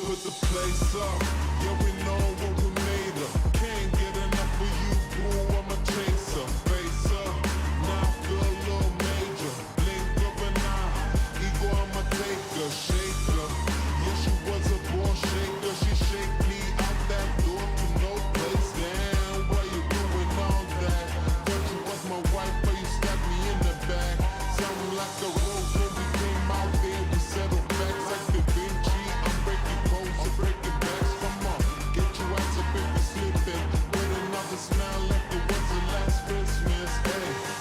put the place up. Yeah, we know what we made of. Can't get enough of you, boo, I'm a chaser. Face up, now I feel a little major. Blink of an eye, ego I'ma take her. Shaker, yeah, she was a born shaker. She shake me out that door to no place. Damn, why you doing all that? Thought you was my wife, but you stabbed me in the back. Sounding like a rose when we came out there. We settled facts like Da Vinci. I'm breaking codes, I'm breaking backs. Come on, get your ass up if you're slipping. With another smile like it was the last Christmas. Hey.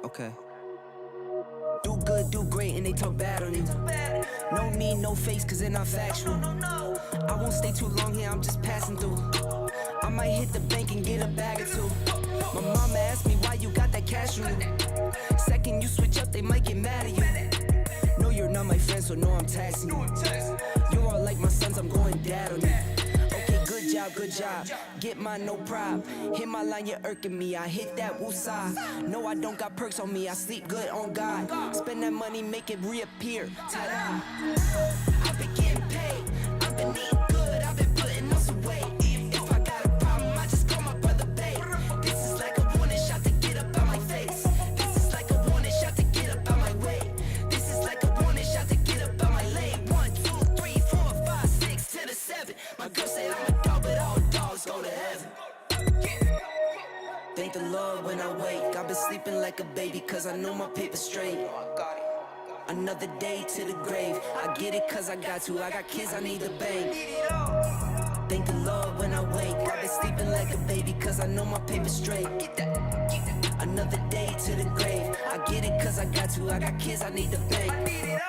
Okay. Do good, do great, and they talk bad on you. No need, no face, cause they're not factual. I won't stay too long here, I'm just passing through. I might hit the bank and get a bag or two. My mama asked me why you got that cash on you. Second you switch up, they might get mad at you. No, you're not my friend, so no, I'm taxing you. You're all like my sons, I'm going dad on you. Okay, good job, good job. Get mine, no problem. Hit my line, you're irking me. I hit that woosah. No, I don't got perks on me. I sleep good on God. Spend that money, make it reappear. Ta-da. I've been getting paid. I've been eating good. I've been putting on some weight. If I got a problem, I just call my brother babe. This is like a warning shot to get up out my face. This is like a warning shot to get up out my way. This is like a warning shot to get up out my lane. 1, 2, 3, 4, 5, 6 to the 7. My girl said I'm a dog, but all dogs go to heaven. Thank the Lord when I wake. I've been sleeping like a baby, cause I know my paper straight. Another day to the grave. I get it cause I got to. I got kids, I need to bang. Thank the Lord when I wake. I've been sleeping like a baby, cause I know my paper straight. Another day to the grave. I get it cause I got to. I got kids, I need to bang.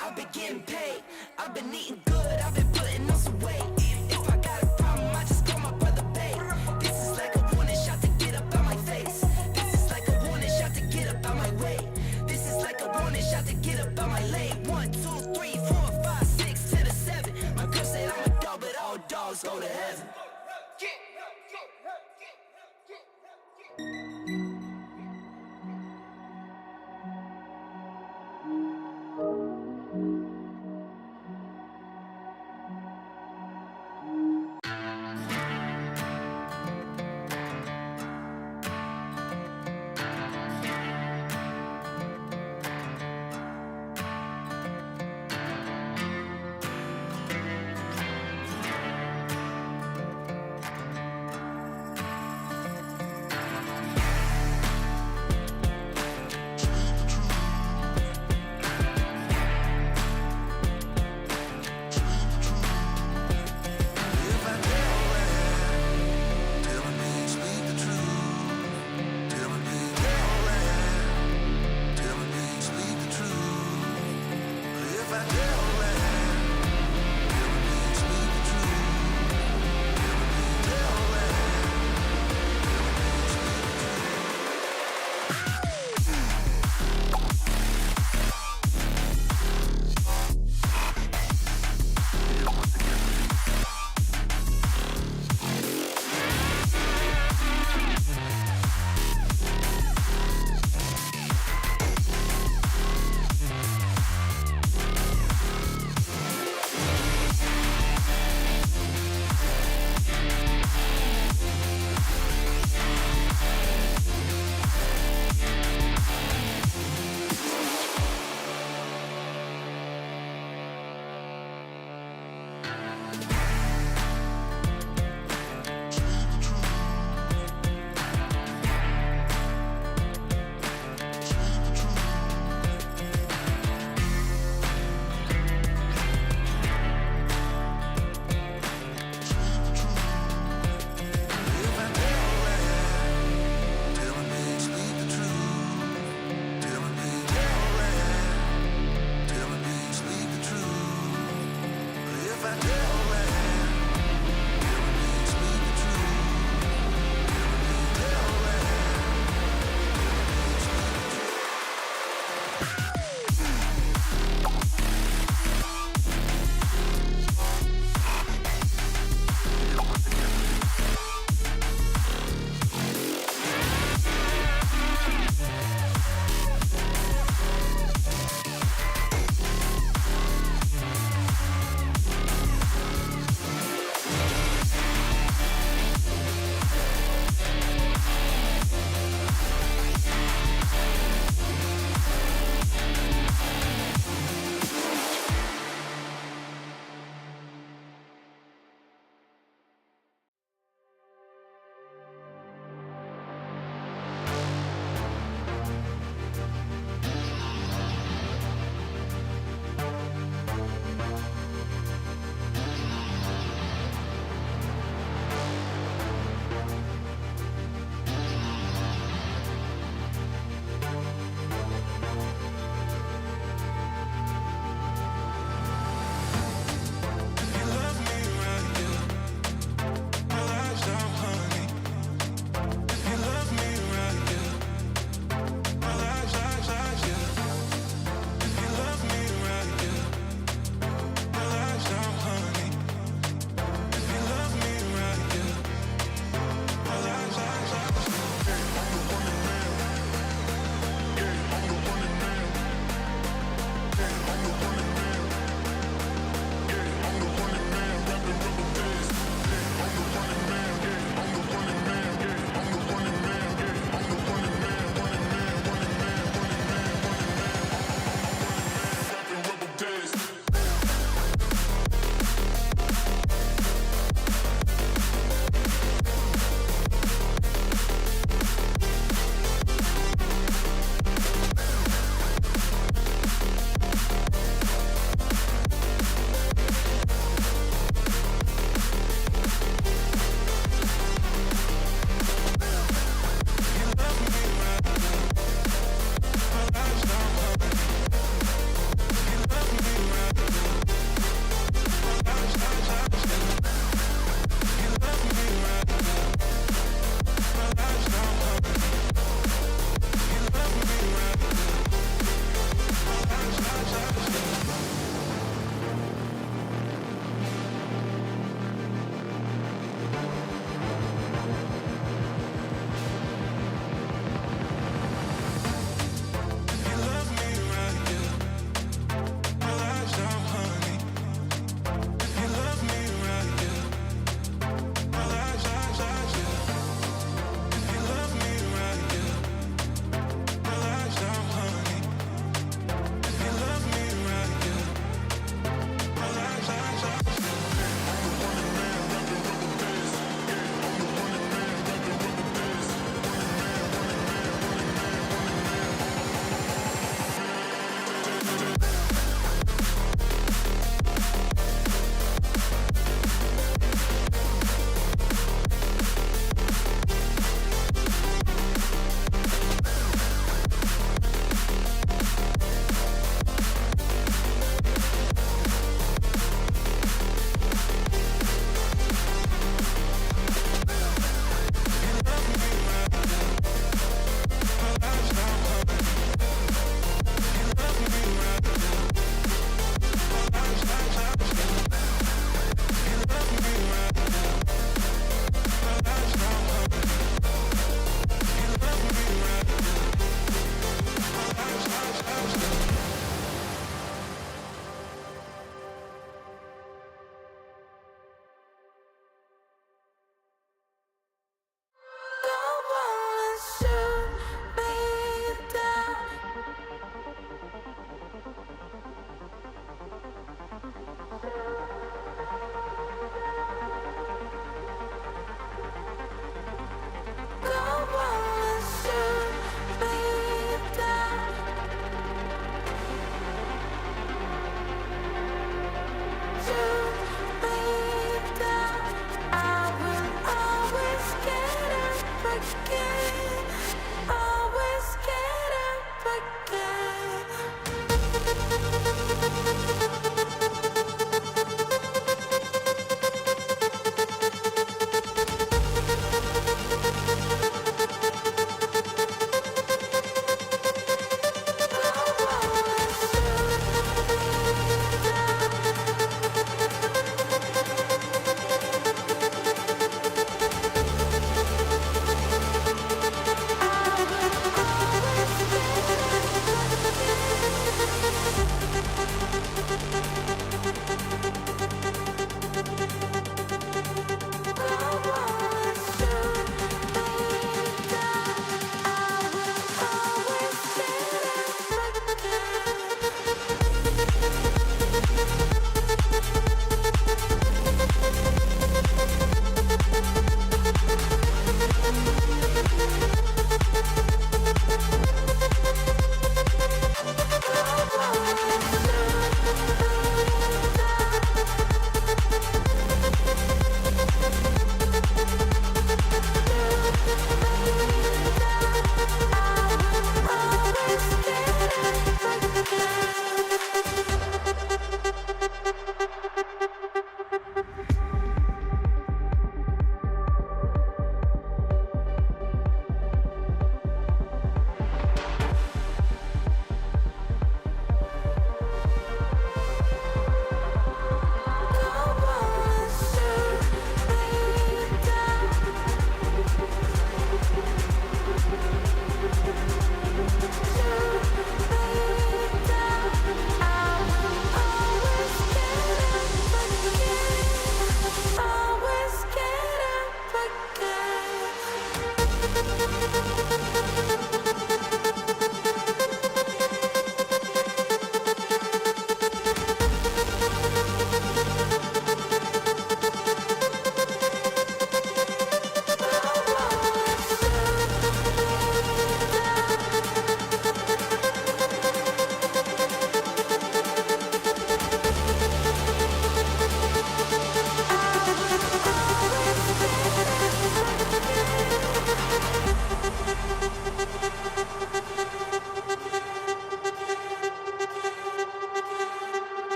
I've been getting paid. I've been eating good. I've been putting on some weight. If I got a problem, I just call my brother babe. This is like a warning shot to get up out my face. This is like a warning shot to get up out my way. This is like a warning shot to get up out my lane. 1, 2, 3, 4, 5, 6 to the 7. My girl said I'm a dog, but all dogs go to heaven.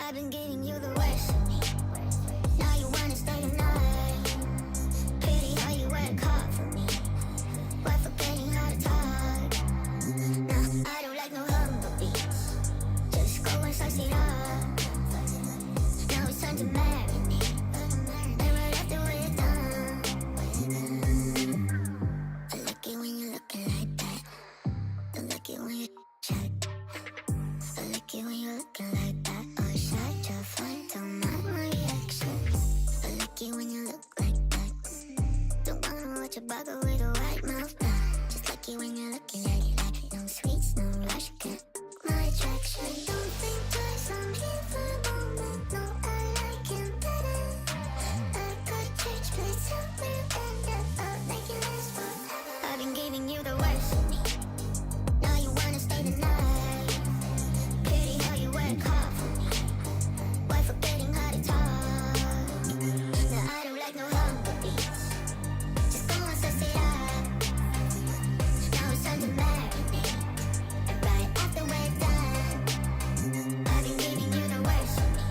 I've been giving you the worst of me. Now you wanna stay the night. Pity how you work hard for me, while forgetting how to talk. Nah, I don't like no humble beats. Just go and slice it up. Now it's time to marry me, and right after we're done. I like it when you're looking like that. I like it when you check. I like it when you're looking like that. Oh, shut your front, don't mind my reaction. I like it when you look like that. Don't wanna watch your bugger with a white mouth down. Just like it when you're looking like it. No sweets, no rush, can't my attraction. Don't think twice, I'm here for the moment. No, I like him better. I got church place somewhere better. I'll make it last forever. I've been giving you the worst of me. Now you wanna stay the night. Pity how you work hard for me, while forgetting how to talk. Now I don't like no humble beats. Just go and suss it up. Now it's time to marry me, and right after we're done. I've been giving you the worst of me.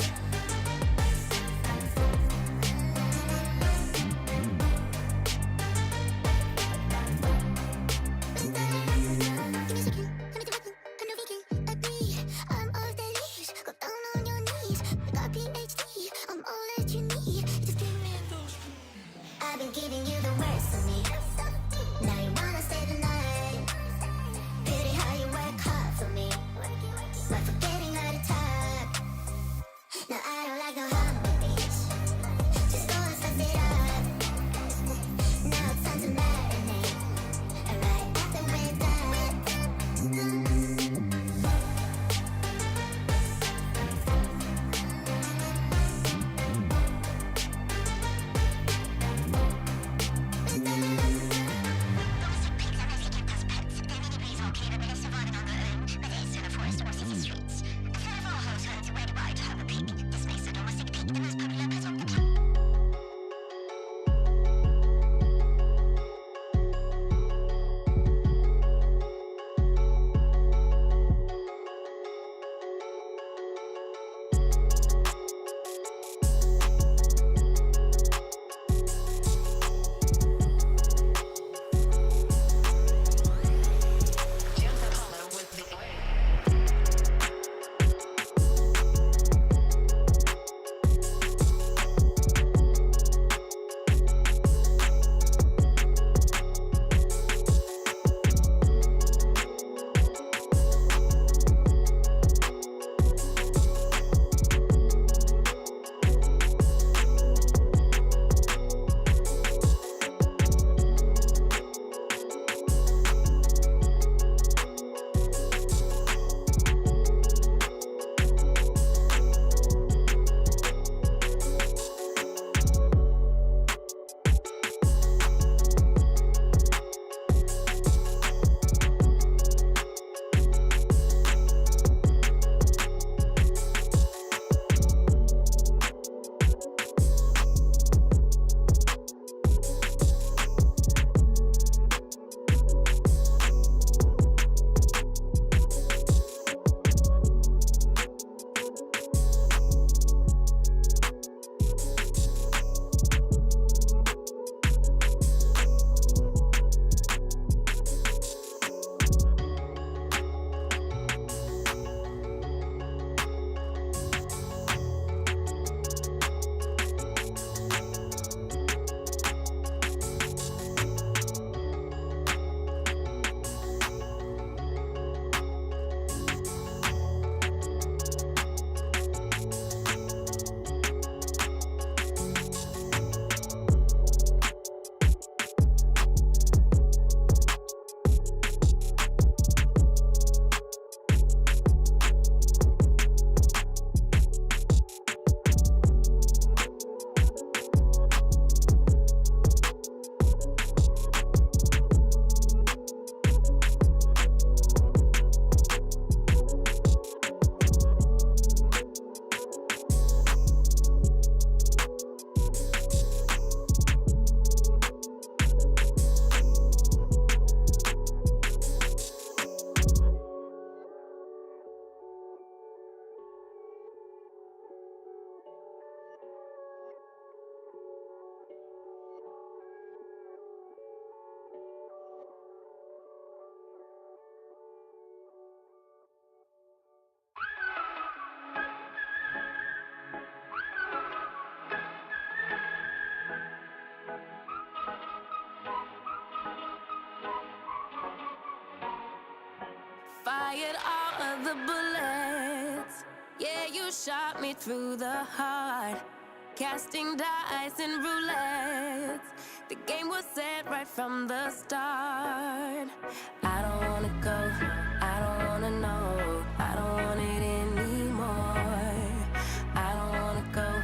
Give me a second, let me do it. I'm no vegan, agree. I'm off the leash. Go down on your knees. I got PhD. I'm all that you need. Just give me those. I've been giving you the worst of me. Now you wanna stay the night. Pity how you work hard for me, but forgetting how to talk. Now I don't like no humble beats. Just go and suss it up. Now it's time to marry me, and right after we're done. fired all of the bullets. Yeah, you shot me through the heart. Casting dice and roulette. The game was set right from the start. I don't wanna go, I don't wanna know, I don't want it anymore. I don't wanna go,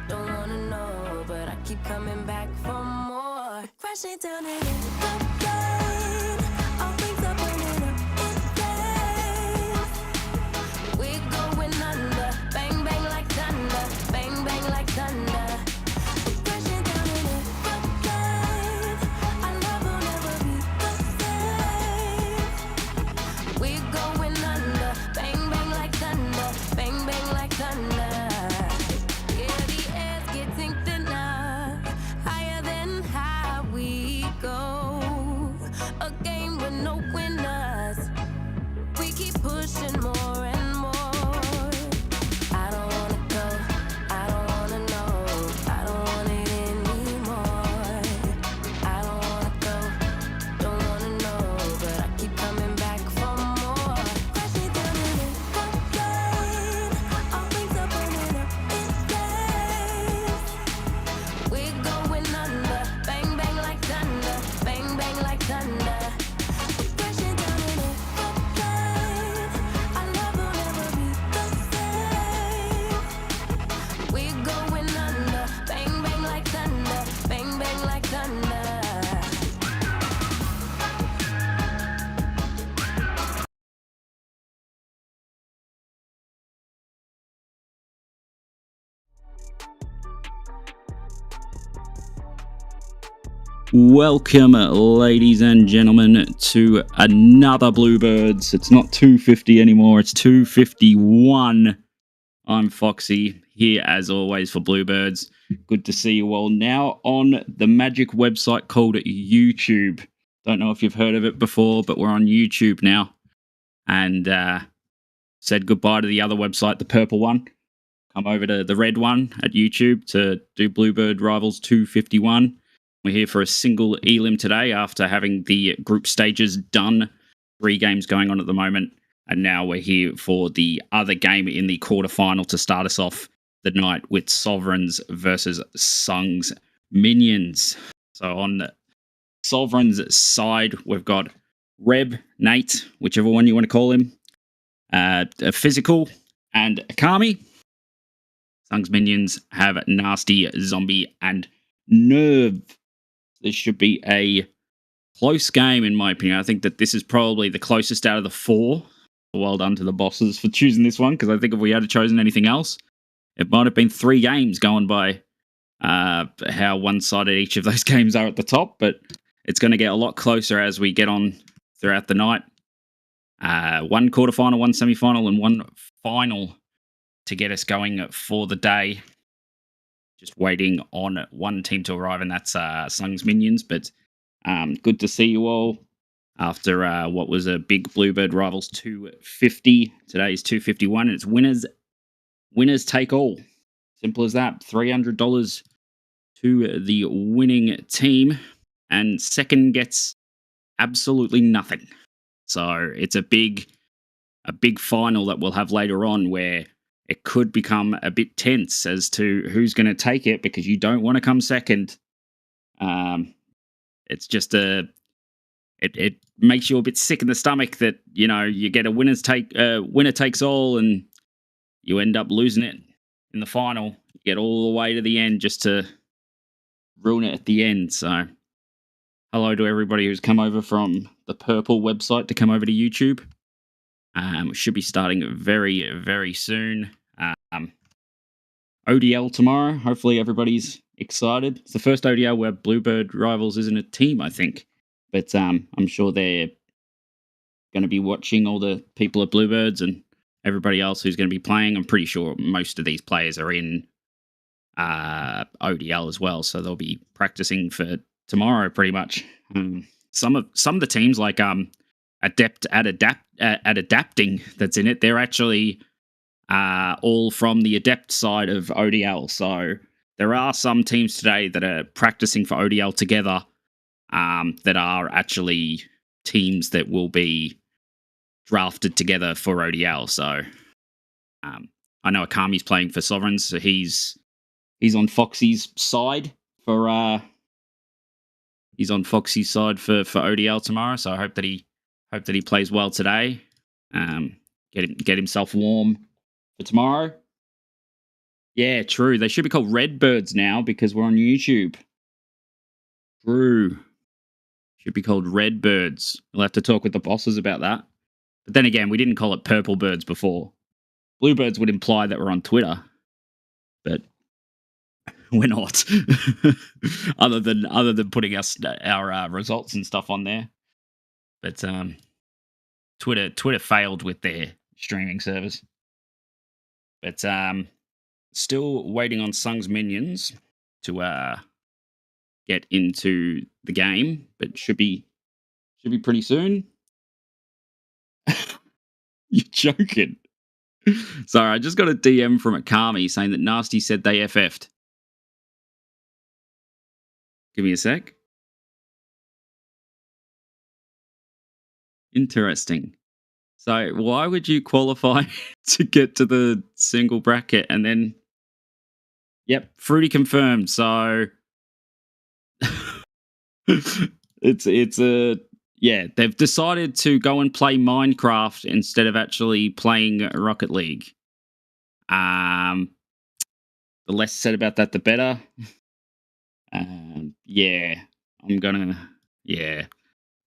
don't wanna know, but I keep coming back for more. Crashing down in the rain, all things are burning up in flames. We're going under, bang bang like thunder, bang bang like thunder. We're crashing down in the rain, our love will never be the same. We're going under, bang bang like thunder, bang bang like thunder. Yeah, the air's getting thinner, higher than high we go. A game with no winners. We keep pushing more and more. I don't wanna go, I don't wanna know, I don't want it anymore. I don't wanna go, don't wanna know, but I keep coming back for more. Crashing down in the rain, all things are burning up in flames. We're going under, bang bang like thunder, bang bang like thunder. We're crashing down in the rain, our love will never be the same. We're going under, bang bang like thunder, bang bang like thunder. Welcome, ladies and gentlemen, to another BlueBirds. It's not 250 anymore, it's 251. I'm Foxy, here as always for BlueBirds. Good to see you all now on the magic website called YouTube. Don't know if you've heard of it before, but we're on YouTube now. And said goodbye to the other website, the purple one. Come over to the red one at YouTube to do BlueBird Rivals 251. We're here for a single elim today after having the group stages done. 3 games going on at the moment. And now we're here for the other game in the quarterfinal to start us off the night with Sovereigns versus Sung's Minions. So on the Sovereigns side, we've got Reb, Nate, whichever one you want to call him, Physical, and Akami. Sung's Minions have Nasty, Zombie, and Nerve. This should be a close game, in my opinion. I think that this is probably the closest out of the 4. Well done to the bosses for choosing this one, because I think if we had chosen anything else, it might have been 3 games going by how one-sided each of those games are at the top, but it's going to get a lot closer as we get on throughout the night. 1 quarterfinal, 1 semi-final, and 1 final to get us going for the day. Just waiting on one team to arrive, and that's Sung's Minions. But good to see you all after what was a big BlueBird Rivals 250. Today is 251, and it's winners take all. Simple as that. $300 to the winning team, and second gets absolutely nothing. So it's a big final that we'll have later on, where it could become a bit tense as to who's going to take it, because you don't want to come second. It's just it makes you a bit sick in the stomach that, you know, you get a winner takes all, and you end up losing it in the final. You get all the way to the end just to ruin it at the end. So hello to everybody who's come over from the purple website to come over to YouTube. We should be starting very, very soon. ODL tomorrow. Hopefully everybody's excited. It's the first ODL where BlueBird Rivals isn't a team, I think. But I'm sure they're going to be watching all the people at BlueBirds and everybody else who's going to be playing. I'm pretty sure most of these players are in ODL as well, so they'll be practicing for tomorrow pretty much. Some of the teams, like Adept at Adapting that's in it, they're actually all from the Adept side of ODL. So there are some teams today that are practicing for ODL together that are actually teams that will be drafted together for ODL. So I know Akami's playing for Sovereigns, so he's on Foxy's side for ODL tomorrow. So I hope that he plays well today. Get himself warm for tomorrow. Yeah, true. They should be called Redbirds now because we're on YouTube. True. Should be called Redbirds. We'll have to talk with the bosses about that. But then again, we didn't call it Purple Birds before. Bluebirds would imply that we're on Twitter, but we're not. other than putting our results and stuff on there. But Twitter failed with their streaming service. But still waiting on Sung's minions to get into the game, but should be pretty soon. You're joking. Sorry, I just got a DM from Akami saying that Nasty said they FF'd. Give me a sec. Interesting. So why would you qualify to get to the single bracket and then... Yep, Fruity confirmed. So it's a... Yeah, they've decided to go and play Minecraft instead of actually playing Rocket League. The less said about that, the better. Yeah,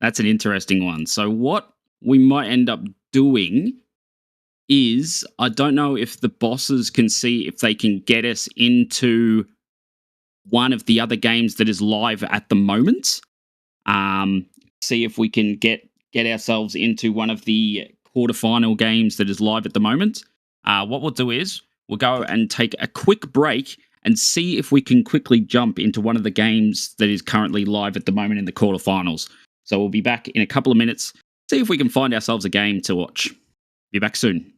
that's an interesting one. So what we might end up doing is, I don't know if the bosses can see if they can get us into one of the other games that is live at the moment. See if we can get ourselves into one of the quarterfinal games that is live at the moment. What we'll do is we'll go and take a quick break and see if we can quickly jump into one of the games that is currently live at the moment in the quarterfinals. So we'll be back in a couple of minutes, see if we can find ourselves a game to watch. Be back soon.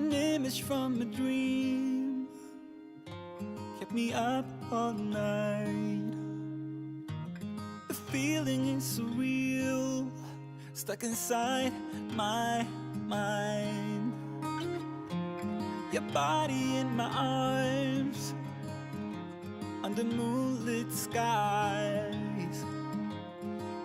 An image from a dream kept me up all night. The feeling is surreal, stuck inside my mind. Your body in my arms, under moonlit skies.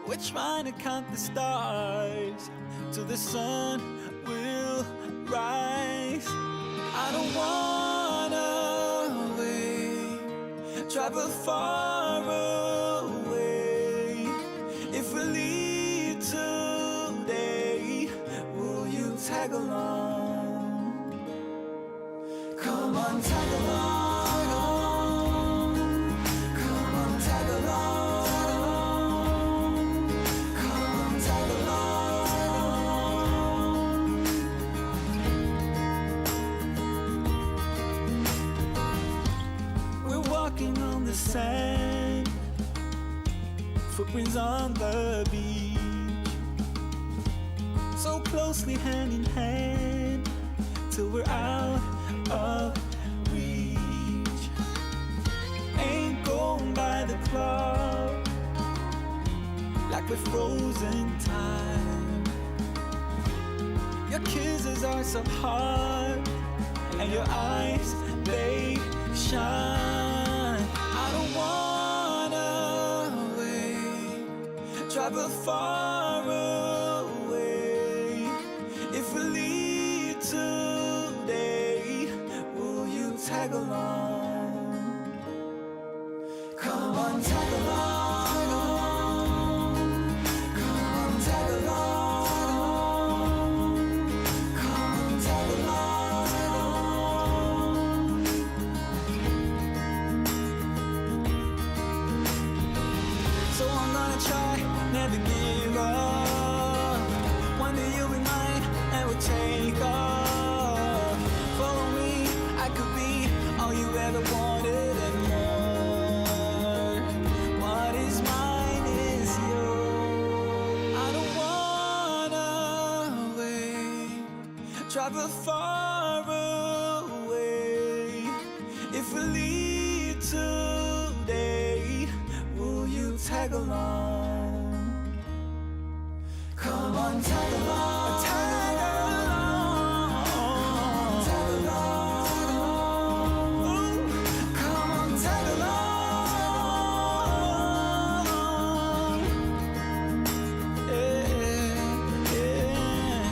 We're trying to count the stars till the sun will rise. I don't wanna wait, travel far away. If we leave today, will you tag along? Come on, tag along. Come on, tag along. Come on, tag along. We're walking on the sand, footprints on the beach, so closely hand in hand, till we're out of reach. Ain't going by the clock, like we're frozen time. Your kisses are so hard, and your eyes, they shine. I don't wanna wait, travel far away. If we leave today, will you tag along? Come on, tag along. Come on, tag along. Come on, tag along. So I'm gonna try, never give up. One day you'll be mine, and we'll take off. Follow me, I could be all you ever wanted and more. What is mine is yours. I don't wanna wait, travel far away. If we leave today, will you tag along? Come on, tag along. Tag along. Tag along. Ooh, come on, tag along. Yeah, yeah.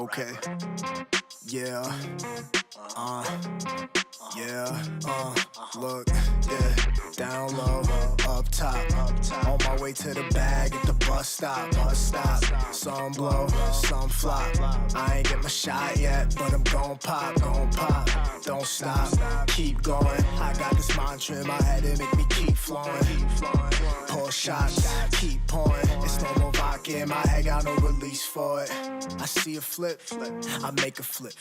Okay. Yeah. Look, yeah. Down low, up top. On my way to the bag at the bus stop. Some blow, some flop. I ain't get my shot yet, but I'm gon' pop. Don't stop, keep going. I got this mantra in my head, it make me keep flowing. Pour shots, keep pouring. It's no more vodka in my head, got no release for it. I see a flip, I make a flip.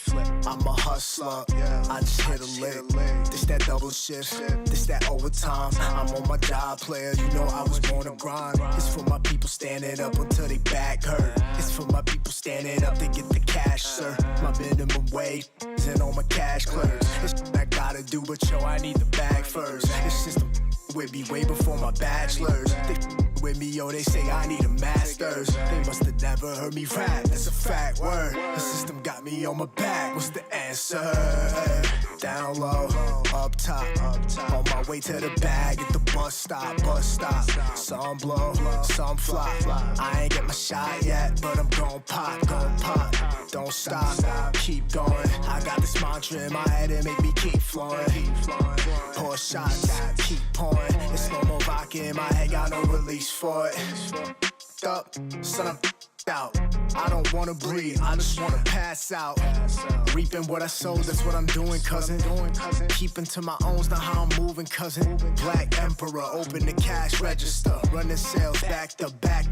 I'm a hustler, I just hit a lick. This that double shift, this that overtime. I'm on my job, player, you know I was born to grind. It's for my people standing up until they back hurt. It's for my people standing up to get the cash, sir. My minimum wage and all my cash clerks. It's I gotta do, but yo, I need the bag first. This system with me way before my bachelor's. They with me, yo, they say I need a master's. They must have never heard me rap, that's a fact word. The system got me on my back, what's the answer? Down low, up top. On my way to the bag at the bus stop. Some blow, some flop. I ain't get my shot yet, but I'm gon' pop. Don't stop, keep going. I got this mantra in my head, it make me keep flowing. Pour shots, keep pouring. It's no more vodka in my head, got no release for it. Up, son, I'm out. I don't wanna breathe, I just wanna pass out. Reaping what I sowed, that's what I'm doing, cousin. Keeping to my owns, not how I'm moving, cousin. Black Emperor, open the cash register. Running sales back to back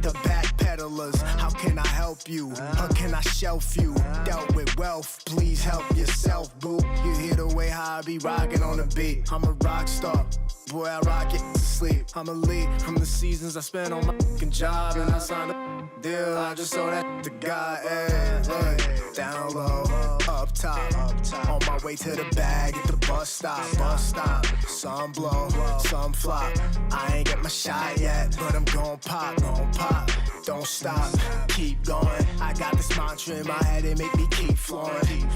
peddlers. How can I help you? How can I shelf you? Dealt with wealth, please help yourself, boo. You hear the way how I be rocking on the beat. I'm a rock star. Boy, I rock it to sleep. I'm a lead from the seasons I spent on my fucking job. And I signed a deal, I just sold that to God. Hey, look, down low, up top. On my way to the bag at the bus stop. Some blow, some flop. I ain't get my shot yet, but I'm gon' pop. Don't stop, keep going. I got this mantra in my head, it make me keep flowing.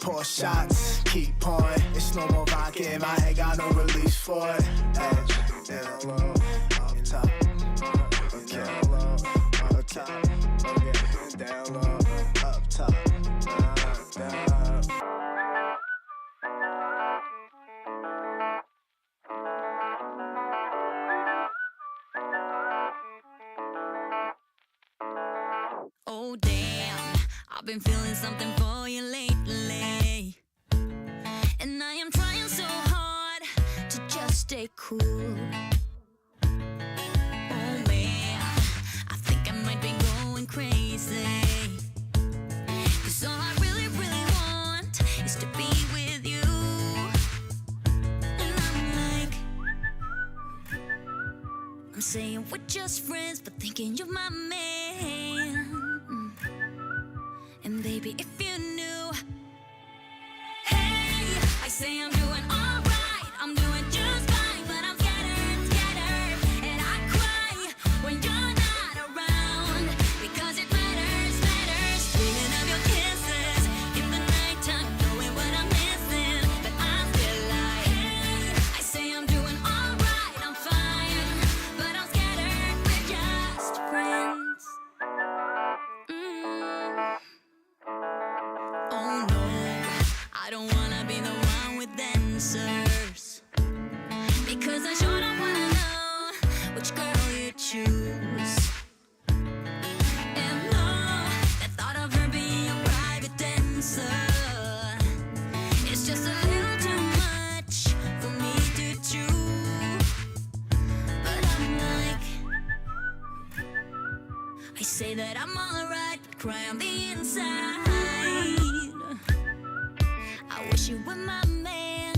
Pour shots, keep pouring. It's no more vodka in my head, got no release for it. Down low, up top. Okay, down low, up top. Down. Oh damn, I've been feeling something for you lately. And I am trying so hard to just stay cool. Oh man, I think I might be going crazy. 'Cause all I really, really want is to be with you. And I'm like, I'm saying we're just friends, but thinking you're my man. And baby, if you knew, hey, I say I'm doing alright, I'm doing just fine, but I'm scattered, and I cry when you're not around, because it matters, dreaming of your kisses in the nighttime, knowing what I'm missing, but I'm still like, hey, I say I'm doing alright, I'm fine, but I'm scattered, we're just friends. Oh no, I don't wanna be the one with answers, because I sure don't wanna know which girl you choose. And no, the thought of her being a private dancer, it's just a little too much for me to chew. But I'm like, I say that I'm alright, but cry on the inside. I wish you were my man.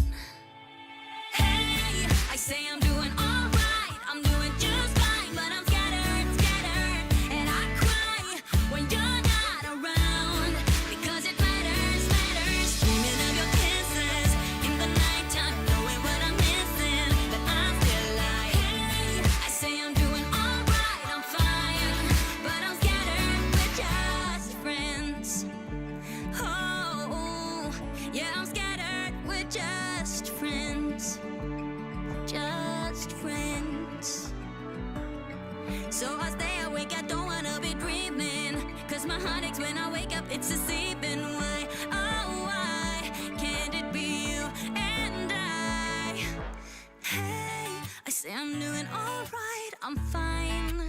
Hey, I say I'm doing alright, I'm doing just fine, but I'm scattered, and I cry when you're not around, because it matters, dreaming of your kisses in the nighttime, knowing what I'm missing, but I'm still like, hey, I say I'm doing alright, I'm fine, but I'm scattered, we're just friends. Oh, yeah, I'm scattered, we're just friends. Just heartaches when I wake up, it's a sleeping way. Oh, why can't it be you and I? Hey, I say I'm doing alright, I'm fine.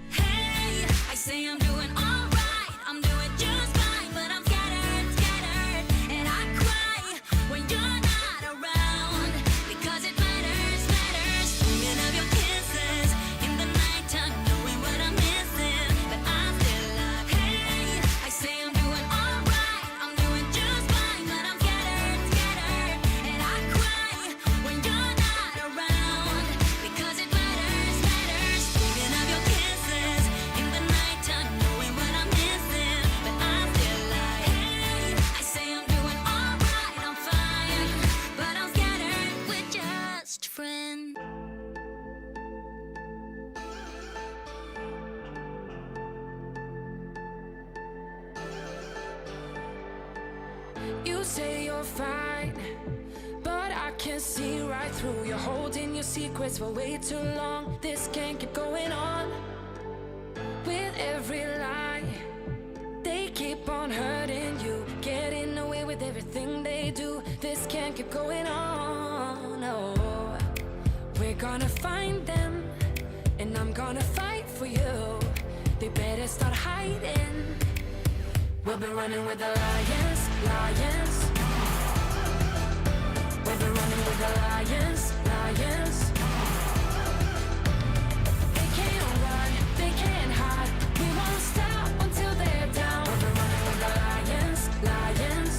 Hey, I say I'm doing alright, I'm doing just fine, but I'm scattered, scattered, and I cry when you're not around, because it matters, matters. Dreaming of your kisses in the nighttime, knowing what I'm missing, but I'm still alive. Hey, I say I'm doing alright, I'm doing just fine, but I'm scattered, scattered, and I cry when you're not around, because it matters, matters. Dreaming of your kisses in the nighttime, knowing what I'm missing, but I'm still alive. Hey, I say I'm doing alright, I'm fine, but I'm scattered, we're just friends. You say you're fine, but I can see right through. You're holding your secrets for way too long. This can't keep going on. With every lie, they keep on hurting you, getting away with everything they do. This can't keep going on. No, we're gonna find them, and I'm gonna fight for you. They better start hiding. We'll be running with the lions, lions. We'll be running with the lions, lions. They can't run, they can't hide. We won't stop until they're down. We'll be running with the lions, lions.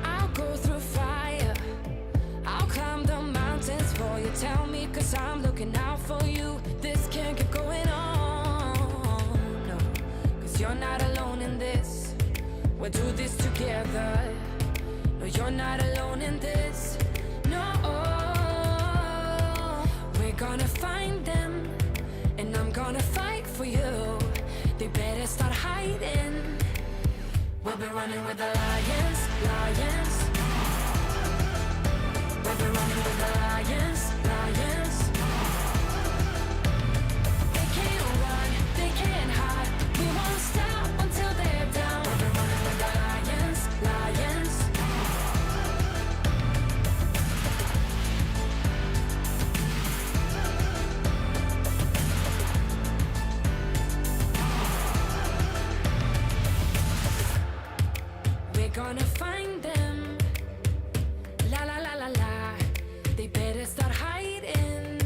I'll go through fire, I'll climb the mountains for you. Tell me, cause I'm looking out for you. This can't keep going on, no, cause you're not alone in this. We'll do this together. No, you're not alone in this. No, we're gonna find them, and I'm gonna fight for you. They better start hiding. We'll be running with the lions, lions. We'll be running with the lions, lions. They can't run, they can't hide. We won't stop until they're down. We'll be running with the lions, lions. We're gonna find them. La la la la la. They better start hiding.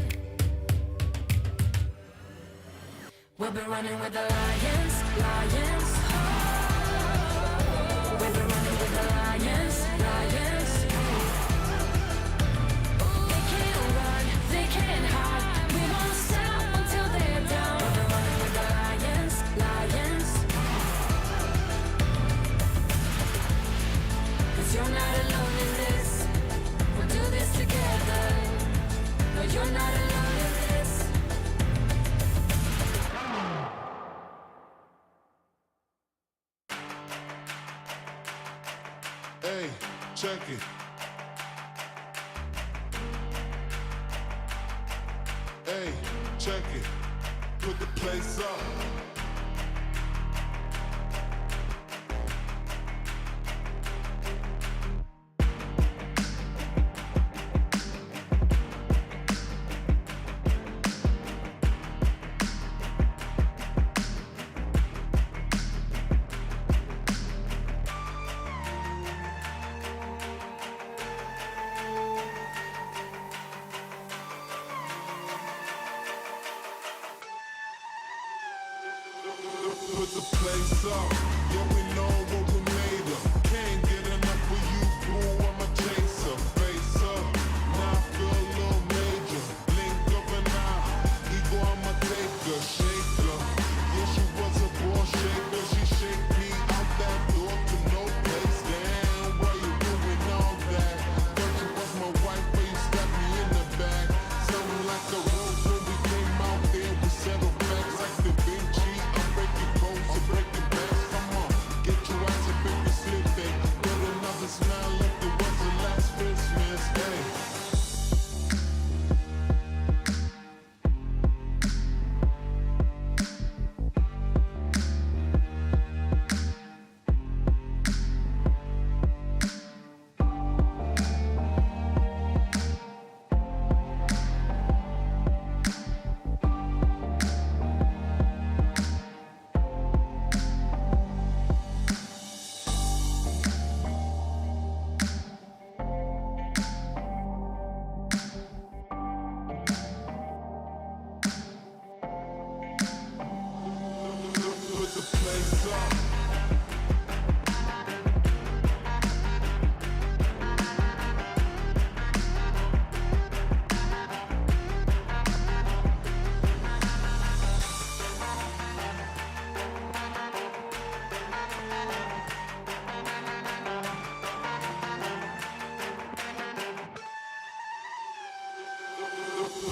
We'll be running with the lions, lions. We'll be running with the lions, lions. They can't run, they can't hide. We won't stop until they're down. We'll be running with the lions, lions. Cause you're not alone in this. We'll do this together. No, you're not alone in this. Hey, check it. Hey, check it. Put the place up. Put the place up, yeah, we know what we made of. Can't get enough of you, boo, I'm a chaser. Face up, now I feel a little major. Blink of an eye, ego, I'ma take her, shake her. Yeah, she was a ball shaker, she shake me out that door to no place. Damn, why you doing all that? Thought you was my wife, but you stabbed me in the back. Something like a rose when we came out there, we settled facts like Da Vinci. I'm breaking codes and breaking backs. Come on, get your ass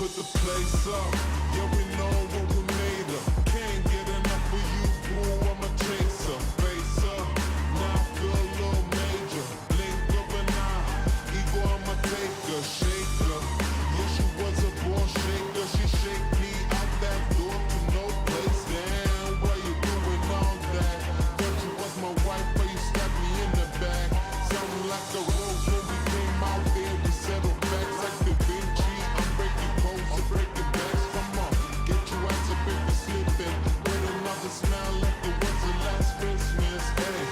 lit the place up. Yeah, we know what we made of. Can't get enough of you, boo, I'm a chaser. Face up, now I feel a little major. Blink of an eye, ego, I'ma take her, shake her. Yeah, she was a born shaker. She shake me out that door to no place. Damn, why you doing all that? Thought you was my wife, but you stabbed me in the back. Sounding like a rose when we came out there. We settled facts like Da Vinci. I'm breaking codes and breaking backs. Come on, get your ass up if you're slipping. With another smile like it was the last Christmas. Hey.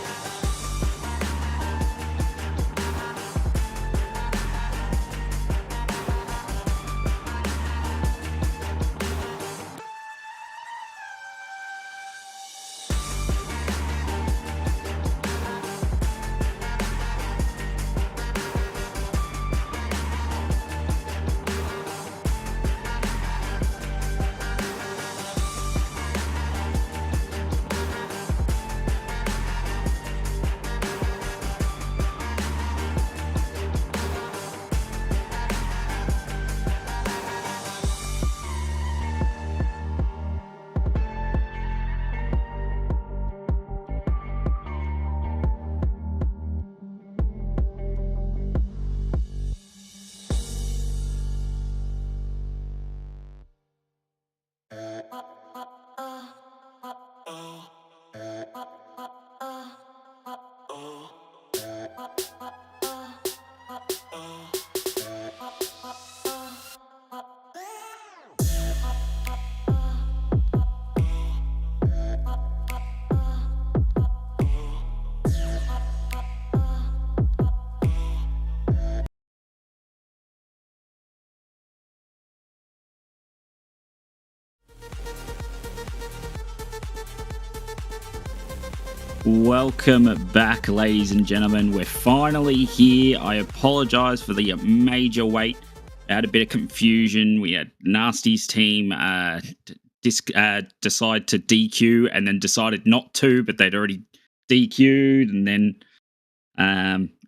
Welcome back, ladies and gentlemen. We're finally here. I apologize for the major wait. I had a bit of confusion. We had Nasty's team decide to DQ and then decided not to, but they'd already DQ'd, and then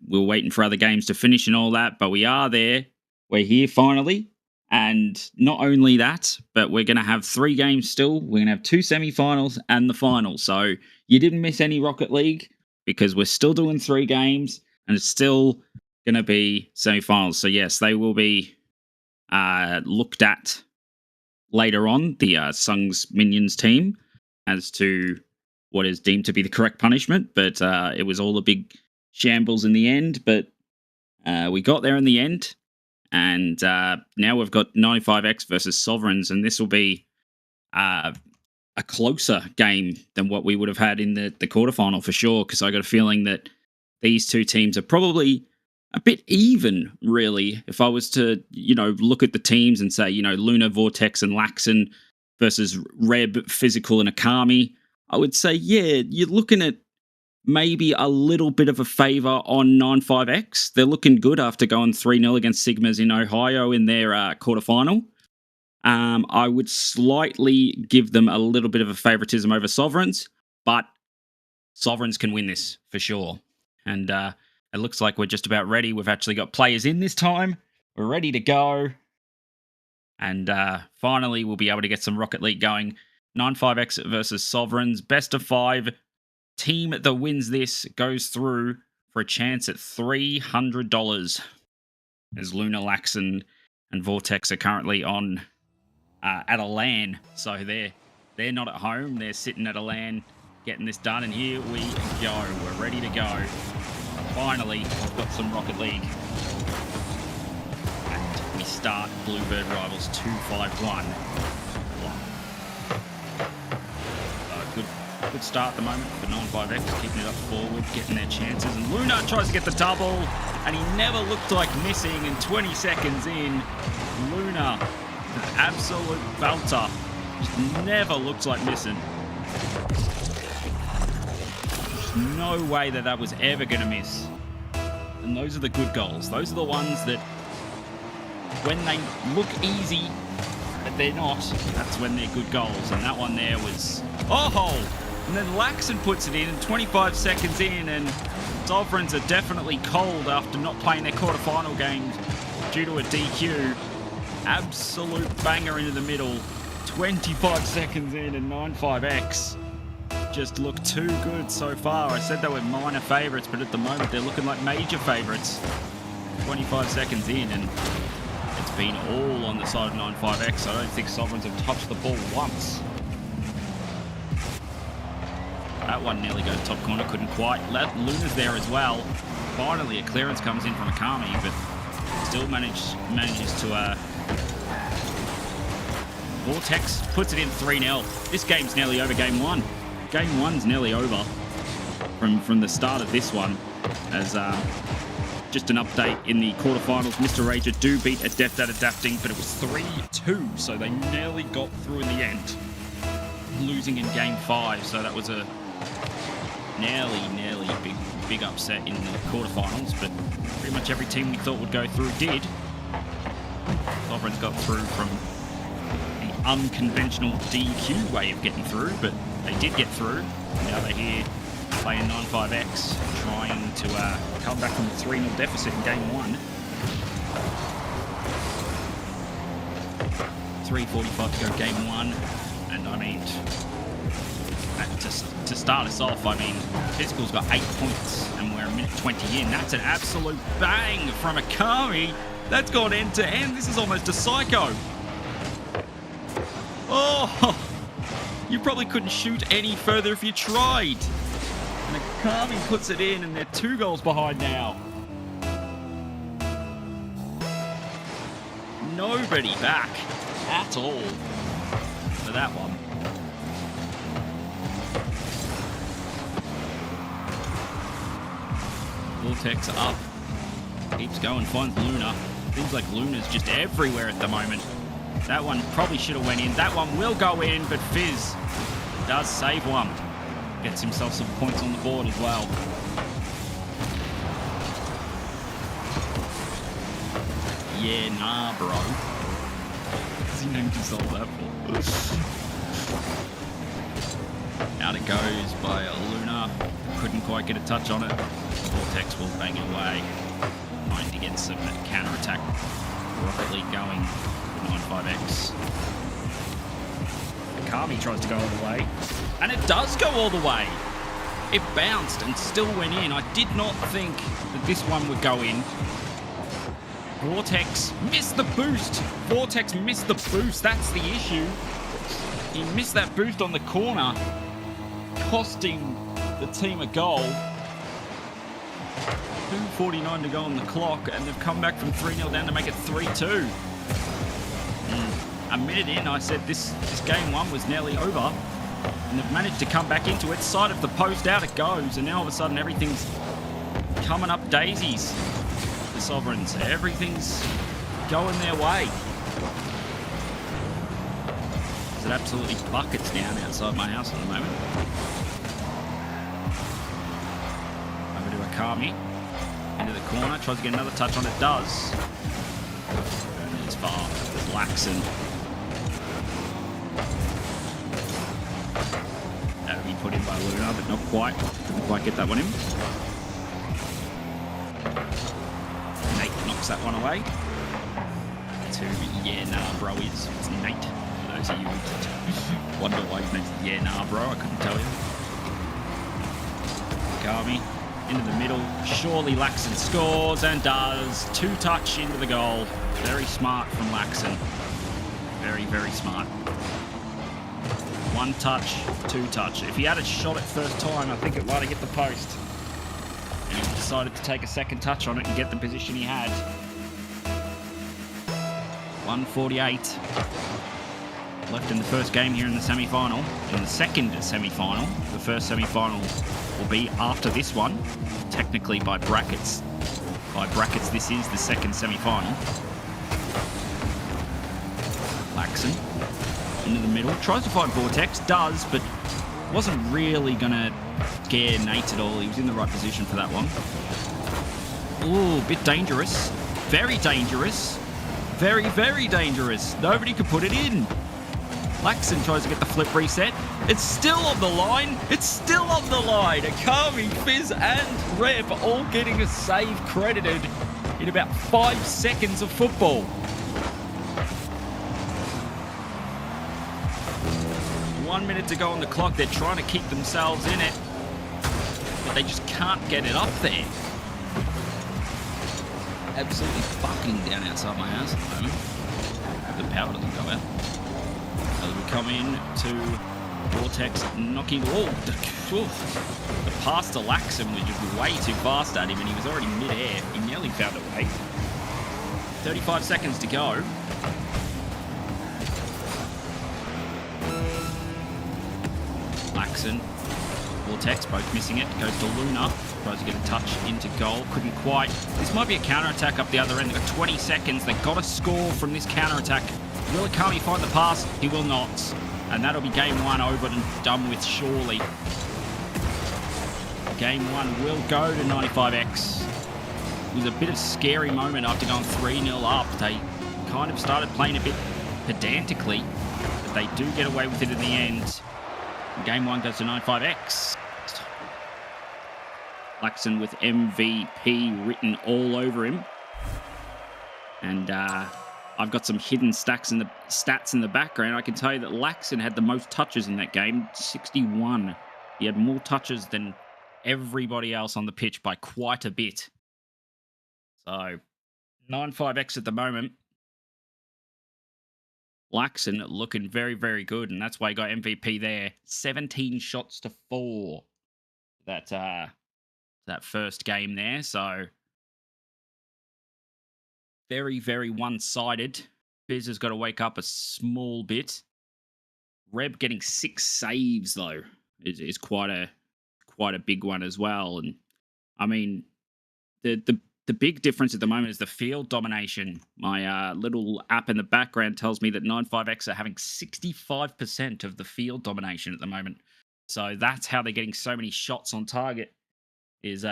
we were waiting for other games to finish and all that, but we are there. We're here finally. And not only that, but we're going to have 3 games still. We're going to have 2 semi-finals and the final. So you didn't miss any Rocket League because we're still doing 3 games and it's still going to be semi-finals. So yes, they will be looked at later on, the Sung's Minions team, as to what is deemed to be the correct punishment. But it was all a big shambles in the end. But we got there in the end. And now we've got 95X versus Sovereigns, and this will be a closer game than what we would have had in the quarterfinal for sure, because I got a feeling that these 2 teams are probably a bit even, really. If I was to, look at the teams and say, Luna, Vortex, and Laxon versus Reb, Physical, and Akami, I would say, yeah, you're looking at maybe a little bit of a favor on 95X. They're looking good after going 3-0 against Sigmas in Ohio in their quarterfinal. I would slightly give them a little bit of a favoritism over Sovereigns, but Sovereigns can win this for sure. And it looks like we're just about ready. We've actually got players in this time. We're ready to go. And finally, we'll be able to get some Rocket League going. 95X versus Sovereigns, best of 5. Team that wins this goes through for a chance at $300. As Luna, Laxon, and Vortex are currently on at a LAN, so they're not at home. They're sitting at a LAN getting this done, and here we go. We're ready to go. Finally, we've got some Rocket League, and we start BlueBird Rivals 251. Good start at the moment for 95X, keeping it up forward, getting their chances. And Luna tries to get the double, and he never looked like missing. And 20 seconds in, Luna, an absolute belter, just never looked like missing. There's no way that was ever going to miss. And those are the good goals. Those are the ones that, when they look easy, but they're not, that's when they're good goals. And that one there was, oh! And then Laxon puts it in, and 25 seconds in, and Sovereigns are definitely cold after not playing their quarterfinal games due to a DQ. Absolute banger into the middle. 25 seconds in, and 95X just look too good so far. I said they were minor favourites, but at the moment they're looking like major favourites. 25 seconds in, and it's been all on the side of 95X. I don't think Sovereigns have touched the ball once. That one nearly goes top corner, couldn't quite. Luna's there as well. Finally, a clearance comes in from Akami, but still manages to... Vortex puts it in 3-0. This game's nearly over, game one. Game one's nearly over from the start of this one. As just an update in the quarterfinals, Mr. Rager do beat Adept at Adapting, but it was 3-2, so they nearly got through in the end, losing in game 5. So that was a nearly big upset in the quarterfinals, but pretty much every team we thought would go through did. Sovereigns got through from the unconventional DQ way of getting through, but they did get through. Now they're here playing 95X, trying to come back from a 3-0 deficit in game 1. 3:45 to go game 1, and I mean, to start us off, I mean, Physical's got 8 points, and we're a minute 20 in. That's an absolute bang from Akami. That's gone end to end. This is almost a psycho. Oh, you probably couldn't shoot any further if you tried. And Akami puts it in, and they're 2 goals behind now. Nobody back at all for that one. Vortex up. Keeps going, finds Luna. Seems like Luna's just everywhere at the moment. That one probably should have went in. That one will go in, but Fizz does save one. Gets himself some points on the board as well. Yeah, nah, bro. What's he named himself that for? Out it goes by Luna. Couldn't quite get a touch on it. Vortex will bang it away. Trying to get some counter-attack. Rocket League going. 95X. Akami tries to go all the way. And it does go all the way. It bounced and still went in. I did not think that this one would go in. Vortex missed the boost. Vortex missed the boost. That's the issue. He missed that boost on the corner, costing the team a goal. 2:49 to go on the clock, and they've come back from 3-0 down to make it 3-2. A minute in, I said this game 1 was nearly over, and they've managed to come back into it. Side of the post, out it goes, and now all of a sudden everything's coming up daisies. The Sovereigns, everything's going their way. It absolutely buckets down outside my house at the moment. Over to Akami. Into the corner, tries to get another touch on it, does. And it's far. There's Laxon. That would be put in by Luna, but not quite. Couldn't quite get that one in. Nate knocks that one away. Yeah, nah, bro, it's Nate. For those of you who wonder why his name's Yeah, nah, bro, I couldn't tell you. Akami. Into the middle, surely Laxon scores, and does. 2-touch into the goal. Very smart from Laxon. Very, very smart. 1-touch, 2-touch. If he had a shot at first time, I think it might have hit the post. And he decided to take a second touch on it and get the position he had. 1:48 left in the first game here in the semi-final. In the second semi-final, the first semi-final will be after this one. Technically by brackets. By brackets, this is the second semi-final. Laxon into the middle. Tries to find Vortex. Does, but wasn't really going to scare Nate at all. He was in the right position for that one. Ooh, bit dangerous. Very dangerous. Very, very dangerous. Nobody could put it in. Laxon tries to get the flip reset. It's still on the line. It's still on the line. Akami, Fizz, and Reb all getting a save credited in about 5 seconds of football. 1 minute to go on the clock. They're trying to keep themselves in it, but they just can't get it up there. Absolutely fucking down outside my house at the moment. The power doesn't go out. As we come in to Vortex knocking. The pass to Laxon was just way too fast at him, and he was already mid-air. He nearly found a way. 35 seconds to go. Laxon, Vortex, both missing it. Goes to Luna. Tries to get a touch into goal. Couldn't quite. This might be a counter-attack up the other end. They've got 20 seconds. They've got to score from this counter-attack. Will Akami find the pass? He will not. And that'll be game 1 over and done with, surely. Game 1 will go to 95X. It was a bit of a scary moment after going 3-0 up. They kind of started playing a bit pedantically, but they do get away with it in the end. Game 1 goes to 95X. Laxon with MVP written all over him. And I've got some hidden stats in the background. I can tell you that Laxon had the most touches in that game, 61. He had more touches than everybody else on the pitch by quite a bit. So 95X at the moment. Laxon looking very, very good, and that's why he got MVP there. 17 shots to 4. That first game there. So very, very one-sided. Fizz has got to wake up a small bit. Reb getting 6 saves though is quite a big one as well. And I mean, the big difference at the moment is the field domination. My little app in the background tells me that 95X are having 65% of the field domination at the moment. So that's how they're getting so many shots on target, is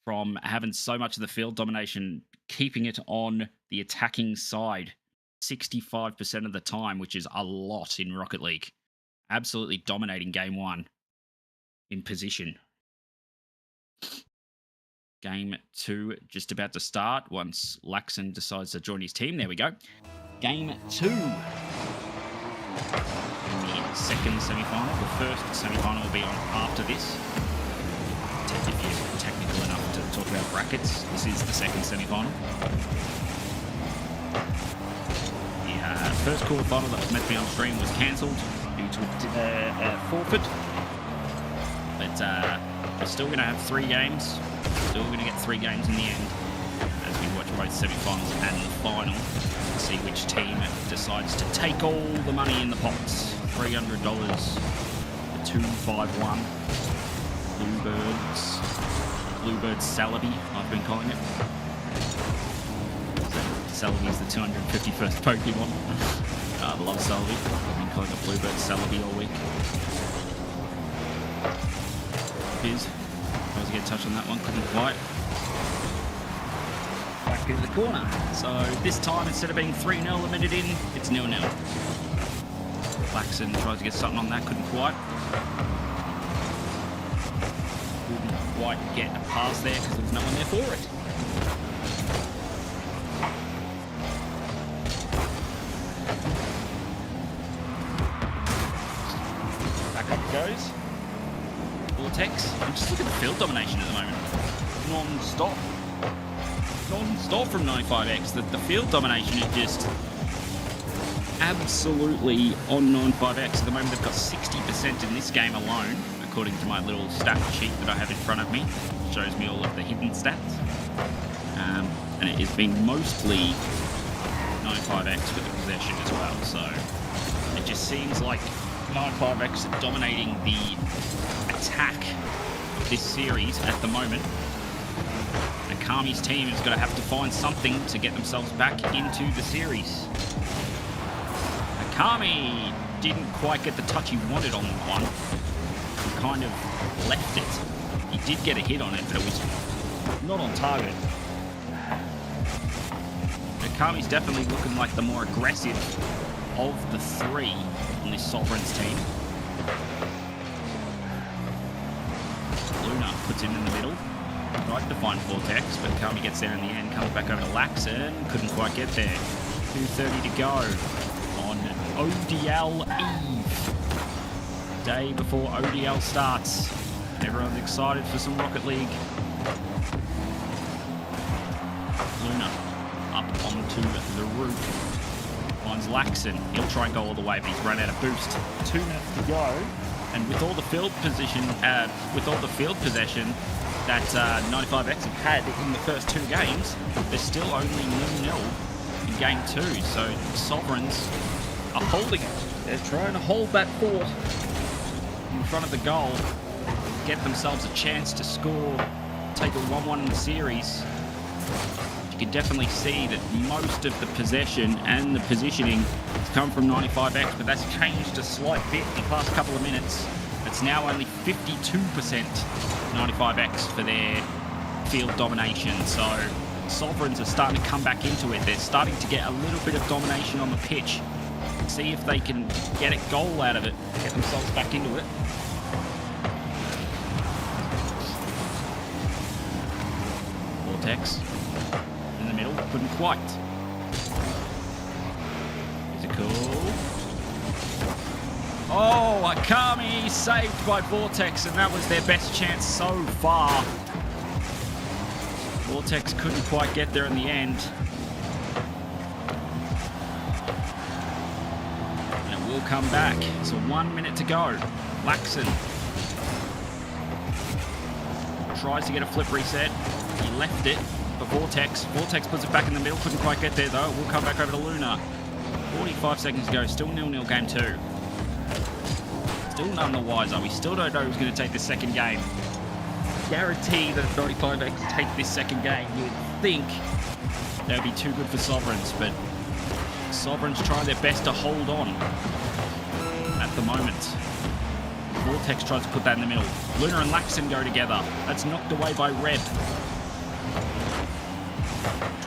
from having so much of the field domination, keeping it on the attacking side 65% of the time, which is a lot in Rocket League. Absolutely dominating game 1 in position. Game 2 just about to start once Laxon decides to join his team. There we go. Game 2. The second semi-final. The first semi-final will be on after this. If you're technical enough to talk about brackets, this is the second semi-final. The first quarter-final that was meant to be on stream was cancelled due to a forfeit. But we're still going to have 3 games. Still going to get 3 games in the end as we watch both semi-finals and the final to see which team decides to take all the money in the pots. $300 for 251. BlueBird Celebi, I've been calling it. Celebi is the 251st Pokemon. I love Celebi. I've been calling it BlueBird Celebi all week. Fizz tries to get a touch on that one, couldn't quite. Back into the corner. So this time, instead of being 3-0 a minute in, it's 0-0. Laxon tries to get something on that, couldn't quite. Quite get a pass there because there was no one there for it. Back up it goes. Vortex. And just look at the field domination at the moment. Non-stop. Non-stop from 95X. The field domination is just absolutely on 95X. At the moment they've got 60% in this game alone, according to my little stat sheet that I have in front of me. It shows me all of the hidden stats. And it has been mostly 95X with the possession as well. So it just seems like 95X are dominating the attack of this series at the moment. Akami's team is going to have to find something to get themselves back into the series. Akami didn't quite get the touch he wanted on one. He kind of left it. He did get a hit on it, but it was not on target. Akami's definitely looking like the more aggressive of the 3 on this Sovereign's team. Luna puts him in the middle. Tried to find Vortex, but Akami gets there in the end. Comes back over to Laxon. Couldn't quite get there. 2:30 to go on ODL Eve. day before ODL starts. Everyone's excited for some Rocket League. Luna up onto the roof. Finds Laxon. He'll try and go all the way, but he's run out of boost. 2 minutes to go. And with all the field possession that 95X have had in the first 2 games, they're still only 0-0 in game 2. So Sovereigns are holding it. They're trying to hold that fort in front of the goal, get themselves a chance to score, take a 1-1 in the series. You can definitely see that most of the possession and the positioning has come from 95X, but that's changed a slight bit in the past couple of minutes. It's now only 52% 95X for their field domination. So Sovereigns are starting to come back into it. They're starting to get a little bit of domination on the pitch. See if they can get a goal out of it, get themselves back into it. Vortex in the middle, couldn't quite. Physical. Oh, Akami saved by Vortex, and that was their best chance so far. Vortex couldn't quite get there in the end. And it will come back. So 1 minute to go. Laxon tries to get a flip reset. He left it for Vortex. Vortex puts it back in the middle. Couldn't quite get there though. We'll come back over to Luna. 45 seconds to go. Still 0-0 game 2. Still none the wiser. We still don't know who's going to take this second game. Guarantee that if 95X take this second game, you would think that would be too good for Sovereigns, but Sovereigns try their best to hold on at the moment. Vortex tries to put that in the middle. Luna and Laxon go together. That's knocked away by Reb.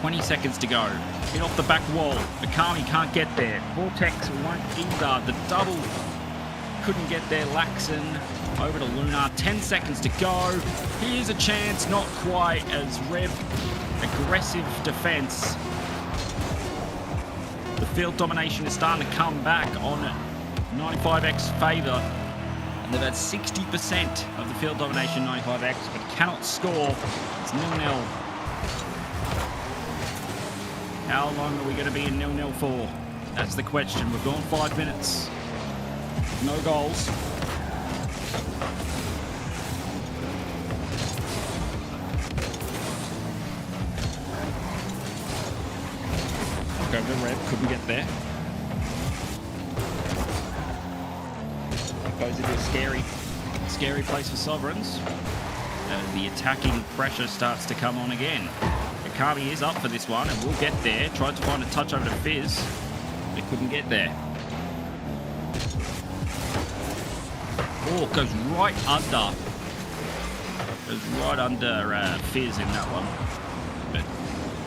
20 seconds to go. Hit off the back wall. Akami can't get there. Vortex won't either. The double couldn't get there. Laxon over to Luna. 10 seconds to go. Here's a chance. Not quite, as Reb, aggressive defense. The field domination is starting to come back on 95X favor. And they've had 60% of the field domination 95X, but cannot score. It's 0-0. How long are we going to be in 0-0 for? That's the question. We've gone 5 minutes. No goals. Go to Red, couldn't get there. It goes into a scary place for Sovereigns. The attacking pressure starts to come on again. Akami is up for this one and will get there. Tried to find a touch over to Fizz, but couldn't get there. Oh, goes right under. Goes right under Fizz in that one. But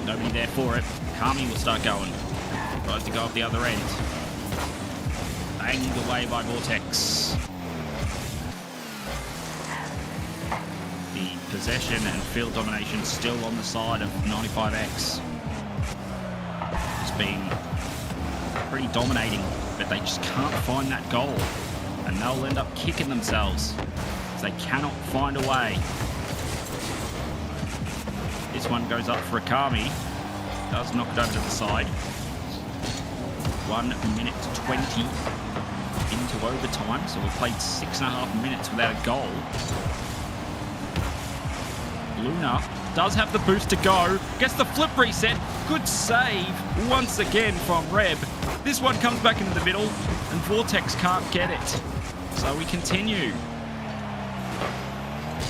nobody there for it. Akami will start going. Tries to go up the other end. Banged away by Vortex. The possession and field domination still on the side of 95X. It's been pretty dominating, but they just can't find that goal. And they'll end up kicking themselves as they cannot find a way. This one goes up for Akami. Does knock it over to the side. 1 minute 20 into overtime, so we've played 6.5 minutes without a goal. Luna does have the boost to go. Gets the flip reset. Good save once again from Reb. This one comes back into the middle, and Vortex can't get it. So we continue.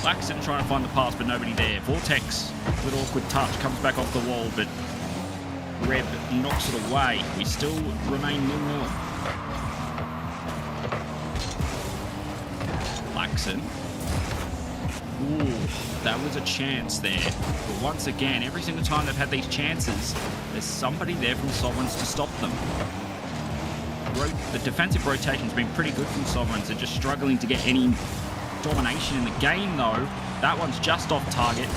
Laxon trying to find the pass, but nobody there. Vortex with awkward touch comes back off the wall, but Reb knocks it away. We still remain 0-0. Laxon. Ooh, that was a chance there. But once again, every single time they've had these chances, there's somebody there from Sovereigns to stop them. The defensive rotation's been pretty good from Sovereigns. They're just struggling to get any domination in the game, though. That one's just off target.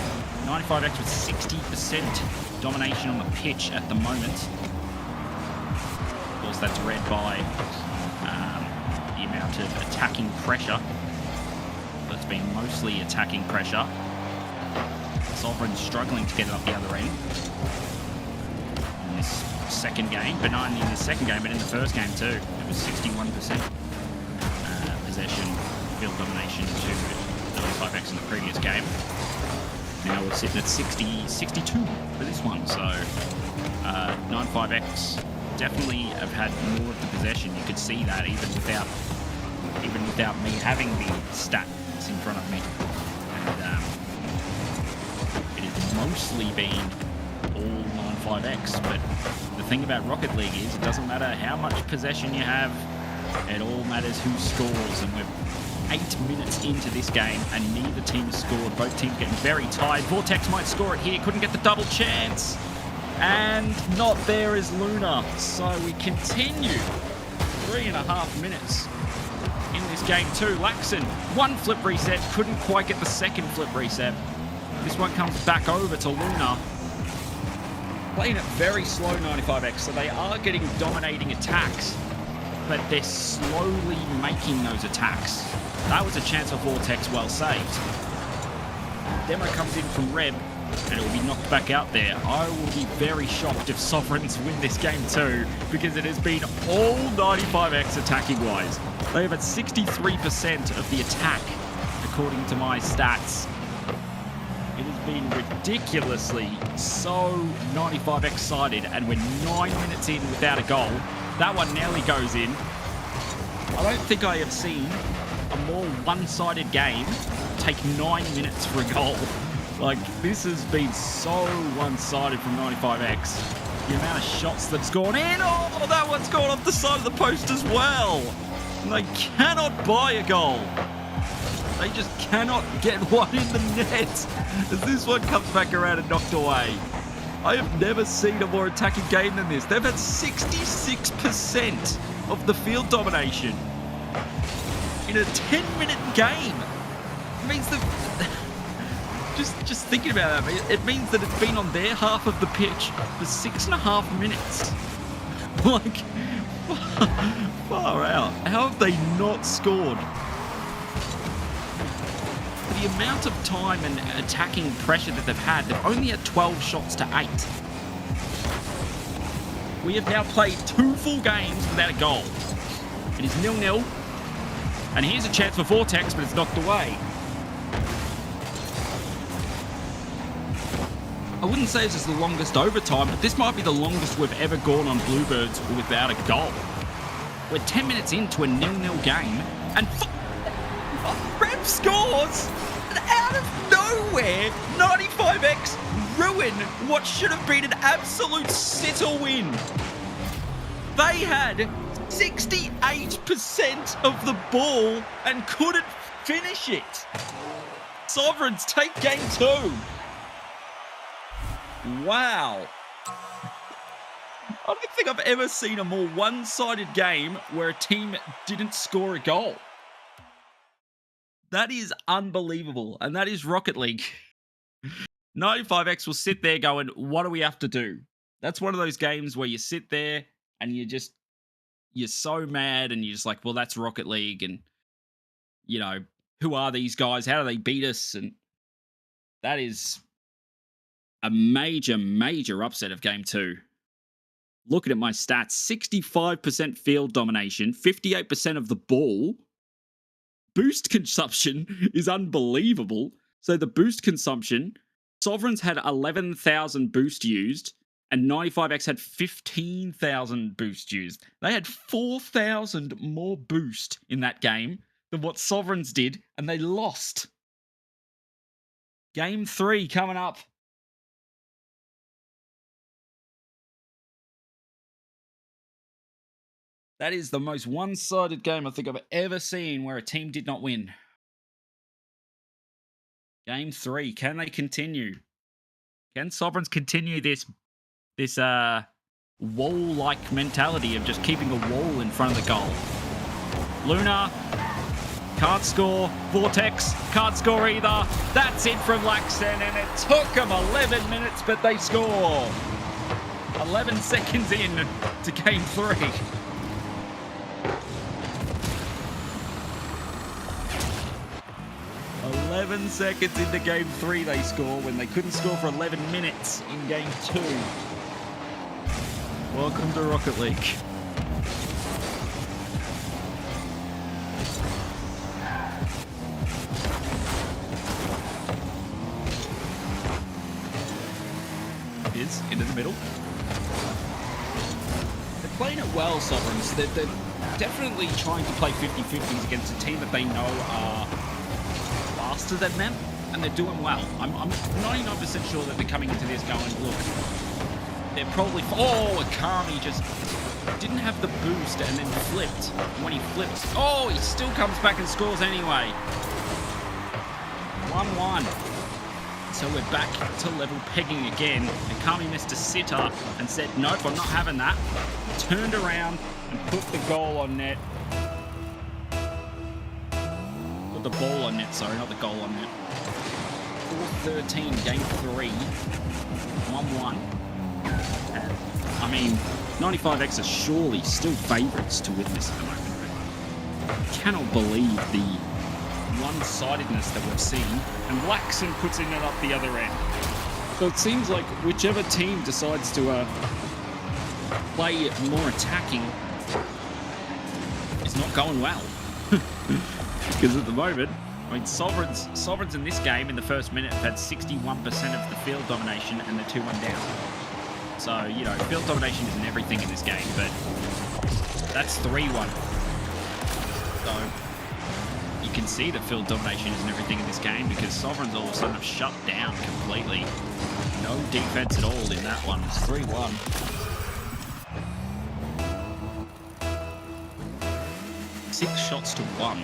95X with 60% domination on the pitch at the moment. Of course, that's read by the amount of attacking pressure. But it's been mostly attacking pressure. Sovereign struggling to get it up the other end. In this second game, but not only in the second game, but in the first game too. It was 61% possession, field domination to 95X in the previous game. Now we're sitting at 62 for this one. So 95X definitely have had more of the possession. You could see that even without me having the stats in front of me. And it has mostly been all 95X. But the thing about Rocket League is it doesn't matter how much possession you have. It all matters who scores. And we're 8 minutes into this game and neither team scored. Both teams getting very tired. Vortex might score it here. Couldn't get the double chance. And not there is Luna. So we continue 3.5 minutes in this game too. Laxon, one flip reset. Couldn't quite get the second flip reset. This one comes back over to Luna. Playing it very slow, 95X. So they are getting dominating attacks. But they're slowly making those attacks. That was a chance for Vortex, well saved. Demo comes in from Reb, and it will be knocked back out there. I will be very shocked if Sovereigns win this game too, because it has been all 95X attacking-wise. They have at 63% of the attack, according to my stats. It has been ridiculously so 95X sided, and we're 9 minutes in without a goal. That one nearly goes in. I don't think I have seen a more one-sided game take 9 minutes for a goal. Like, this has been so one-sided from 95X. The amount of shots that's gone in. Oh, that one's gone off the side of the post as well. And they cannot buy a goal. They just cannot get one in the net as this one comes back around and knocked away. I have never seen a more attacking game than this. They've had 66% of the field domination in a 10-minute game. It means that just thinking about that, it means that it's been on their half of the pitch for 6.5 minutes. Like, far out. How have they not scored? The amount of time and attacking pressure that they've had, they've only had 12 shots to 8. We have now played 2 full games without a goal. It is 0-0. And here's a chance for Vortex, but it's knocked away. I wouldn't say this is the longest overtime, but this might be the longest we've ever gone on BlueBirds without a goal. We're 10 minutes into a 0-0 game, and Rep scores! And out of nowhere, 95X ruin what should have been an absolute sitter win. They had 68% of the ball and couldn't finish it. Sovereigns take game 2. Wow. I don't think I've ever seen a more one-sided game where a team didn't score a goal. That is unbelievable, and that is Rocket League. 95X will sit there going, what do we have to do? That's one of those games where you sit there and you're so mad and you're just like, well, that's Rocket League, and, you know, who are these guys? How do they beat us? And that is a major, major upset of game 2. Looking at my stats, 65% field domination, 58% of the ball. Boost consumption is unbelievable. So the boost consumption, Sovereigns had 11,000 boost used, and 95X had 15,000 boost used. They had 4,000 more boost in that game than what Sovereigns did, and they lost. Game 3 coming up. That is the most one-sided game I think I've ever seen where a team did not win. Game 3. Can they continue? Can Sovereigns continue this wall-like mentality of just keeping a wall in front of the goal? Luna can't score. Vortex can't score either. That's it from Laxon, and it took them 11 minutes, but they score. 11 seconds in to game 3. 11 seconds into game 3 they score when they couldn't score for 11 minutes in game 2. Welcome to Rocket League. Is into the middle. They're playing it well, Sovereigns. They're definitely trying to play 50-50s against a team that they know are faster than them, and they're doing well. I'm 99% sure that they're coming into this going, look, they're probably... Oh, Akami just didn't have the boost and then flipped. And when he flipped, oh, he still comes back and scores anyway. 1-1. So we're back to level pegging again. Akami missed a sitter and said, nope, I'm not having that. Turned around and put the goal on net. Put the ball on net, sorry, not the goal on net. 4-13, game 3. 1-1. I mean, 95X are surely still favourites to win this at the moment. I cannot believe the one-sidedness that we've seen, and Blackson puts in it up the other end. So it seems like whichever team decides to play more attacking is not going well. Because at the moment, I mean, Sovereigns in this game in the first minute have had 61% of the field domination and they're 2-1 down. So, you know, field domination isn't everything in this game, but that's 3-1. So you can see that field domination isn't everything in this game because Sovereigns all of a sudden have shut down completely. No defense at all in that one. It's 3-1. Six shots to 1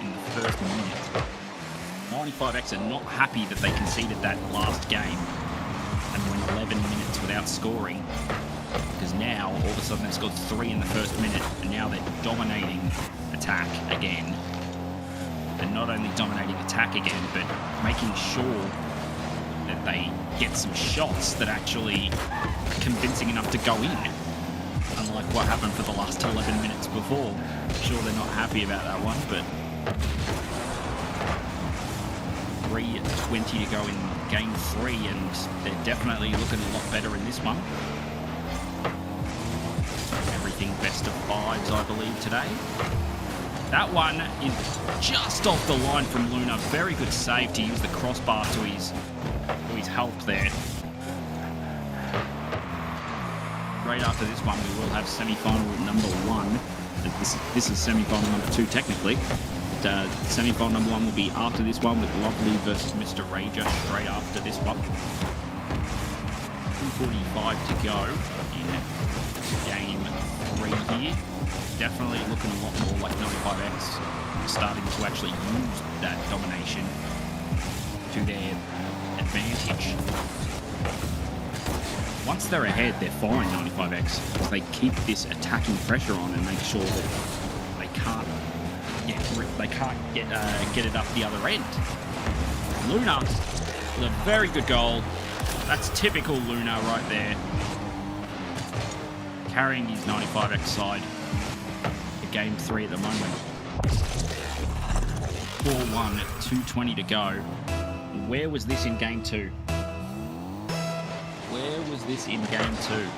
in the first minute. 95X are not happy that they conceded that last game and went 11 minutes without scoring, because now all of a sudden they've scored 3 in the first minute and now they're dominating attack again. They're not only dominating attack again, but making sure that they get some shots that actually are convincing enough to go in. Unlike what happened for the last 11 minutes before. I'm sure they're not happy about that one, but 3:20 to go in game 3, and they're definitely looking a lot better in this one. Everything best of 5s, I believe, today. That one is just off the line from Luna. Very good save to use the crossbar to his help there. Right after this one, we will have semi-final number 1. This is semi-final number 2 technically. But, semi-final number 1 will be after this one with Lovelyyyyy versus Mr. Rager straight after this one. 2:45 to go in game 3 here. Definitely looking a lot more like 95X starting to actually use that domination to their advantage. Once they're ahead, they're fine, 95X, because they keep this attacking pressure on and make sure that they can't get it up the other end. Luna with a very good goal. That's typical Luna right there. Carrying his 95X side for game 3 at the moment. 4-1 at 2:20 to go. Where was this in game 2? Where was this in game 2?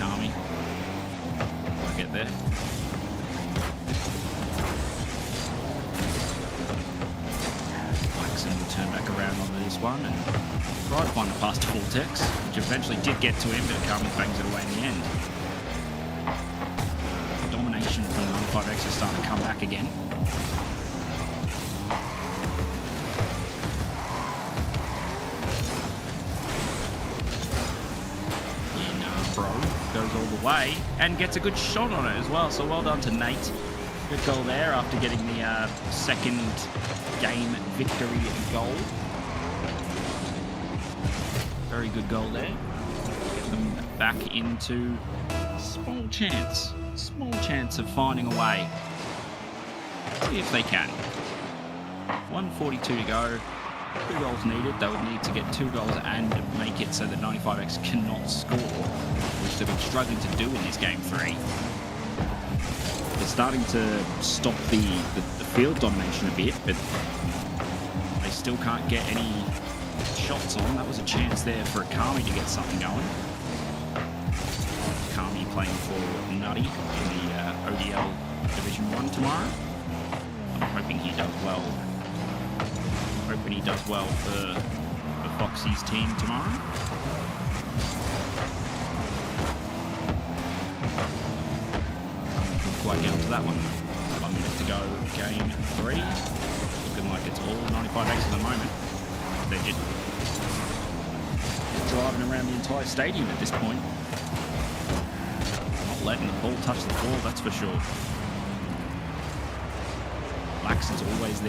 Kami. I'll get there. Blackson will turn back around onto this one and try to find the pass to Vortex, which eventually did get to him, but Kami bangs it away in the end. Domination from 95X is starting to come back again. Goes all the way and gets a good shot on it as well, so well done to Nate. Good goal there after getting the second game victory goal. Very good goal there. Get them back into small chance of finding a way. See if they can. 1:42 to go. 2 goals needed. They would need to get 2 goals and make it so that 95X cannot score, which they've been struggling to do in this game 3. They're starting to stop the field domination a bit, but they still can't get any shots on. That was a chance there for Kami to get something going. Kami playing for Nutty in the ODL Division 1 tomorrow. I'm hoping he does well. Hoping he does well for Foxy's team tomorrow. Quite get onto that one. 1 minute to go, game 3. Looking like it's all 95X at the moment. They're just driving around the entire stadium at this point. Not letting the ball touch the floor, that's for sure. Laxon's always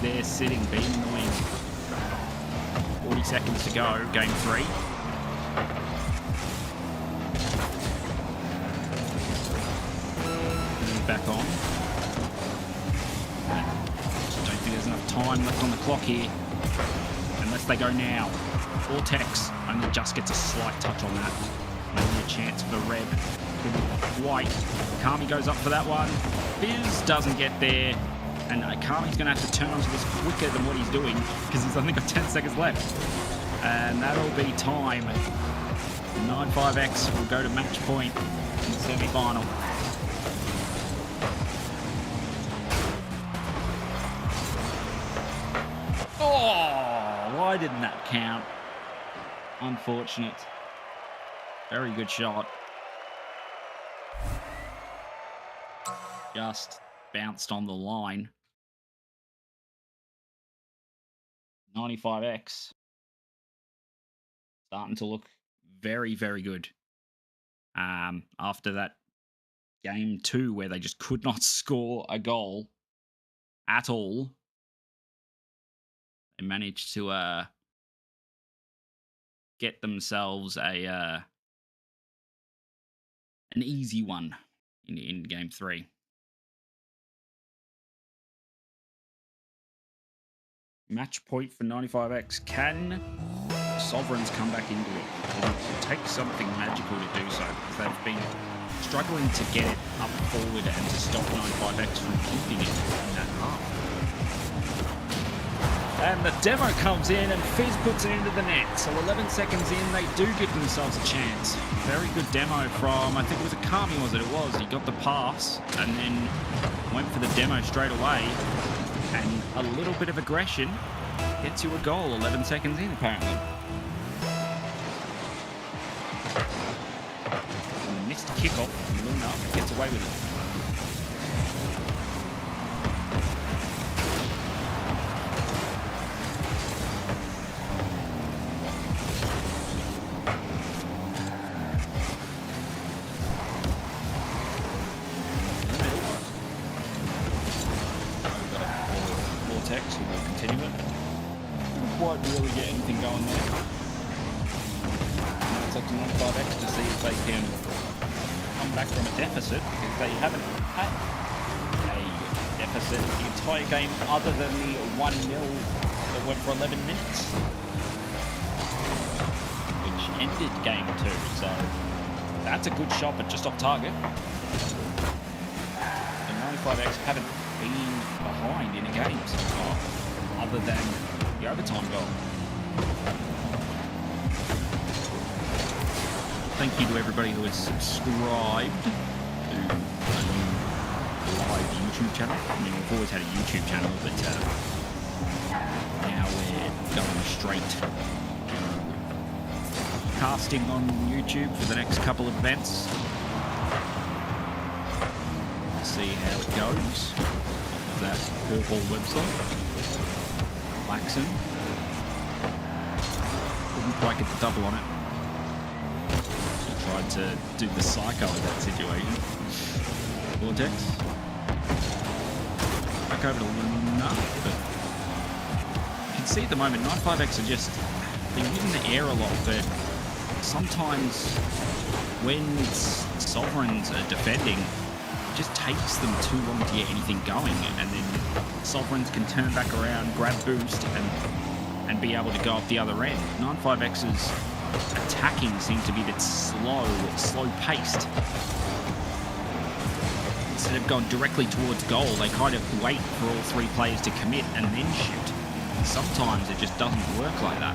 there, sitting, being in the wing. 40 seconds to go, game 3. Back on. Don't think there's enough time left on the clock here. Unless they go now. Vortex only just gets a slight touch on that. Maybe a chance for Reb. White. Kami goes up for that one. Fizz doesn't get there. And Kami's going to have to turn onto this quicker than what he's doing because he's only got 10 seconds left. And that'll be time. 95X will go to match point in the semi-final. Oh, why didn't that count? Unfortunate. Very good shot. Just bounced on the line. 95X. Starting to look very, very good. After that game 2 where they just could not score a goal at all. They managed to get themselves an easy one in game 3. Match point for 95X. Can Sovereigns come back into it? It will take something magical to do so because they've been struggling to get it up forward and to stop 95X from keeping it in that half. And the demo comes in and Fizz puts it into the net. So 11 seconds in, they do give themselves a chance. Very good demo from, I think it was a Kami, was it? It was. He got the pass and then went for the demo straight away. And a little bit of aggression gets you a goal 11 seconds in, apparently. And the missed kickoff from Luna gets away with it. Who will continue it. Didn't quite really get anything going there. Now it's up to 95X to see if they can come back from a deficit because they haven't had a deficit the entire game other than the 1-0 that went for 11 minutes, which ended game 2. So that's a good shot, but just off target. The 95X haven't been behind in a game so far, other than the overtime goal. Thank you to everybody who has subscribed to a new live YouTube channel. I mean, we've always had a YouTube channel, but now we're going straight to casting on YouTube for the next couple of events. See how it goes. That purple website. Laxon. Couldn't quite get the double on it. He tried to do the psycho in that situation. Vortex. Back over to Luna, but you can see at the moment 95X are just, they're using the air a lot, but sometimes when Sovereigns are defending, it just takes them too long to get anything going, and then Sovereigns can turn back around, grab boost, and be able to go up the other end. 95X's attacking seems to be a bit slow-paced. instead of going directly towards goal, they kind of wait for all 3 players to commit and then shoot. Sometimes it just doesn't work like that.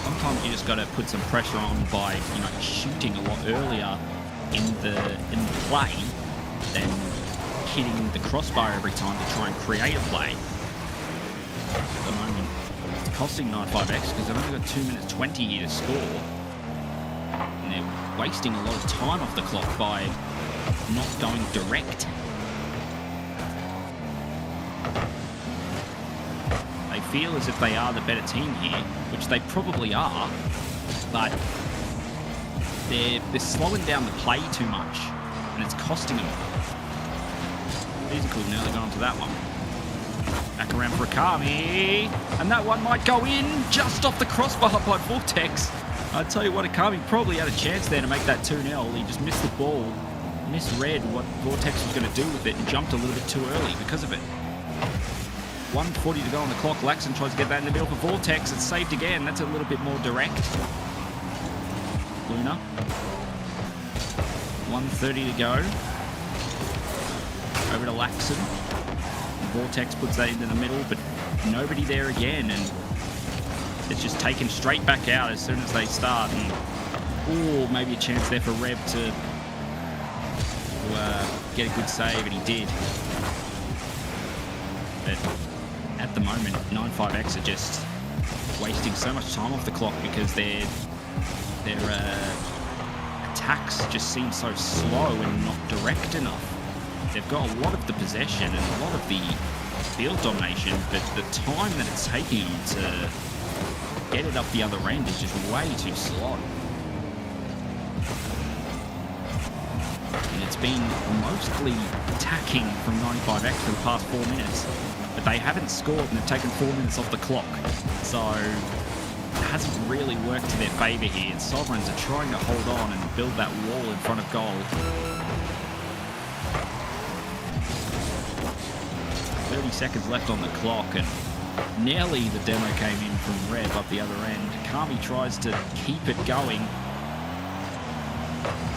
Sometimes you just got to put some pressure on by, you know, shooting a lot earlier in the play than hitting the crossbar every time to try and create a play. At the moment, it's costing 95X because they've only got 2 minutes 20 here to score. And they're wasting a lot of time off the clock by not going direct. They feel as if they are the better team here, which they probably are, but they're slowing down the play too much, and it's costing them. Physical nearly got onto that one. Back around for Akami, and that one might go in just off the crossbar by Vortex. I tell you what, Akami probably had a chance there to make that 2-0. He just missed the ball, misread what Vortex was going to do with it, and jumped a little bit too early because of it. 1:40 to go on the clock. Laxon tries to get that in the middle for Vortex. It's saved again. That's a little bit more direct. Luna. 1:30 to go. Over to Laxon. Vortex puts that into the middle, but nobody there again, and it's just taken straight back out as soon as they start. And maybe a chance there for Reb to get a good save, and he did. But at the moment, 95X are just wasting so much time off the clock because their attacks just seem so slow and not direct enough. They've got a lot of the possession and a lot of the field domination, but the time that it's taking them to get it up the other end is just way too slow. And it's been mostly attacking from 95X for the past 4 minutes, but they haven't scored and they've taken 4 minutes off the clock. So it hasn't really worked to their favour here. Sovereigns are trying to hold on and build that wall in front of goal. 30 seconds left on the clock, and nearly the demo came in from Rev up the other end. Kami tries to keep it going.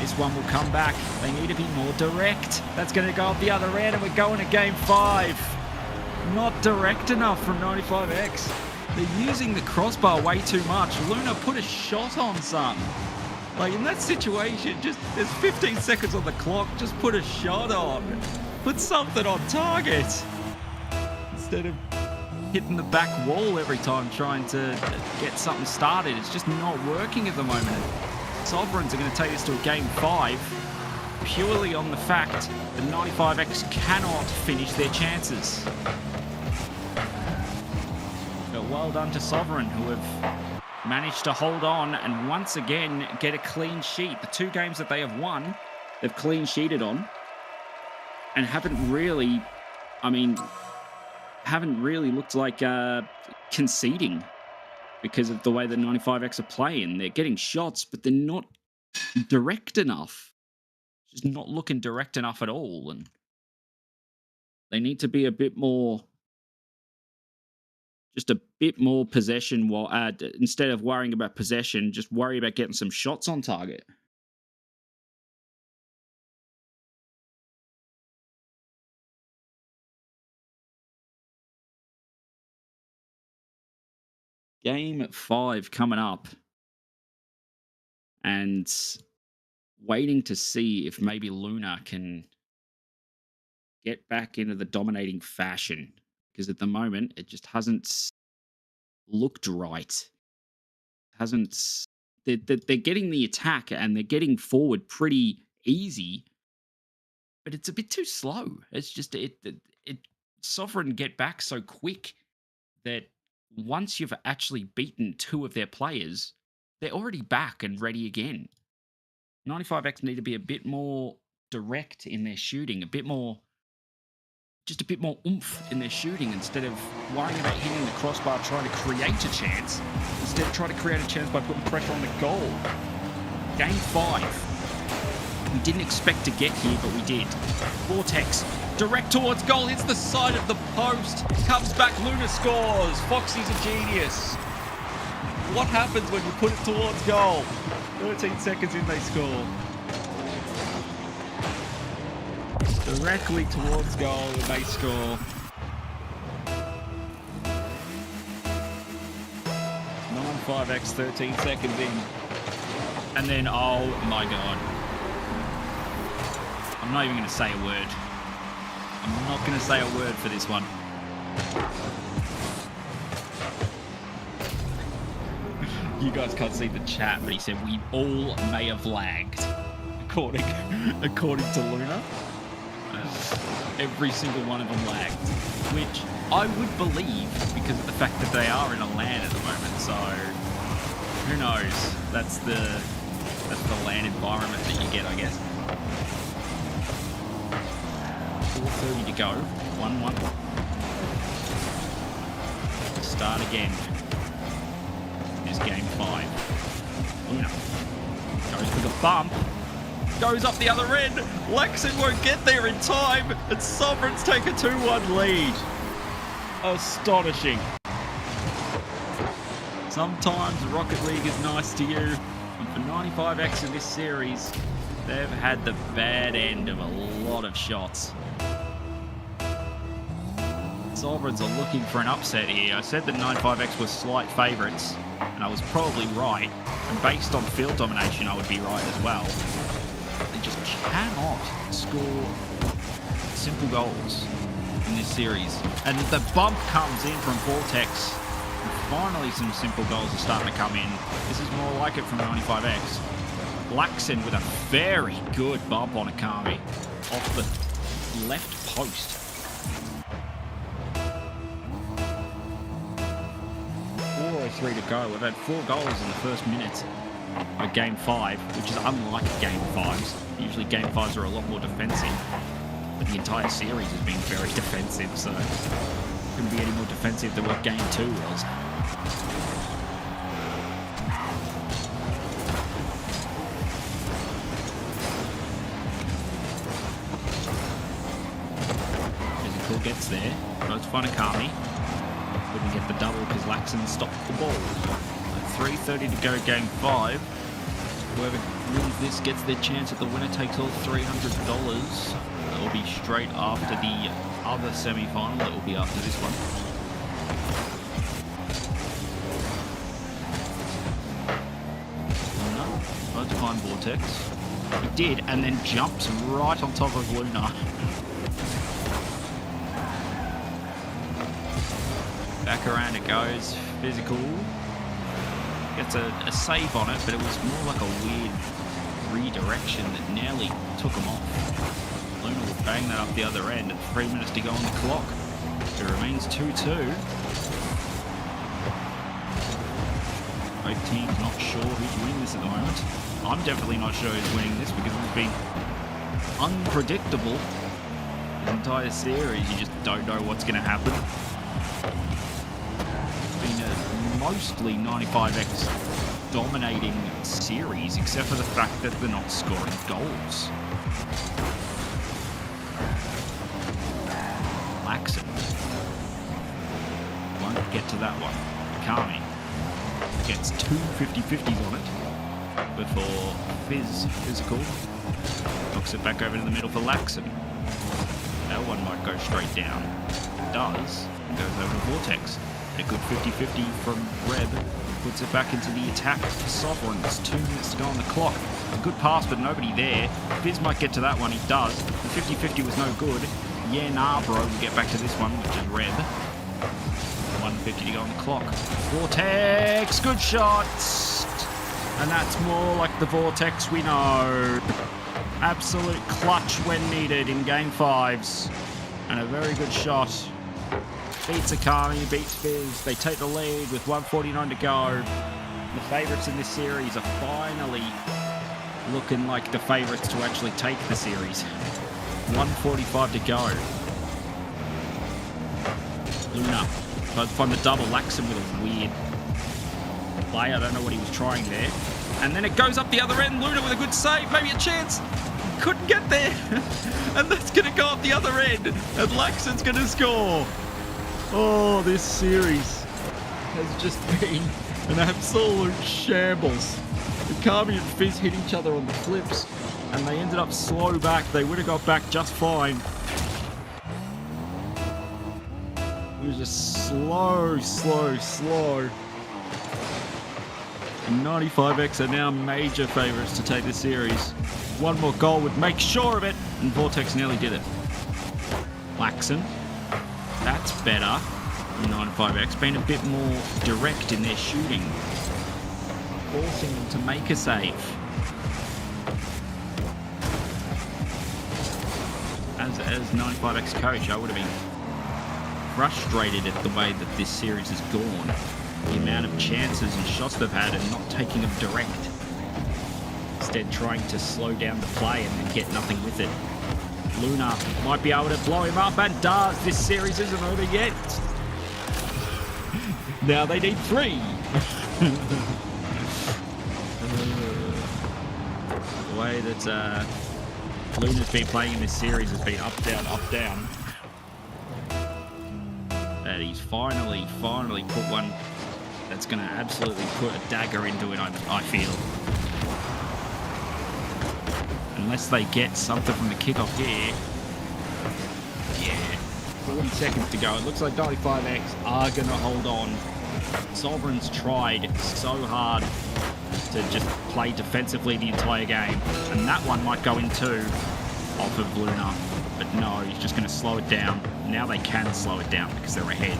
This one will come back. They need to be more direct. That's going to go up the other end, and we're going to game 5. Not direct enough from 95X. They're using the crossbar way too much. Luna, put a shot on son. Like, in that situation, just there's 15 seconds on the clock. Just put a shot on. Put something on target. Instead of hitting the back wall every time trying to get something started. It's just not working at the moment. Sovereigns are going to take this to a game 5 purely on the fact that 95X cannot finish their chances. But well done to Sovereign, who have managed to hold on and once again get a clean sheet. The 2 games that they have won, they've clean sheeted on and haven't really looked like conceding because of the way that 95X are playing. They're getting shots, but they're not direct enough. Just not looking direct enough at all. And they need to be a bit more possession while instead of worrying about possession, just worry about getting some shots on target. Game 5 coming up, and waiting to see if maybe Luna can get back into the dominating fashion, because at the moment it just hasn't looked right. They're getting the attack and they're getting forward pretty easy, but it's a bit too slow. It's just Sovereign get back so quick that once you've actually beaten 2 of their players, they're already back and ready again. 95X need to be a bit more direct in their shooting, a bit more oomph in their shooting instead of worrying about hitting the crossbar, trying to create a chance. Instead, try to create a chance by putting pressure on the goal. Game 5. We didn't expect to get here, but we did. Vortex, direct towards goal, hits the side of the post, comes back, Luna scores. Foxy's a genius. What happens when you put it towards goal? 13 seconds in, they score. directly towards goal and they score. 9-5x, 13 seconds in. And then, oh my god. I'm not even going to say a word. I'm not going to say a word for this one. You guys can't see the chat, but he said we all may have lagged. According to Luna. Every single one of them lagged. Which I would believe because of the fact that they are in a LAN at the moment, so who knows? That's the LAN environment that you get, I guess. 4:30 to go. 1-1. Start again. It's game 5. Luna goes for the bump. Goes up the other end. Lexon won't get there in time. And Sovereigns take a 2-1 lead. Astonishing. Sometimes Rocket League is nice to you. And for 95X in this series, they've had the bad end of a lot of shots. Sovereigns are looking for an upset here. I said that 95X were slight favourites, and I was probably right. And based on field domination, I would be right as well. They just cannot score simple goals in this series. And the bump comes in from Vortex. And finally, some simple goals are starting to come in. This is more like it from 95X. Blackson with a very good bump on Akami off the left post. 4:03 to go. We've had 4 goals in the first minute of Game 5, which is unlike Game 5s. Usually Game 5s are a lot more defensive, but the entire series has been very defensive, so it couldn't be any more defensive than what Game 2 was. Physical gets there, goes to find Akami. Couldn't get the double because Laxon stopped the ball. 3:30 to go, Game 5. Whoever wins this gets their chance at the winner takes all $300. That will be straight after the other semi-final. That will be after this one. No, tried to find Vortex. He did, and then jumps right on top of Luna. Back around it goes. Physical. Gets a save on it, but it was more like a weird redirection that nearly took him off. Luna will bang that up the other end at 3 minutes to go on the clock. It remains 2-2. Both teams not sure who's winning this at the moment. I'm definitely not sure who's winning this because it's been unpredictable the entire series. You just don't know what's going to happen. Mostly 95X dominating series, except for the fact that they're not scoring goals. Laxon won't get to that one. Akami gets 2 50-50s on it before Physical knocks it back over to the middle for Laxon. That one might go straight down. It does. It goes over to Vortex. A good 50-50 from Reb puts it back into the attack for Sovereigns. 2 minutes to go on the clock. A good pass, but nobody there. Fizz might get to that one. He does. The 50-50 was no good. Yeah, nah, bro. We'll get back to this one, which is Reb. 1:50 to go on the clock. Vortex, good shots. And that's more like the Vortex we know. Absolute clutch when needed in Game 5s. And a very good shot. Beats Akami, beats Fizz. They take the lead with 1:49 to go. The favourites in this series are finally looking like the favourites to actually take the series. 1:45 to go. Luna tries to find the double. Laxon with a weird play. I don't know what he was trying there. And then it goes up the other end. Luna with a good save. Maybe a chance. Couldn't get there. And that's going to go up the other end. And Laxon's going to score. Oh, this series has just been an absolute shambles. Akami and Fizz hit each other on the flips, and they ended up slow back. They would have got back just fine. It was just slow. And 95X are now major favourites to take the series. One more goal would make sure of it, and Vortex nearly did it. Laxon, that's better. 95X being a bit more direct in their shooting, forcing them to make a save. As 95X coach, I would have been frustrated at the way that this series has gone. The amount of chances and shots they've had and not taking them direct. Instead trying to slow down the play and then get nothing with it. Luna might be able to blow him up and does. This series isn't over yet. Now they need 3. The way that Luna's been playing in this series has been up, down, up, down. And he's finally put one that's going to absolutely put a dagger into it, I feel. Unless they get something from the kickoff here. Yeah, 40 seconds to go. It looks like 95X are going to hold on. Sovereign's tried so hard to just play defensively the entire game. And that one might go in too off of Luna. But no, he's just going to slow it down. Now they can slow it down because they're ahead.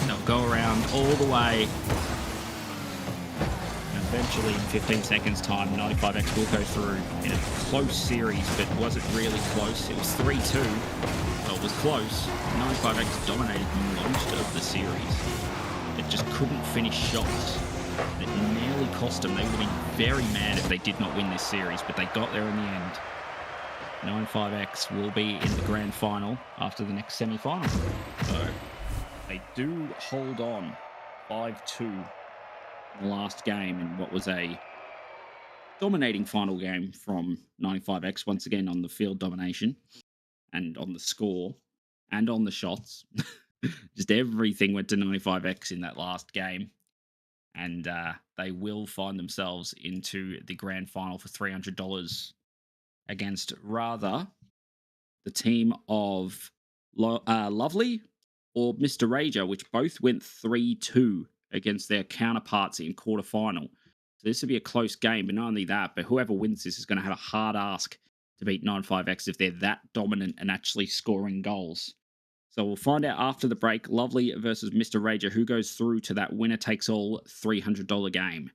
They'll go around all the way. Eventually, in 15 seconds time, 95X will go through in a close series, but was it really close? It was 3-2. Well, it was close. 95X dominated most of the series. It just couldn't finish shots. It nearly cost them. They would have been very mad if they did not win this series, but they got there in the end. 95X will be in the grand final after the next semi-final. So, they do hold on 5-2. The last game in what was a dominating final game from 95X, once again on the field domination and on the score and on the shots. Just everything went to 95X in that last game, and they will find themselves into the grand final for $300 against rather the team of Lovelyyyyy or Mr. Rager, which both went 3-2 against their counterparts in quarterfinal. So this will be a close game, but not only that, but whoever wins this is going to have a hard ask to beat 95X if they're that dominant and actually scoring goals. So we'll find out after the break, Lovelyyyyy versus Mr. Rager, who goes through to that winner-takes-all $300 game.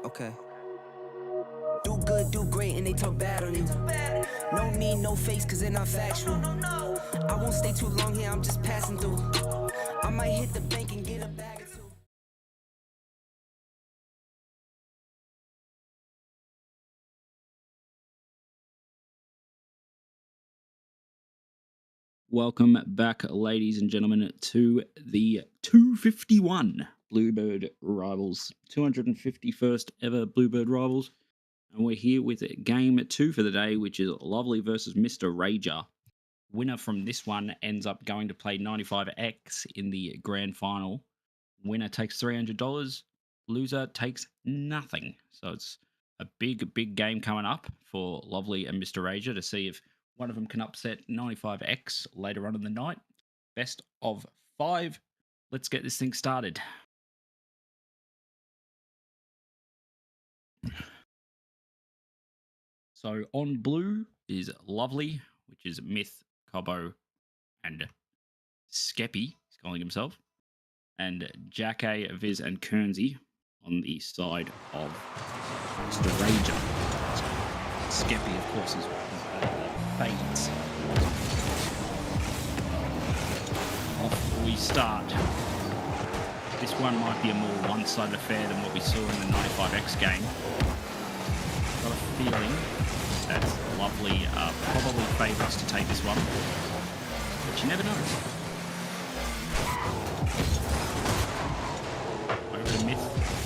Okay. Do good, do great, and they talk bad on you. No need, no face, cause they're not factual. I won't stay too long here, I'm just passing through. I might hit the bank and get a bag or two. Welcome back, ladies and gentlemen, to the 251 BlueBird Rivals, 251st ever BlueBird Rivals. And we're here with game 2 for the day, which is Lovelyyyyy versus Mr. Rager. Winner from this one ends up going to play 95X in the grand final. Winner takes $300, loser takes nothing. So it's a big game coming up for Lovelyyyyy and Mr. Rager to see if one of them can upset 95X later on in the night. Best of 5. Let's get this thing started. So on blue is Lovelyyyyy, which is Myth, Cobbo, and Skeppy, he's calling himself. And Jackie, Viz, and Kernsey on the side of Mr. Rager. So Skeppy, of course, is fades. Off we start. This one might be a more one-sided affair than what we saw in the 95X game. Got a feeling that Lovelyyyyy are probably favourites to take this one, but you never know. Over to Myth,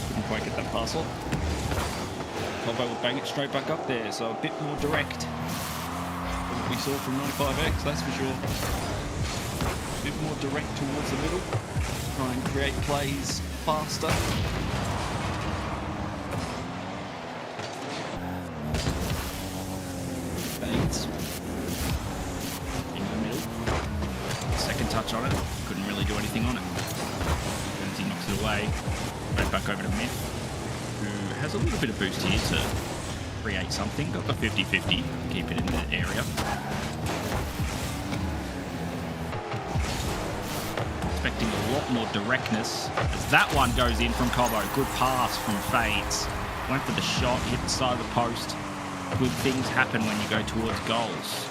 couldn't quite get that pass off. Cobbo would bang it straight back up there, so a bit more direct. We saw from 95X, that's for sure. A bit more direct towards the middle. Try and create plays faster. Fades. In the middle. Second touch on it. Couldn't really do anything on it. As he knocks it away. Right back over to Myth, who has a little bit of boost here to create something. Got the 50-50, keep it in the area. Expecting a lot more directness as that one goes in from Cobbo. Good pass from Fades. Went for the shot, hit the side of the post. Good things happen when you go towards goals.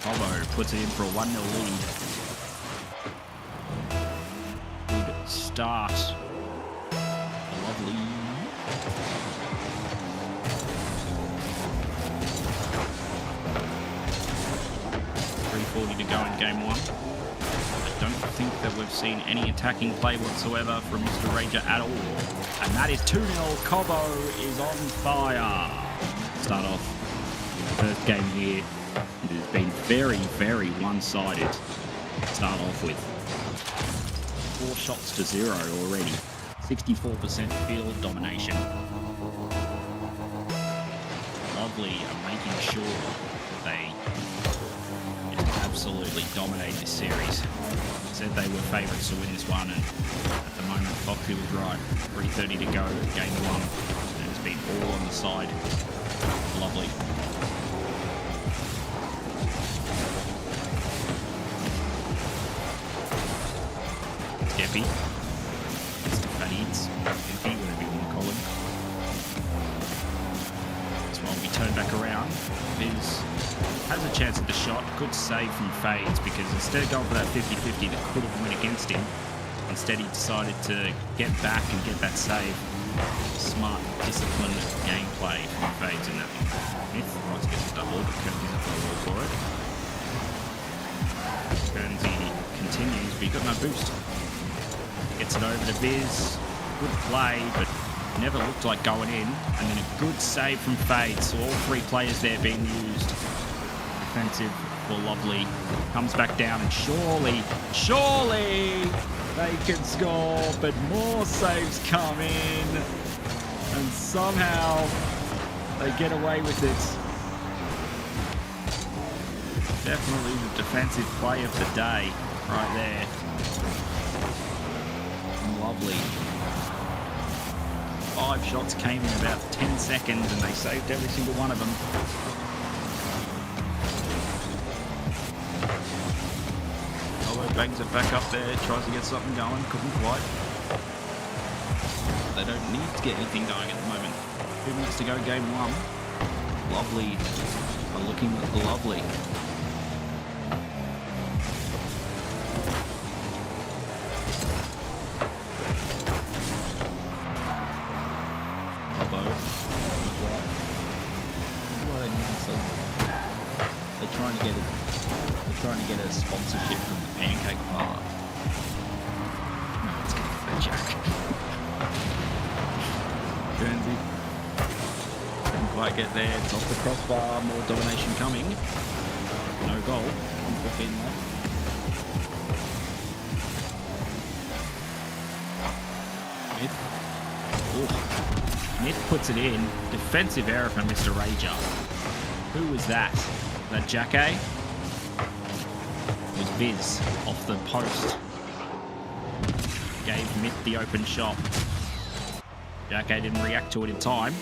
Cobbo puts it in for a 1-0 lead. Good start. Lovelyyyyy. 3:40 to go in game 1. I don't think that we've seen any attacking play whatsoever from Mr. Rager at all. And that is 2-0. Cobbo is on fire. Start off the first game here. It has been very one-sided. Start off with 4 shots to 0 already. 64% field domination. Lovelyyyyy are making sure that they absolutely dominated this series. Said they were favourites to win this one, and at the moment, Foxy was right. 3:30 to go, game one, and it's been all on the side. Lovely. Deppy. Mr. Fades. Deppy, whatever you want to call him. That's why we turn back around. Viz has a chance at the shot. Good save from Fades, because instead of going for that 50-50 that could have went against him, instead he decided to get back and get that save. Smart, disciplined gameplay from Fades in that one. Smith tries to get the double, but Kernsy's up the wall for it. Kernsy continues, but he's got no boost. Gets it over to Viz. Good play, but never looked like going in. And then a good save from Fades. So all three players there being used. Defensive for Lovelyyyyy. Comes back down, and surely they can score. But more saves come in. And somehow they get away with it. Definitely the defensive play of the day right there. Lovely. 5 shots came in about 10 seconds and they saved every single one of them. Lovelyyyyy bangs it back up there, tries to get something going, couldn't quite. They don't need to get anything going at the moment. 2 minutes to go, game one. Lovelyyyyy are looking lovely. They're trying to get a sponsorship from the Pancake Bar. No, it's getting a Jack. Kernsy didn't quite get there. It's off the crossbar. More domination coming. No goal. 1:15 left. Smith puts it in. Defensive error from Mr. Rager. Who was that? That Jackie? It was Viz off the post. Gave Myth the open shot. Jackie didn't react to it in time.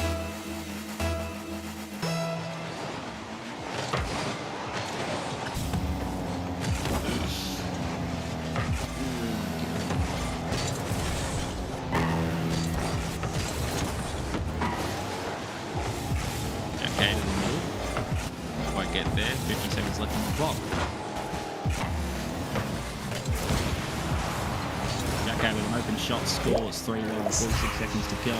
Jackie to the middle. Won't get there. 50 seconds left on the clock. Jackie with an open shot scores 3-1, 46 seconds to go.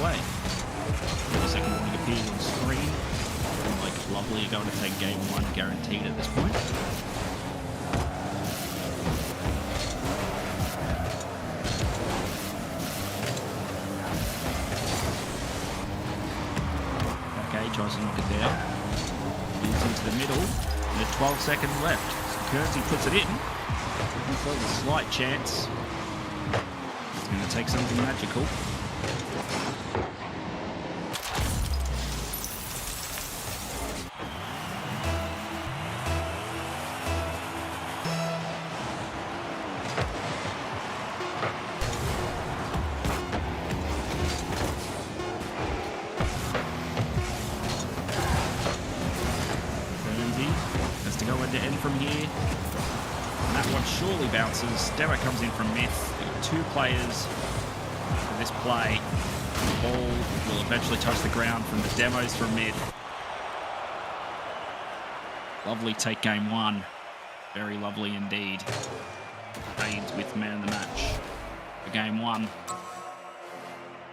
Away. The second warning appears on screen. Like Lovelyyyyy going to take game one guaranteed at this point. Okay, tries to knock it down. Moves into the middle. And there's 12 seconds left. So Kernsy puts it in. Looking for a slight chance. It's going to take something magical. Has to go end to end from here. And that one surely bounces. Demo comes in from Myth. We've got 2 players for this play. The ball will eventually touch the ground from the demos from Myth. Lovelyyyyy take game one. Very lovely indeed. Fades with man of the match for game one.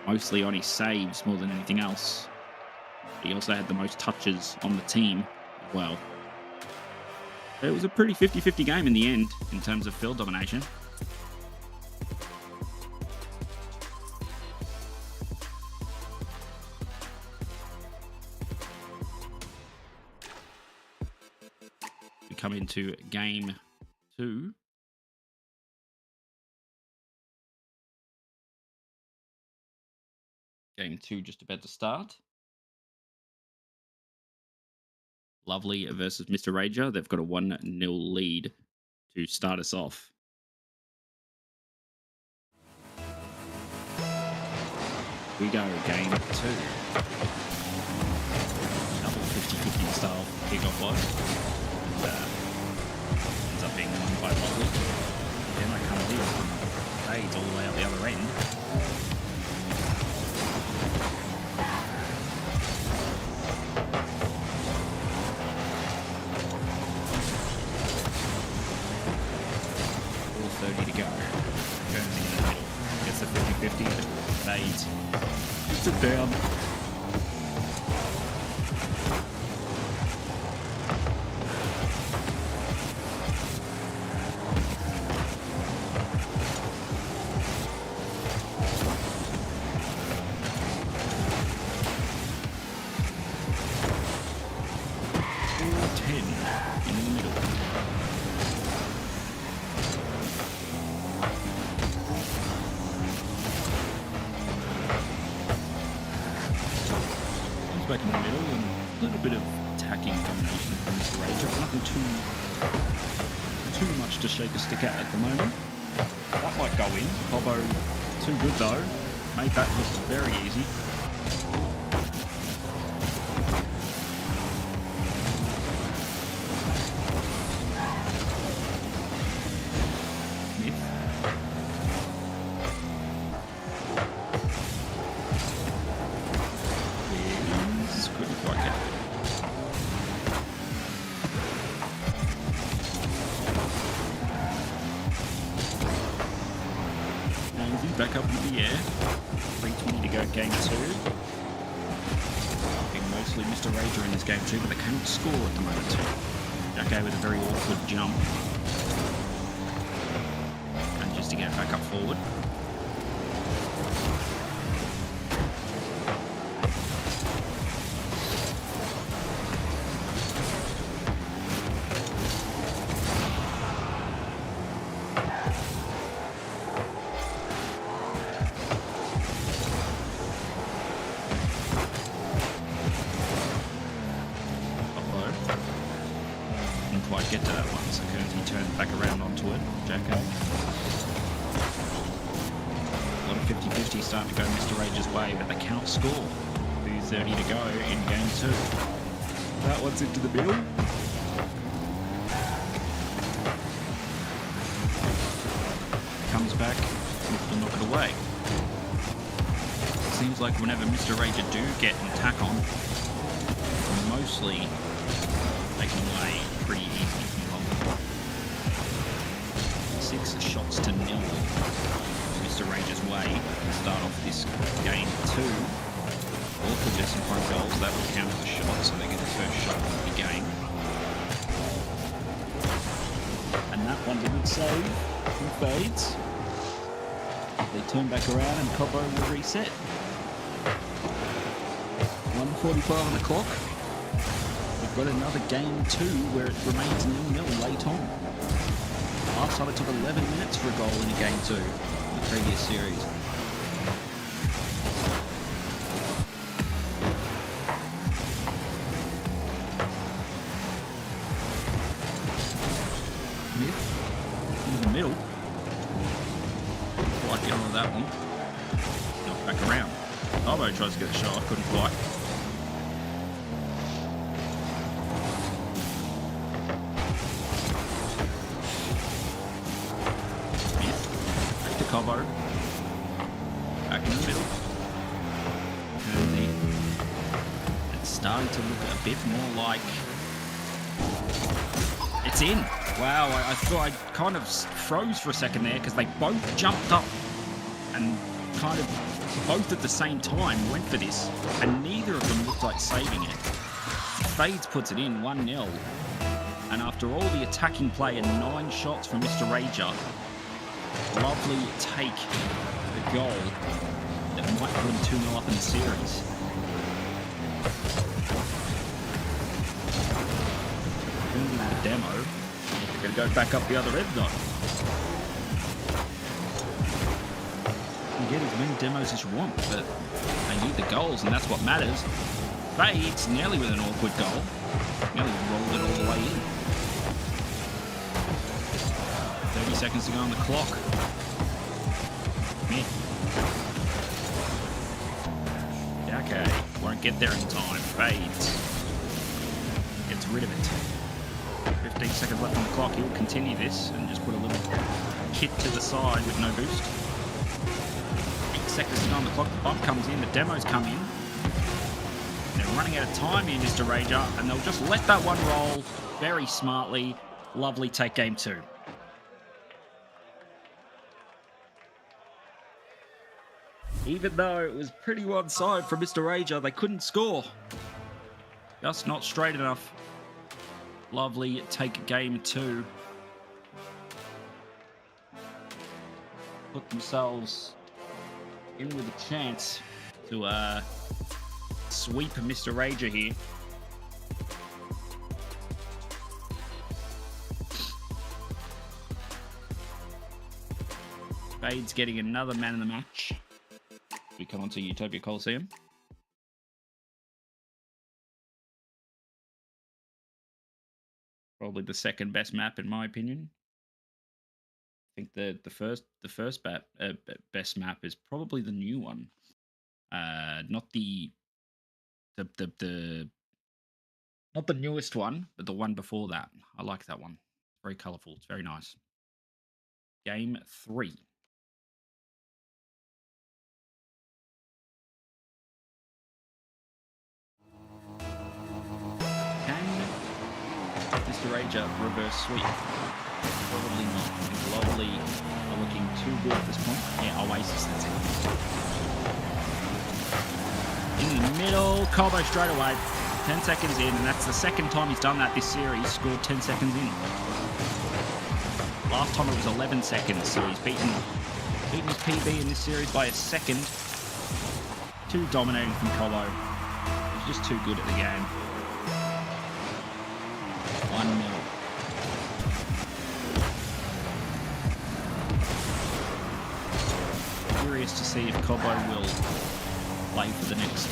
Mostly on his saves more than anything else. He also had the most touches on the team as well. It was a pretty 50-50 game in the end in terms of field domination. We come into game 2. Game 2 just about to start. Lovelyyyyy versus Mr. Rager. They've got a 1-0 lead to start us off. We go game 2. Double 50-50 style kickoff was. Ends up being won by Lovelyyyyy. Then I come here from fades all the way out the other end. To go. Turns in the middle. Gets the 50-50. Fades. Puts it down. Back in the middle and a little bit of attacking combination from Mr. Rager. Nothing too much to shake a stick at the moment. That might go in. Hobo too good though. Made that look very easy. Back up in the air. 3:20 to go, game 2. Being mostly Mr. Rager in this game 2, but they can't score at the moment. Okay, with a very awkward jump. And just to get back up forward. Quite get to that one, so he turns back around onto it. Jacko. A lot of 50-50 starting to go Mr. Rager's way, but they cannot score. 2:30 to go in game 2. That one's into the middle. Comes back, to knock it away. Seems like whenever Mr. Rager do get an attack on, mostly taking away pretty easy from Lovelyyyyy. 6 shots to 0. Mr. Rager's way to start off this game 2. All for just in front goals. That will count as a shot, so they get the first shot of the game. And that one didn't save from fades. They turn back around and Cobbo will reset. 1:45 on the clock. We've got another game 2 where it remains 0-0 late on. Last time it took 11 minutes for a goal in a game 2 in the previous series. Smith in the middle. Quite get onto that one. Knocked back around. Albo tries to get a shot, couldn't quite. Cobbo. Back in the middle. It's starting to look a bit more like... It's in! Wow, I thought I kind of froze for a second there because they both jumped up and kind of both at the same time went for this. And neither of them looked like saving it. Fades puts it in 1-0. And after all the attacking play and 9 shots from Mr. Rager, Lovelyyy take the goal that might put him 2-0 up in the series. The demo. They're going to go back up the other end though. You can get as many demos as you want, but they need the goals, and that's what matters. Fades nearly with an awkward goal. Nearly rolled it all the way in. 30 seconds to go on the clock. Okay, won't get there in time. Fades. Gets rid of it. 15 seconds left on the clock. He'll continue this and just put a little kit to the side with no boost. 8 seconds to go on the clock. The bump comes in. The demos come in. They're running out of time here, Mr. Rager, and they'll just let that one roll very smartly. Lovelyyy take game 2. Even though it was pretty one-sided for Mr. Rager, they couldn't score. Just not straight enough. Lovelyyy take game 2. Put themselves in with a chance to sweep Mr. Rager here. Fade's getting another man of the match. We come onto Utopia Coliseum. Probably the second best map in my opinion. I think the first best map is probably the new one. Not the not the newest one, but the one before that. I like that one. It's very colourful. It's very nice. Game 3. Mr. Rager reverse sweep. Probably not. I think Lovelyyy are looking too good at this point. Yeah, Oasis, that's it. In the middle, Colbo straight away. 10 seconds in, and that's the second time he's done that this series. Scored 10 seconds in. Last time it was 11 seconds, so he's beaten his PB in this series by a second. Too dominating from Colbo. He's just too good at the game. 1-0. Curious to see if Colbo will play for the next,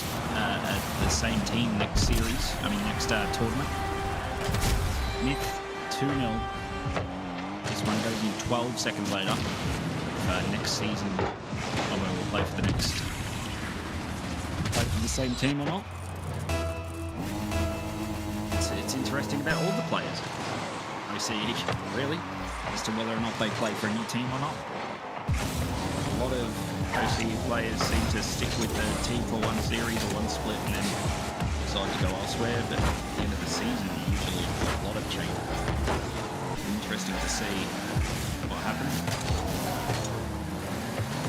the same team next series. Next tournament. Myth 2-0. This one goes in 12 seconds later. Next season, Colbo will play for the same team or not. It's interesting about all the players. OCE, really, as to whether or not they play for a new team or not. A lot of OCE players seem to stick with the team for one series or one split and then decide to go elsewhere, but at the end of the season, usually a lot of change. Interesting to see what happens.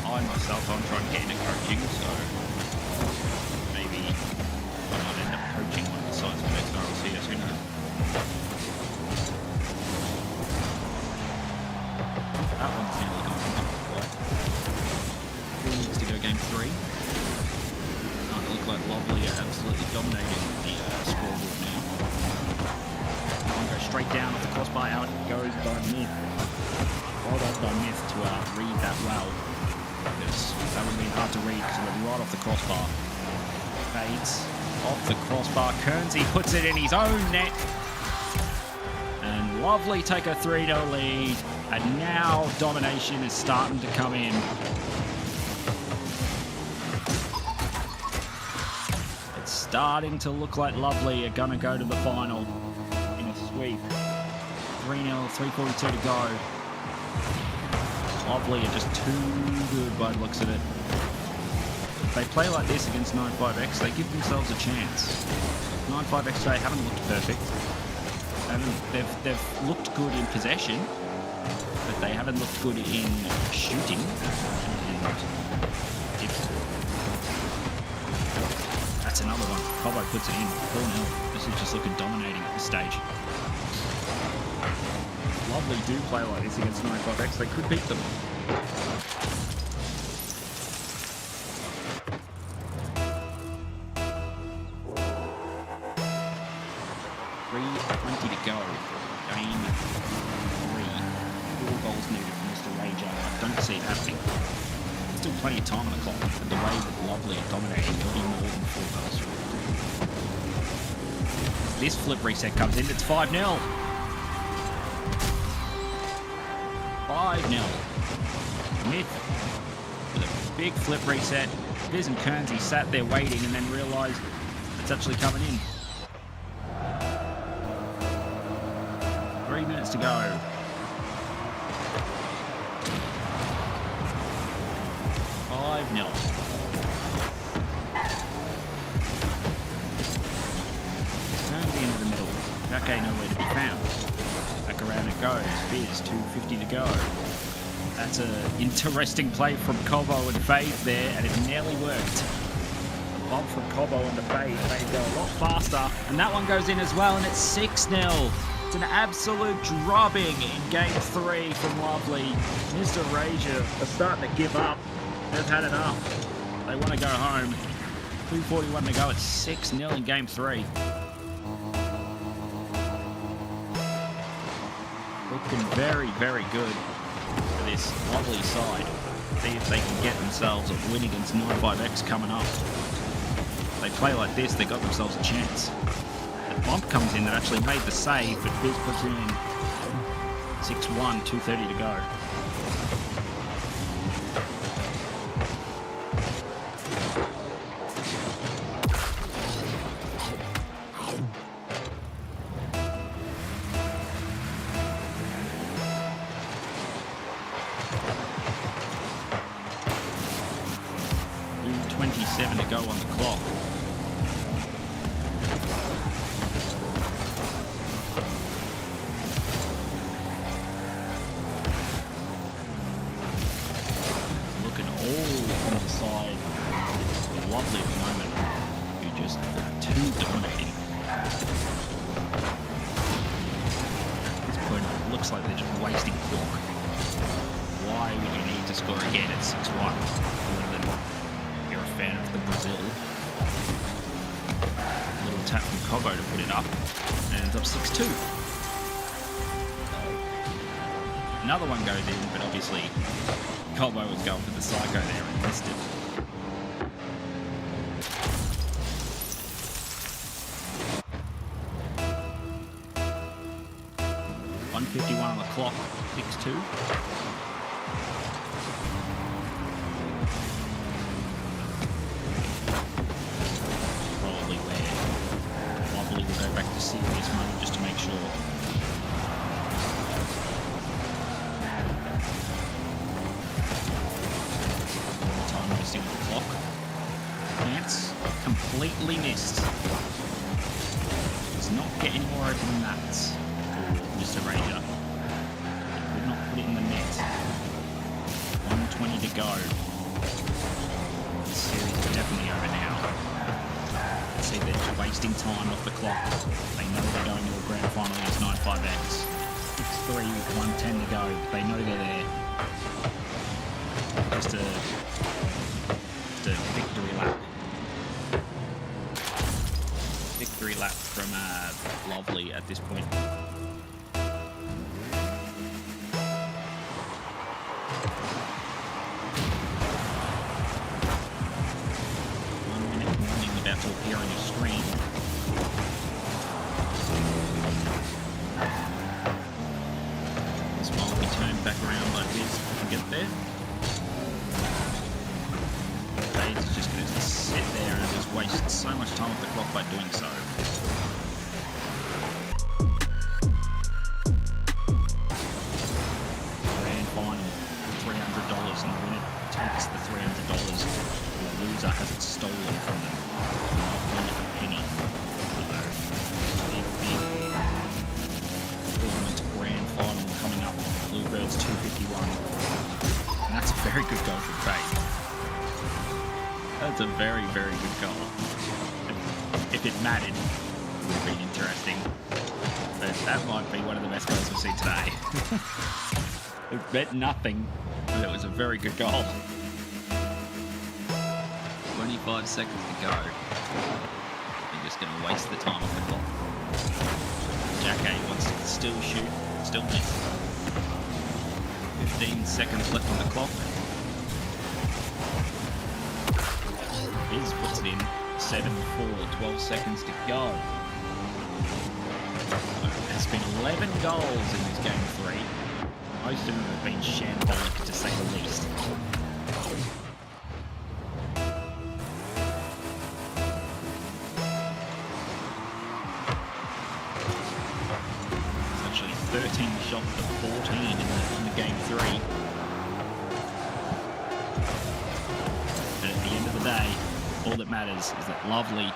I myself, I'm trying to get into coaching, so maybe I might end up coaching one of the sides for next RLCS, who knows? That one's nearly gone right. 4 minutes to go, game 3. It looks like Lovelyyy are absolutely dominating the scoreboard now. One goes straight down off the crossbar, out it goes by Myth. Well done by Myth to read that well. Because that would have been hard to read because it went right off the crossbar. Fades off the crossbar. Kernsey puts it in his own net. And Lovelyyy take a 3-0 lead. And now domination is starting to come in. It's starting to look like Lovelyyy are going to go to the final in a sweep. 3-0, 3:42 to go. Lovelyyy are just too good by the looks of it. If they play like this against 95X, they give themselves a chance. 95X today haven't looked perfect. They've looked good in possession, but they haven't looked good in shooting. That's another one. Colbo puts it in. 4-0. This is just looking dominating at this stage. Lovely do play like this against 95X, they could beat them. .20 to go. Game 3. 4 goals needed from Mr. Rager. I don't see it happening. Still plenty of time on the clock, but the way that Lovely are dominating, there'll be more than 4 goals. This flip reset comes in, it's 5-0. 5-0. Myth with a big flip reset. Viz and Kernsey sat there waiting and then realised it's actually coming in. 3 minutes to go. No. Turns into the middle. Okay, nowhere to be found. Back around it goes. Biz, 2:50 to go. That's an interesting play from Cobo and Faith there, and it nearly worked. A bump from Cobo into Faith made it go a lot faster, and that one goes in as well, and it's 6-0. It's an absolute drubbing in Game 3 from Lovely. Mr. Rager are starting to give up. They've had enough. They want to go home. 2:41 to go. It's 6-0 in Game 3. Looking very, very good for this Lovely side. See if they can get themselves a win against 95X coming up. If they play like this, they got themselves a chance. The bump comes in that actually made the save, but Biz puts it in. 6-1, 2:30 to go. To go on the clock. Looking all on the side. Lovely at the moment. You just too dominating. At this point, it looks like they're just wasting clock. Why would you need to score again at 6-1? Fan of the Brazil. Little tap from Cobo to put it up, and ends up 6-2. Another one goes in, but obviously Cobo was going for the psycho there and missed it. .151 on the clock, 6-2. Serious money just to make sure. Time wasting on the clock. Chance completely missed. Does not get any more open than that for Mr. Rager. Would not put it in the net. 1:20 to go. This series is definitely over now. See, they're just wasting time off the clock. They know they're going to a grand final against 95X. 6-3 with 1:10 to go. They know they're there. Just a victory lap. Victory lap from Lovely at this point. 1 minute warning about to appear on your screen. This one will be turned back around like this if we can get there. Fades is just going to sit there and just waste so much time off the clock by doing so. Grand final, $300, and the winner takes the $300. The loser has it stolen from them. Not a penny. Tournament grand final coming up. BlueBird's 251. And that's a very good goal from Faith. That's a very, very good goal. If it mattered, it would have been interesting. But that might be one of the best goals we've seen today. It meant nothing, but it was a very good goal. 25 seconds to go. You're just going to waste the time off the clock. Jackie wants to still shoot, still miss. 15 seconds left on the clock. Biz puts it in. 7-4, 12 seconds to go. There's been 11 goals in this game 3. Most of them have been shambolic, to say the least. It's actually 13 shots to 14 in the game 3. And at the end of the day, all that matters is that Lovelyyyyy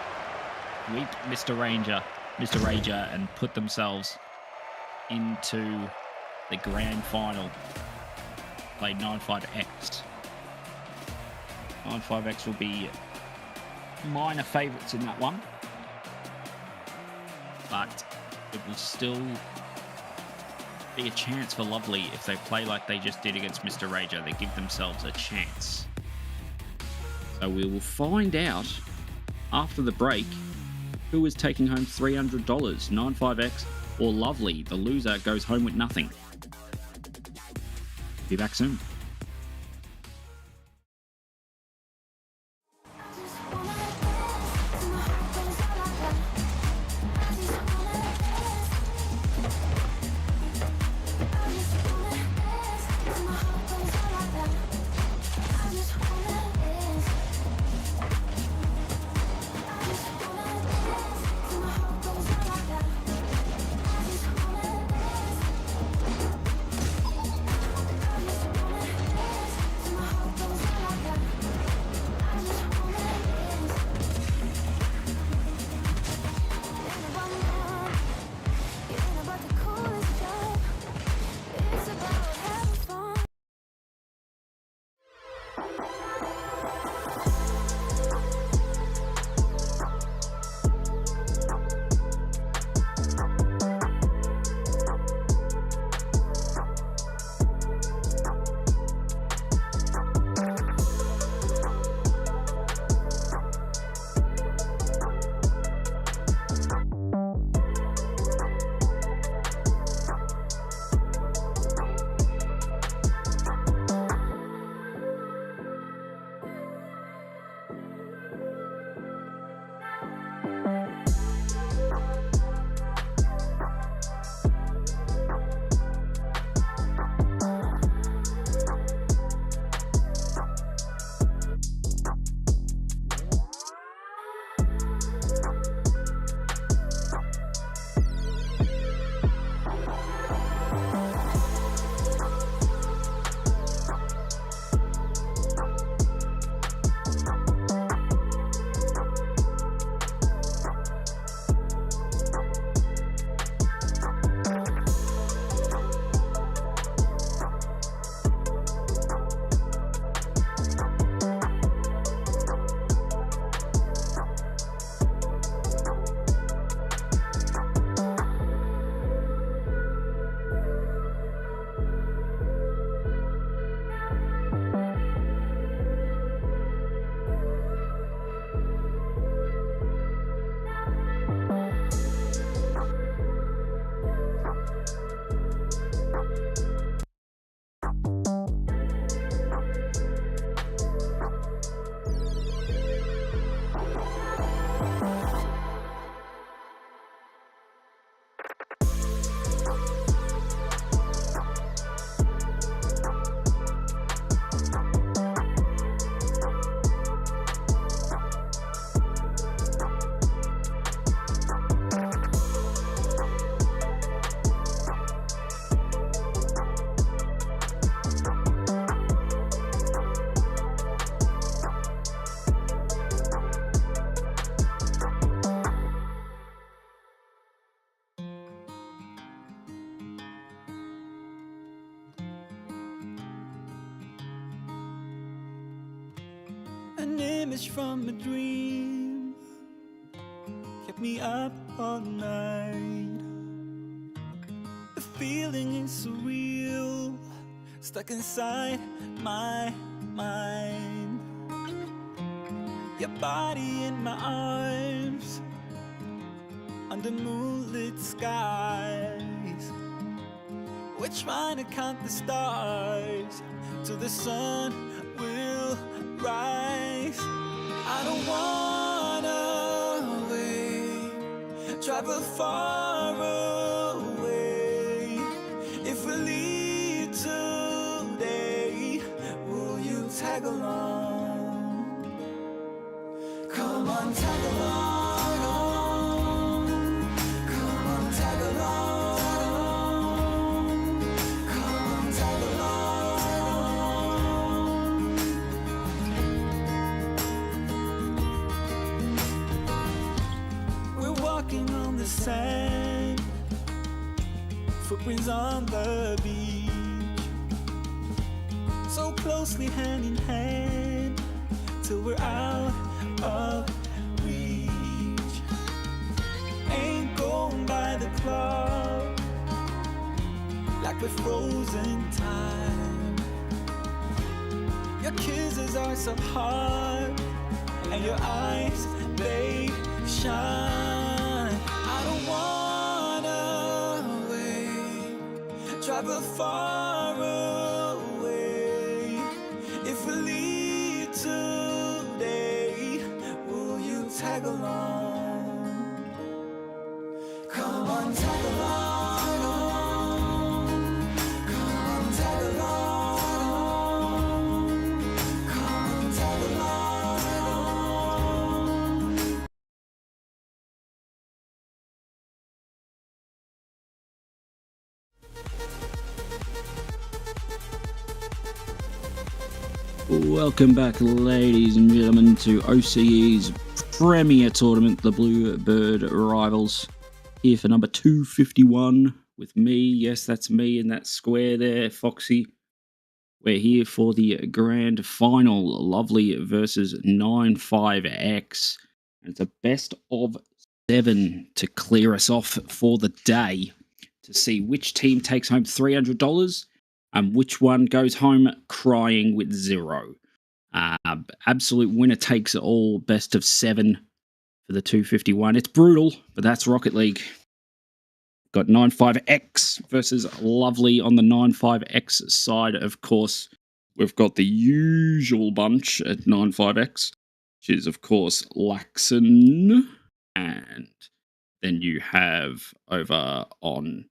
sweep Mr. Ranger and put themselves into the grand final. Played 9-5X. 9-5X will be minor favourites in that one. But it will still be a chance for Lovelyyyyy if they play like they just did against Mr. Ranger. They give themselves a chance. So we will find out after the break who is taking home $300, 9-5X or Lovelyyyyy. The loser goes home with nothing. Be back soon. An image from a dream kept me up all night. The feeling is surreal, stuck inside my mind. Your body in my arms, under moonlit skies. We're trying to count the stars till the sun will rise. I don't wanna wait, travel far away. If we leave today, will you tag along? Come on, tag along. Come on, tag along. Come on, tag along. We're walking on the sand, footprints on the beach, so closely hand in hand, till we're out of reach. Ain't going by the clock, like we're frozen time. Your kisses are so hard, and your eyes, they shine. I don't wanna wait, travel far away. If we leave today, will you tag along? Come on, tag along. Come on, tag along. Come on, tag along. Welcome back, ladies and gentlemen, to OCE's premier tournament, the BlueBird Rivals. Here for number 251 with me. Yes, that's me in that square there, Foxy. We're here for the grand final, Lovelyyyyy versus 95X. It's a best of 7 to clear us off for the day, to see which team takes home $300 and which one goes home crying with 0. Absolute winner takes it all, best of 7 for the 251. It's brutal, but that's Rocket League. Got 95X versus Lovelyyyyy on the 95X side. Of course, we've got the usual bunch at 95X, which is, of course, Laxon. And then you have over on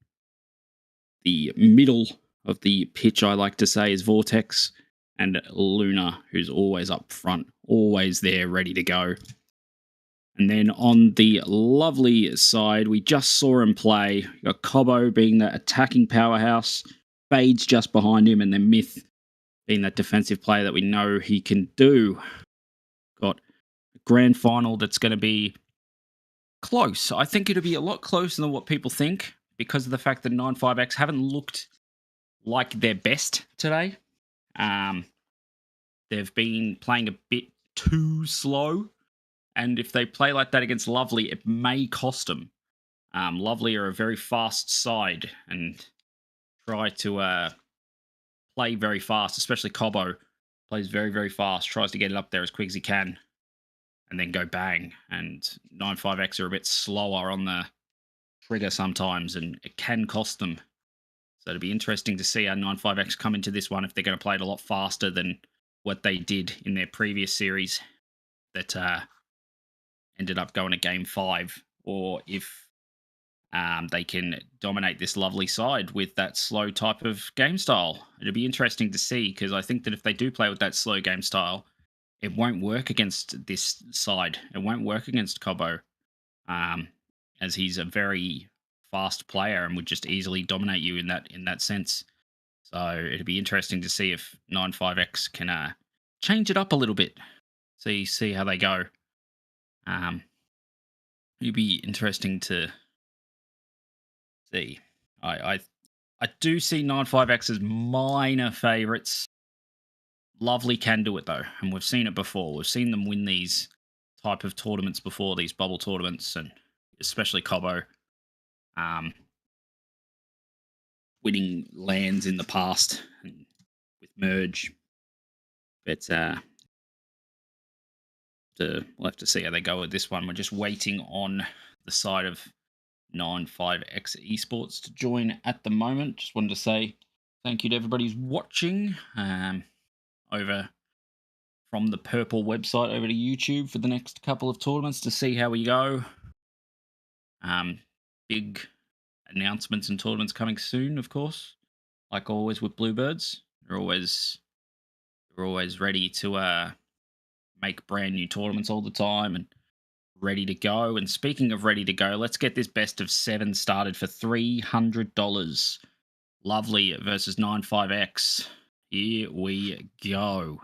the middle of the pitch, I like to say, is Vortex and Luna, who's always up front, always there, ready to go. And then on the Lovelyyyyy side, we just saw him play. You got Cobo being the attacking powerhouse, Fades just behind him, and then Myth being that defensive player that we know he can do. Got a grand final that's going to be close. I think it'll be a lot closer than what people think, because of the fact that 95X haven't looked like their best today. They've been playing a bit too slow, and if they play like that against Lovelyyyyy, it may cost them. Lovelyyyyy are a very fast side and try to play very fast, especially Cobo plays very, very fast, tries to get it up there as quick as he can, and then go bang. And 95X are a bit slower on the trigger sometimes, and it can cost them. So it'll be interesting to see how 95X come into this one, if they're going to play it a lot faster than what they did in their previous series that ended up going to Game 5, or if they can dominate this Lovelyyyyy side with that slow type of game style. It'll be interesting to see, because I think that if they do play with that slow game style, it won't work against this side. It won't work against Cobo, as he's a very fast player and would just easily dominate you in that sense. So it'll be interesting to see if 95X can change it up a little bit. See how they go. It'll be interesting to see. I do see 95X as minor favourites. Lovelyyyyy can do it though, and we've seen it before. We've seen them win these type of tournaments before, these bubble tournaments, and especially Cobo. winning lands in the past and with merge. But we'll have to see how they go with this one. We're just waiting on the side of 95X Esports to join at the moment. Just wanted to say thank you to everybody who's watching over from the Purple website over to YouTube for the next couple of tournaments to see how we go. Big announcements and tournaments coming soon, of course. Like always with BlueBirds, they're always ready to make brand new tournaments all the time and ready to go. And speaking of ready to go, let's get this best of 7 started for $300. Lovelyyyyy versus 95X. Here we go.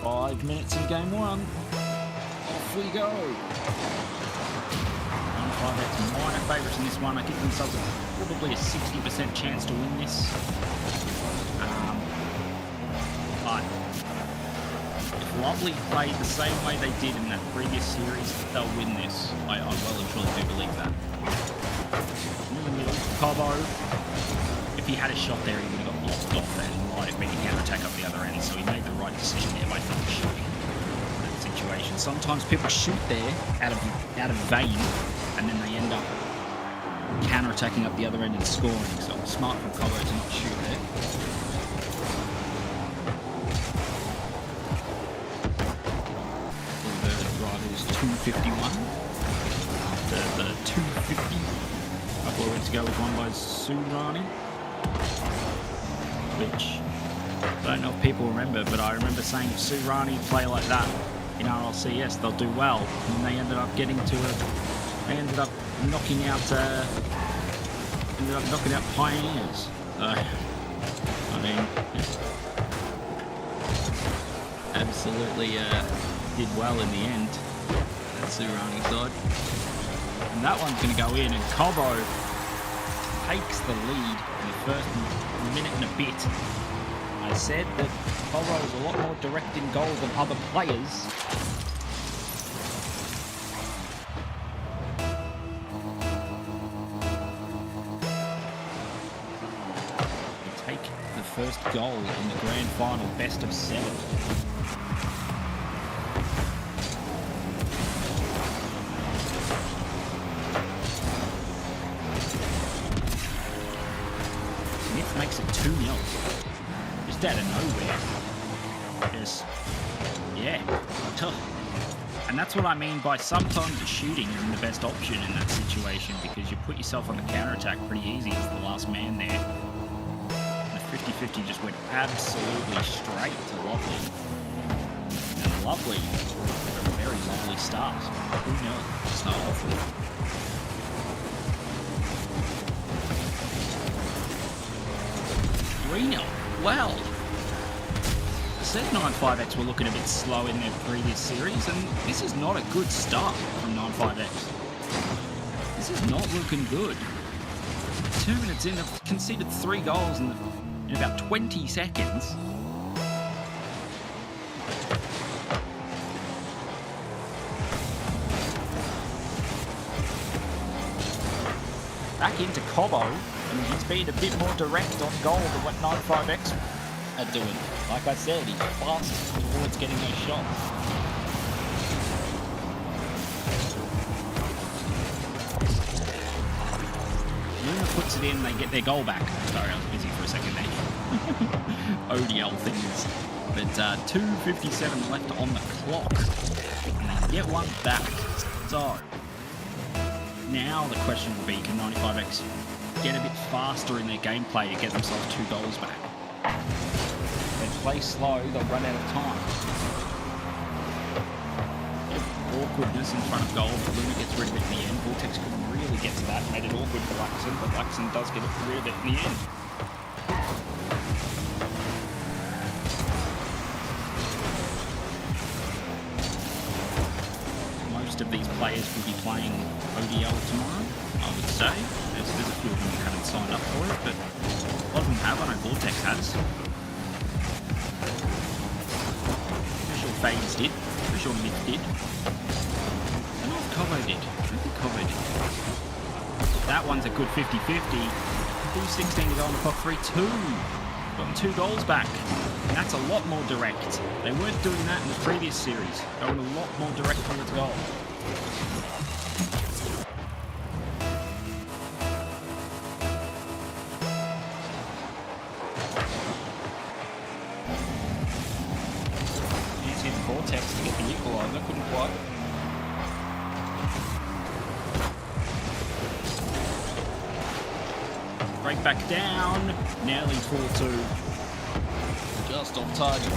Five minutes in game one. Off we go. 95X minor favourites in this one. I give themselves probably a 60% chance to win this. But if Lovelyyyyy played the same way they did in that previous series, they'll win this. I well and truly do believe that. In the middle, Cobo. If he had a shot there, he would have got blocked off and might have been a counter-attack up the other end, so he made the right decision there by not shooting in that situation. Sometimes people shoot there out of vein, and then they end up counter-attacking up the other end and scoring, so it's smart from Cobo to not shoot there. Rivals 251 after the 250 a couple of weeks ago with one by Surani, which I don't know if people remember, but I remember saying if Surani play like that in RLCS, they'll do well, and they ended up knocking out Pioneers. So, I mean, absolutely did well in the end. That's Surani side. And that one's going to go in, and Cobo takes the lead in the first minute and a bit. I said that Cobo is a lot more direct in goal than other players. They take the first goal in the grand final, best of 7. Makes it 2-0. Just out of nowhere. Just, yeah, tough. And that's what I mean by sometimes the shooting isn't the best option in that situation, because you put yourself on the counter-attack pretty easy as the last man there. And the 50-50 just went absolutely straight to Lovelyyyyy. And Lovelyyyyy, a very lovely start. Who knows? Start off with. Well, I said 95X were looking a bit slow in their previous series, and this is not a good start from 95X. This is not looking good. 2 minutes in, they've conceded 3 goals in about 20 seconds. Back into Cobo. And he's been a bit more direct on goal than what 95X are doing. Like I said, he's fast towards getting those shots. Luna puts it in, they get their goal back. Sorry, I was busy for a second there. ODL things. But 2:57 left on the clock. And they get one back. So, now the question will be, can 95X get a bit faster in their gameplay to get themselves 2 goals back? If they play slow, they'll run out of time. Awkwardness in front of goal, but Luna gets rid of it in the end. Vortex couldn't really get to that, made it awkward for Luxon, but Luxon does get rid of it in the end. Most of these players will be playing ODL tomorrow, I would say. There's a few of them who haven't signed up for it, but a lot of them have. I know Vortex has. Pretty sure FaZe did. Pretty sure Myth did. I don't know if Cobo did. I think Cobo did. That one's a good 50-50. 2:16 to go on the clock. 3-2. Gotten 2 goals back. And that's a lot more direct. They weren't doing that in the previous series. Going a lot more direct towards goal. He's hit Vortex to get the equaliser. Couldn't quite. Break back down. Nearly 4-2. Just off target.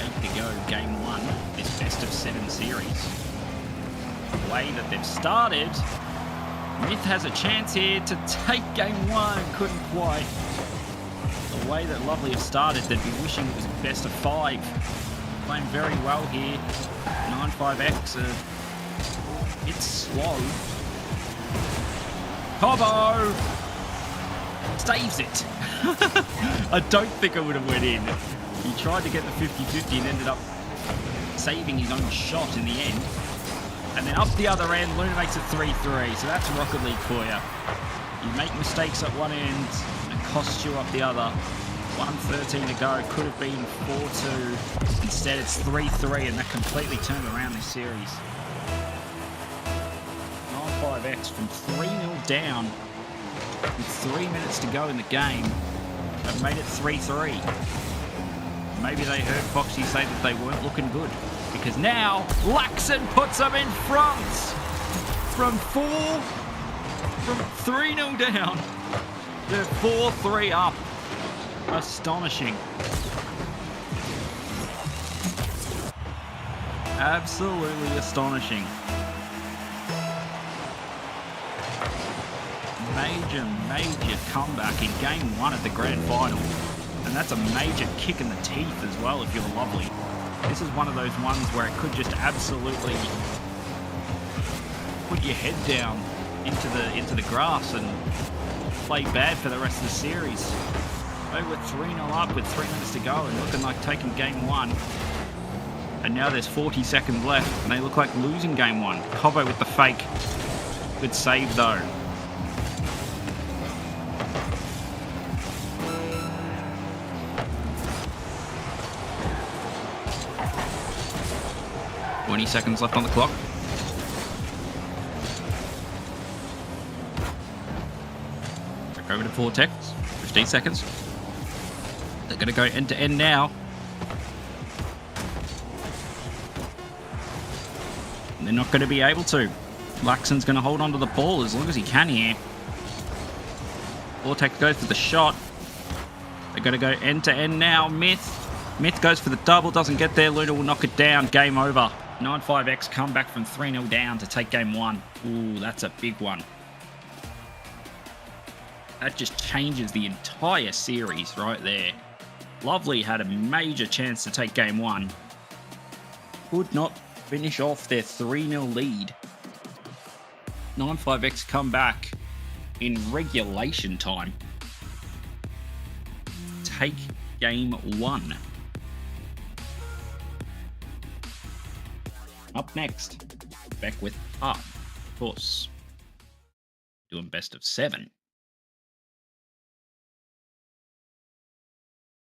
To go, game 1, this best of 7 series. The way that they've started, Myth has a chance here to take game 1, couldn't quite. The way that Lovely have started, they'd be wishing it was a best of 5. Playing very well here. 95X, it's slow. Cobo saves it. I don't think it would have went in. He tried to get the 50-50 and ended up saving his own shot in the end. And then up the other end, Luna makes it 3-3. So that's Rocket League for you. You make mistakes at one end, and it costs you up the other. 1:13 to go, could have been 4-2. Instead, it's 3-3, and that completely turned around this series. 95X from 3-0 down with 3 minutes to go in the game. They've made it 3-3. Maybe they heard Foxy say that they weren't looking good. Because now, Laxon puts them in front! From 3-0 down. They're 4-3 up. Astonishing. Absolutely astonishing. Major comeback in game 1 at the grand final. And that's a major kick in the teeth as well if you're Lovely. This is one of those ones where it could just absolutely put your head down into the grass and play bad for the rest of the series. They were 3-0 up with 3 minutes to go and looking like taking game 1. And now there's 40 seconds left and they look like losing game 1. Cobo with the fake. Good save though. Seconds left on the clock. Back over to Vortex. 15 seconds. They're going to go end to end now. And they're not going to be able to. Laxon's going to hold on to the ball as long as he can here. Vortex goes for the shot. They're going to go end to end now. Myth goes for the double, doesn't get there. Luna will knock it down. Game over. 95X come back from 3-0 down to take game 1. Ooh, that's a big one. That just changes the entire series right there. Lovely had a major chance to take game 1. Could not finish off their 3-0 lead. 95X come back in regulation time. Take game 1. Up next, back with Park, of course, doing best of 7.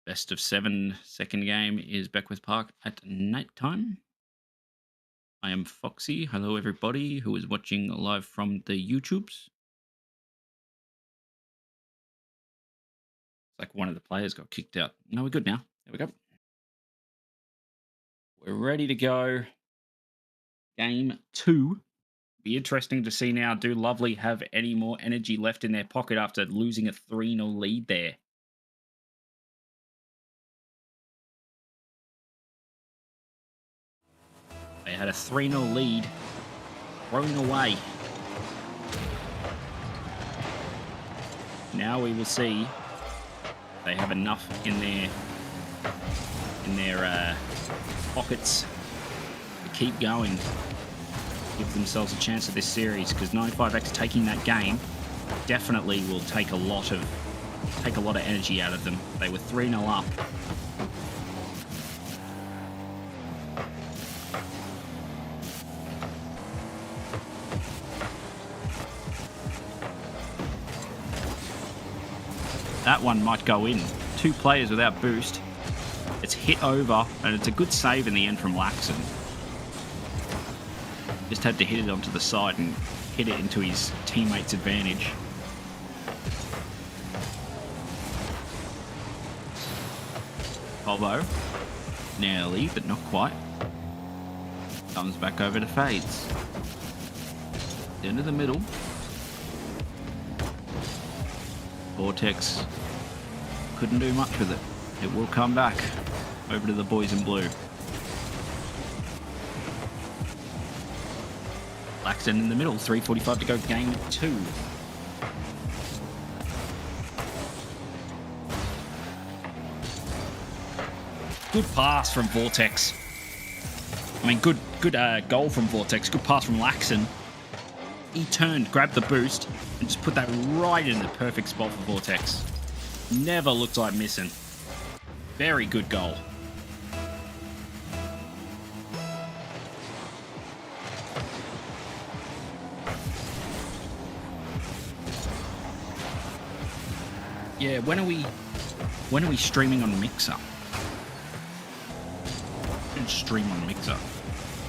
Best of 7 second game is back with Park at night time. I am Foxy. Hello everybody who is watching live from the YouTubes. It's like one of the players got kicked out. No, we're good now. There we go. We're ready to go. Game 2. Be interesting to see now, do Lovely have any more energy left in their pocket after losing a 3-0 lead there? They had a 3-0 lead thrown away. Now we will see if they have enough in their pockets to keep going, give themselves a chance at this series, because 95X taking that game definitely will take a lot of energy out of them. They were 3-0 up. That one might go in. 2 players without boost. It's hit over, and it's a good save in the end from Laxon. Just had to hit it onto the side and hit it into his teammate's advantage. Volvo. Nearly, but not quite. Comes back over to Fades. Into the middle. Vortex couldn't do much with it. It will come back over to the boys in blue. Laxton in the middle, 3:45 to go, game 2. Good pass from Vortex. I mean, good goal from Vortex. Good pass from Laxton. He turned, grabbed the boost, and just put that right in the perfect spot for Vortex. Never looked like missing. Very good goal. Yeah, when are we streaming on Mixer? Stream on Mixer.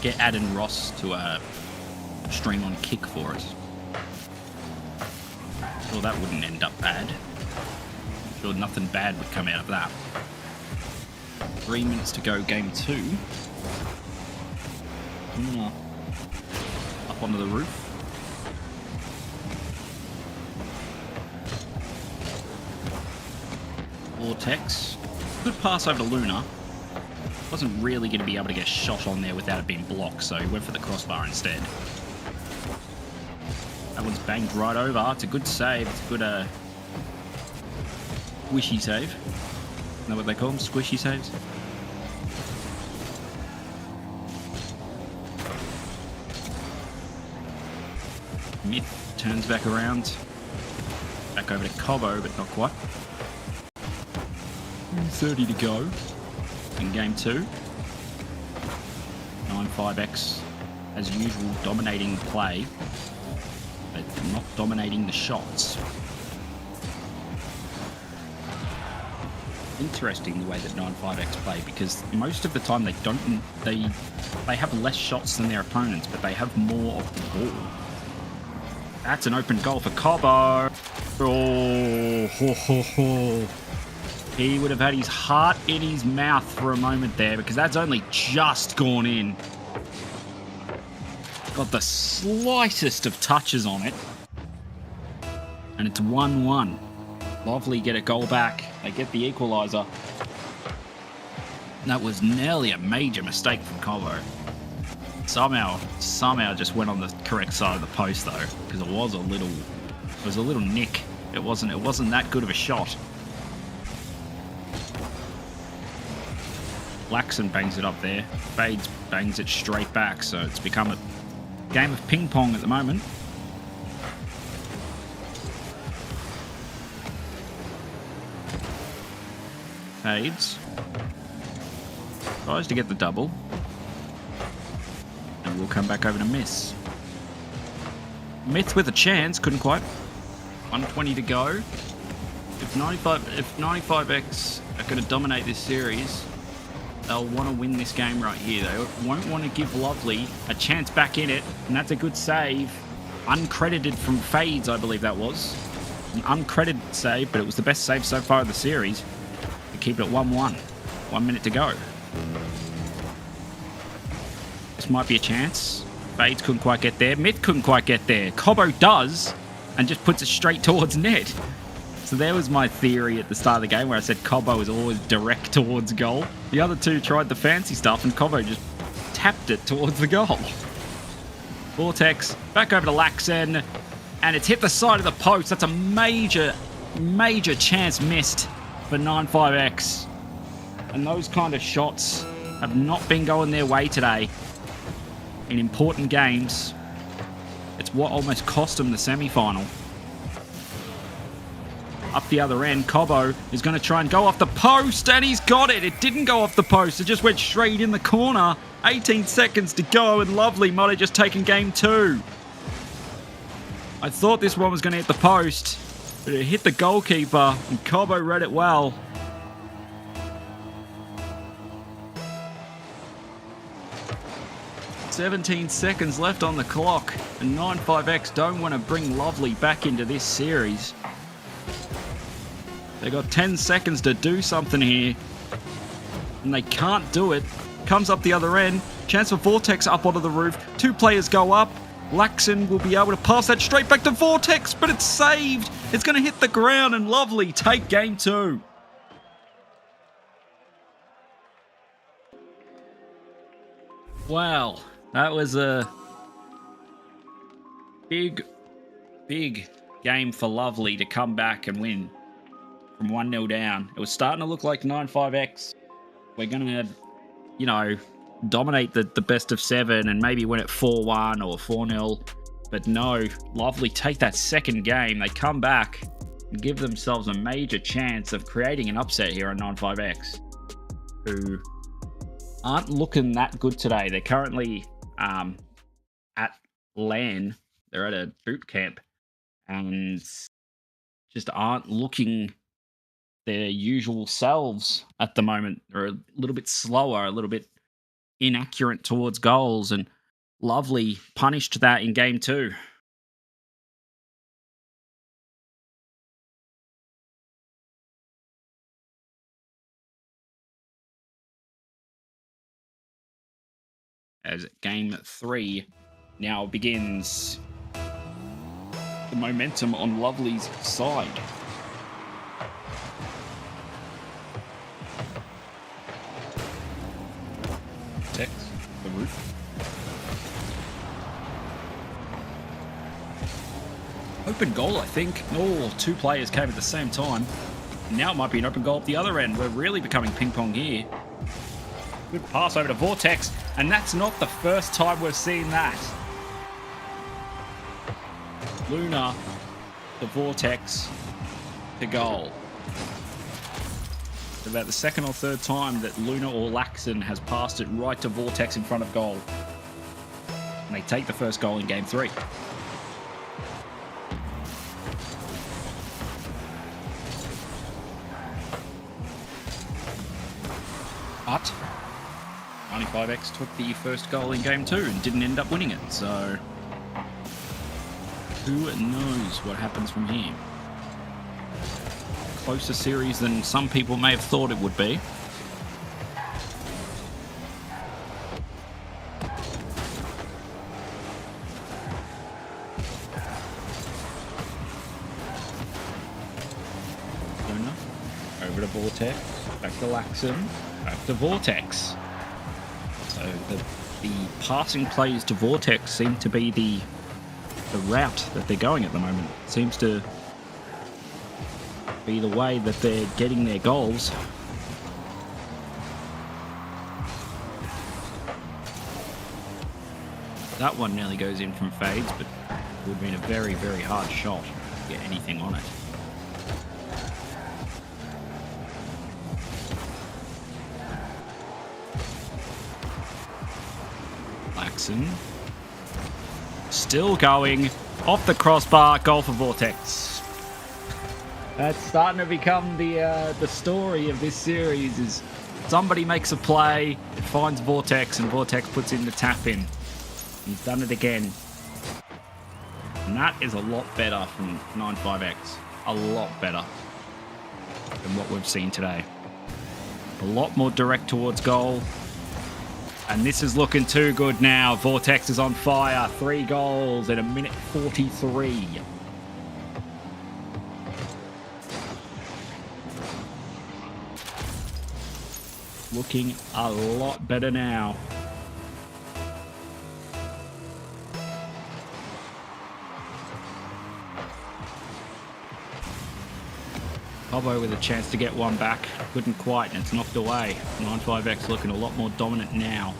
Get Ad and Ross to stream on Kick for us. Sure, that wouldn't end up bad. Sure, nothing bad would come out of that. 3 minutes to go, game 2. Up onto the roof. Vortex. Good pass over to Luna. Wasn't really going to be able to get a shot on there without it being blocked, so he went for the crossbar instead. That one's banged right over. It's a good save. It's a good squishy save. Isn't that what they call them? Squishy saves? Myth turns back around. Back over to Cobbo, but not quite. 30 to go in game 2. 9-5X, as usual, dominating play, but not dominating the shots. Interesting the way that 9-5X play, because most of the time they have less shots than their opponents, but they have more of the ball. That's an open goal for Cobbo. Oh, ho, ho, ho. He would have had his heart in his mouth for a moment there, because that's only just gone in. Got the slightest of touches on it. And it's 1-1. Lovelyyyyy get a goal back. They get the equaliser. That was nearly a major mistake from Cobbo. Somehow just went on the correct side of the post though, because it was a little nick. It wasn't that good of a shot. Laxon bangs it up there. Fades bangs it straight back, so it's become a game of ping pong at the moment. Fades. Tries to get the double. And we'll come back over to Miss. Myth with a chance, couldn't quite. 120 to go. If 95X are going to dominate this series, they'll want to win this game right here. They won't want to give Lovelyyyyy a chance back in it, and that's a good save. Uncredited from Fades, I believe that was. An uncredited save, but it was the best save so far of the series. To keep it at 1-1. 1 minute to go. This might be a chance. Fades couldn't quite get there. Myth couldn't quite get there. Cobbo does, and just puts it straight towards net. So there was my theory at the start of the game where I said Cobbo is always direct towards goal. The other two tried the fancy stuff and Cobbo just tapped it towards the goal. Vortex back over to Laxon, and it's hit the side of the post. That's a major chance missed for 9-5X. And those kind of shots have not been going their way today in important games. It's what almost cost them the semi-final. up the other end. Cobbo is going to try and go off the post, and he's got it. It didn't go off the post. It just went straight in the corner. 18 seconds to go, and Lovelyyy might have just taken game 2. I thought this one was going to hit the post, but it hit the goalkeeper, and Cobbo read it well. "17 seconds left on the clock, and 95X don't want to bring Lovelyyy back into this series. They got 10 seconds to do something here, and they can't do it. Comes up the other end. Chance for Vortex up onto the roof. 2 players go up. Laxon will be able to pass that straight back to Vortex, but it's saved. It's going to hit the ground, and Lovelyyy take game 2. Wow, that was a big game for Lovelyyy to come back and win from 1-0 down. It was starting to look like 95X. We're going to, you know, dominate the best of 7 and maybe win it 4-1 or 4-0. But no, Lovelyyy take that second game. They come back and give themselves a major chance of creating an upset here on 95X, who aren't looking that good today. They're currently at LAN. They're at a boot camp and just aren't looking their usual selves at the moment. They're a little bit slower, a little bit inaccurate towards goals, and Lovelyyy punished that in game 2. As game 3 now begins. The momentum on Lovelly's side. Tex, the roof. Open goal, I think. Oh, 2 players came at the same time. Now it might be an open goal at the other end. We're really becoming ping-pong here. Good pass over to Vortex, and that's not the first time we've seen that. Luna, the Vortex, to goal. It's about the second or third time that Luna or Laxon has passed it right to Vortex in front of goal. And they take the first goal in game 3. But 95X took the first goal in game 2 and didn't end up winning it, so who knows what happens from here. Closer series than some people may have thought it would be. Luna, over to Vortex, back to Laxon, back to Vortex. So the passing plays to Vortex seem to be the route that they're going at the moment. Seems to be the way that they're getting their goals. That one nearly goes in from fades, but it would have been a very, very hard shot to get anything on it. Laxon. Still going. Off the crossbar, goal for Vortex. That's starting to become the story of this series, is somebody makes a play, it finds Vortex, and Vortex puts in the tap in. He's done it again. And that is a lot better from 95X. A lot better than what we've seen today. A lot more direct towards goal. And this is looking too good now. Vortex is on fire. 3 goals in a minute 43. Looking a lot better now. Cobbo with a chance to get one back. Couldn't quite, and it's knocked away. 95X looking a lot more dominant now.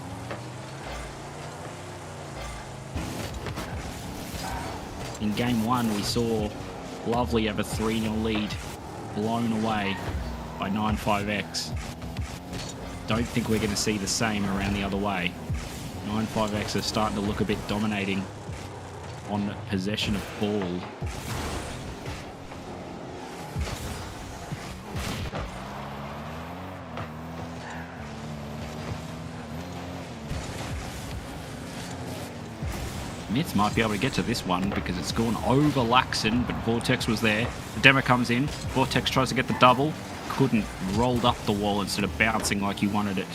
In game 1, we saw Lovelyyy have a 3-0 lead blown away by 95X. Don't think we're going to see the same around the other way. 95X are starting to look a bit dominating on possession of ball. Myth might be able to get to this one because it's gone over Laxon, but Vortex was there. The demo comes in. Vortex tries to get the double. Couldn't. Rolled up the wall instead of bouncing like you wanted it.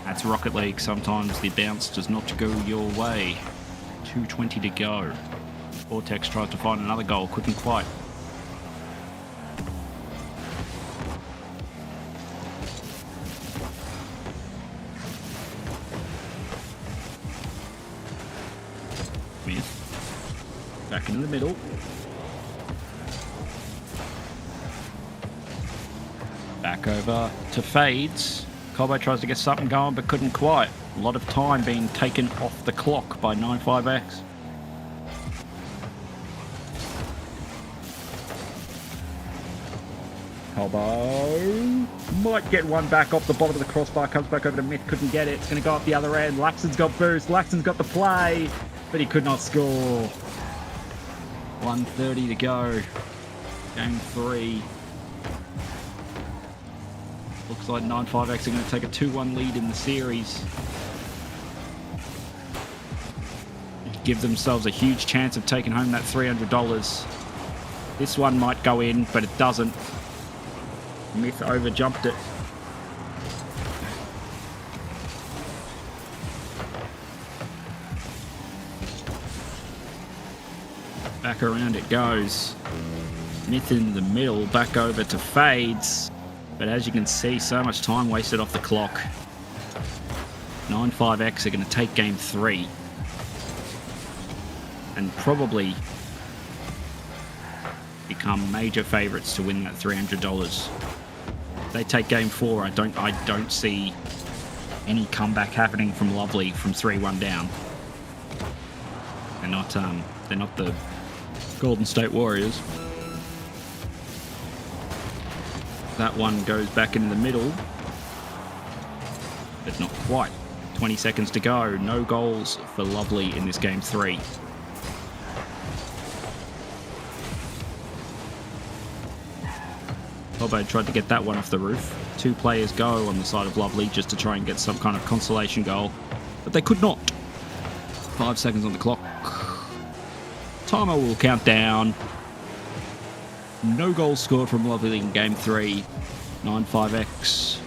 That's Rocket League. Sometimes the bounce does not go your way. 2:20 to go. Vortex tries to find another goal. Couldn't quite. Back into the middle. Back over to Fades. Colbo tries to get something going but couldn't quite. A lot of time being taken off the clock by 95X. Colbo might get one back off the bottom of the crossbar. Comes back over to Myth. Couldn't get it. It's going to go up the other end. Laxon's got boost. Laxon's got the play. But he could not score. 1:30 to go. Game 3. Looks like 95X are going to take a 2-1 lead in the series. Give themselves a huge chance of taking home that $300. This one might go in, but it doesn't. Myth over-jumped it. Back around it goes. Myth in the middle, back over to Fades. But as you can see, so much time wasted off the clock. 95X are going to take game 3. And probably become major favourites to win that $300. They take game 4. I don't see any comeback happening from Lovelyyyyy from 3-1 down. They're not the Golden State Warriors. That one goes back in the middle, but not quite. 20 seconds to go. No goals for Lovelyyyyy in this game 3. Bobo tried to get that one off the roof. 2 players go on the side of Lovelyyyyy just to try and get some kind of consolation goal, but they could not. 5 seconds on the clock. Timer will count down. No goals scored from Lovelyyyyy in game 3. 95X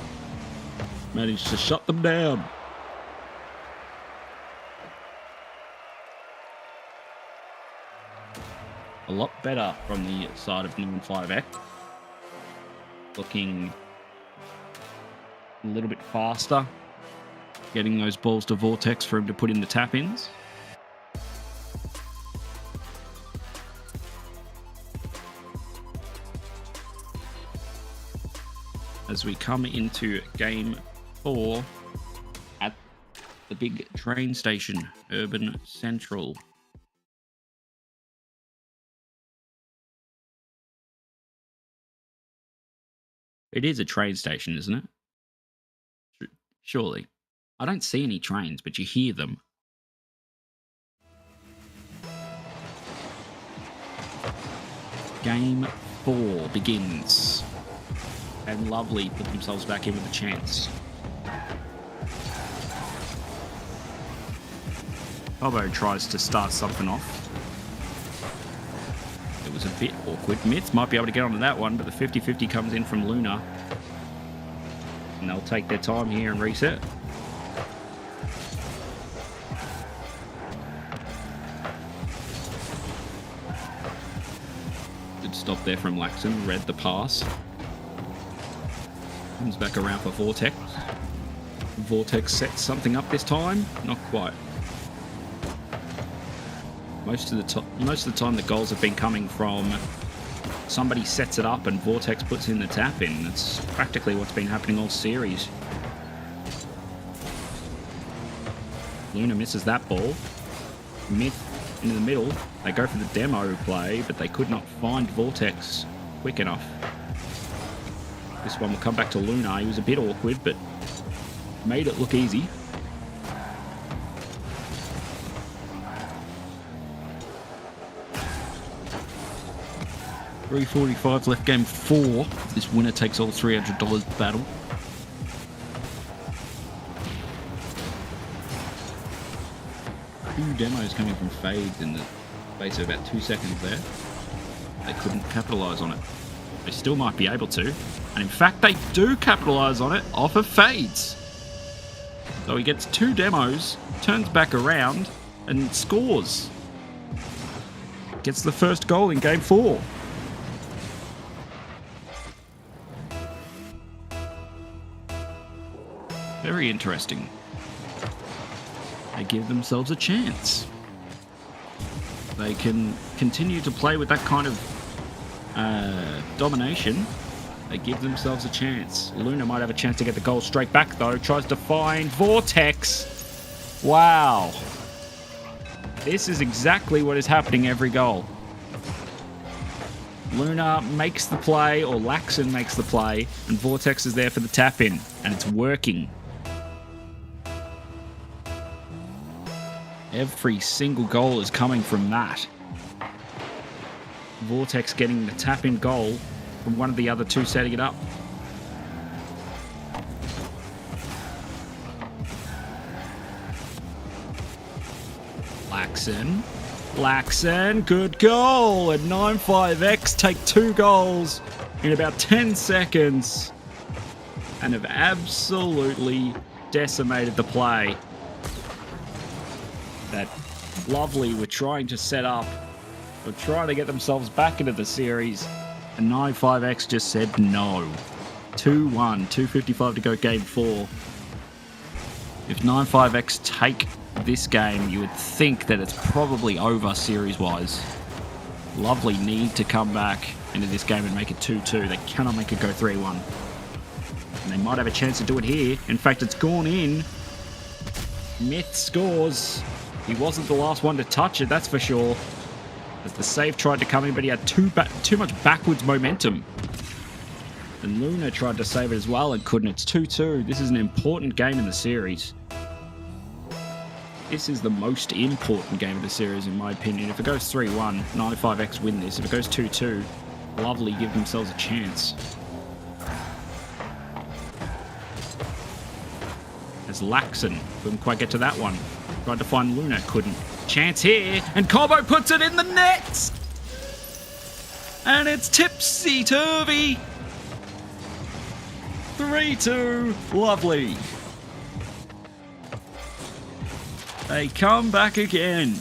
managed to shut them down. A lot better from the side of 95X. Looking a little bit faster. Getting those balls to Vortex for him to put in the tap-ins. As we come into game 4 at the big train station, Urban Central. It is a train station, isn't it? Surely. I don't see any trains, but you hear them. Game 4 begins. And Lovelyyyyy put themselves back in with a chance. Bobo tries to start something off. It was a bit awkward. Myth might be able to get onto that one, but the 50-50 comes in from Luna. And they'll take their time here and reset. Good stop there from Laxon. Read the pass. Comes back around for Vortex. Vortex sets something up this time. Not quite. Most of the time the goals have been coming from somebody sets it up and Vortex puts in the tap in. That's practically what's been happening all series. Luna misses that ball. Myth into the middle. They go for the demo play, but they could not find Vortex quick enough. This one will come back to Luna. He was a bit awkward, but made it look easy. $3.45 left, game 4. This winner takes all $300 battle. Two demos coming from fades in the space of about 2 seconds there. They couldn't capitalise on it. They still might be able to. And in fact, they do capitalise on it off of fades. So he gets 2 demos, turns back around, and scores. Gets the first goal in game 4. Very interesting. They give themselves a chance. They can continue to play with that kind of domination. They give themselves a chance. Luna might have a chance to get the goal straight back, though. Tries to find Vortex. Wow. This is exactly what is happening every goal. Luna makes the play, or Laxon makes the play, and Vortex is there for the tap-in, and it's working. Every single goal is coming from that. Vortex getting the tap-in goal from one of the other two setting it up. Laxon, good goal! And 95X take 2 goals in about 10 seconds and have absolutely decimated the play that Lovelyyyyy were trying to set up. Were trying to get themselves back into the series, and 95X just said no. 2-1, 2:55 to go game 4. If 95X take this game, you would think that it's probably over series-wise. Lovelyyyyy need to come back into this game and make it 2-2. They cannot make it go 3-1. And they might have a chance to do it here. In fact, it's gone in. Myth scores. He wasn't the last one to touch it, that's for sure. As the save tried to come in, but he had too much backwards momentum. And Luna tried to save it as well and couldn't. It's 2-2. This is an important game in the series. This is the most important game of the series, in my opinion. If it goes 3-1, 95X win this. If it goes 2-2, Lovelyyyyy give themselves a chance. As Laxon couldn't quite get to that one. Tried to find Luna, couldn't. Chance here, and Combo puts it in the net! And it's tipsy-turvy! 3-2, Lovelyyyyy. They come back again.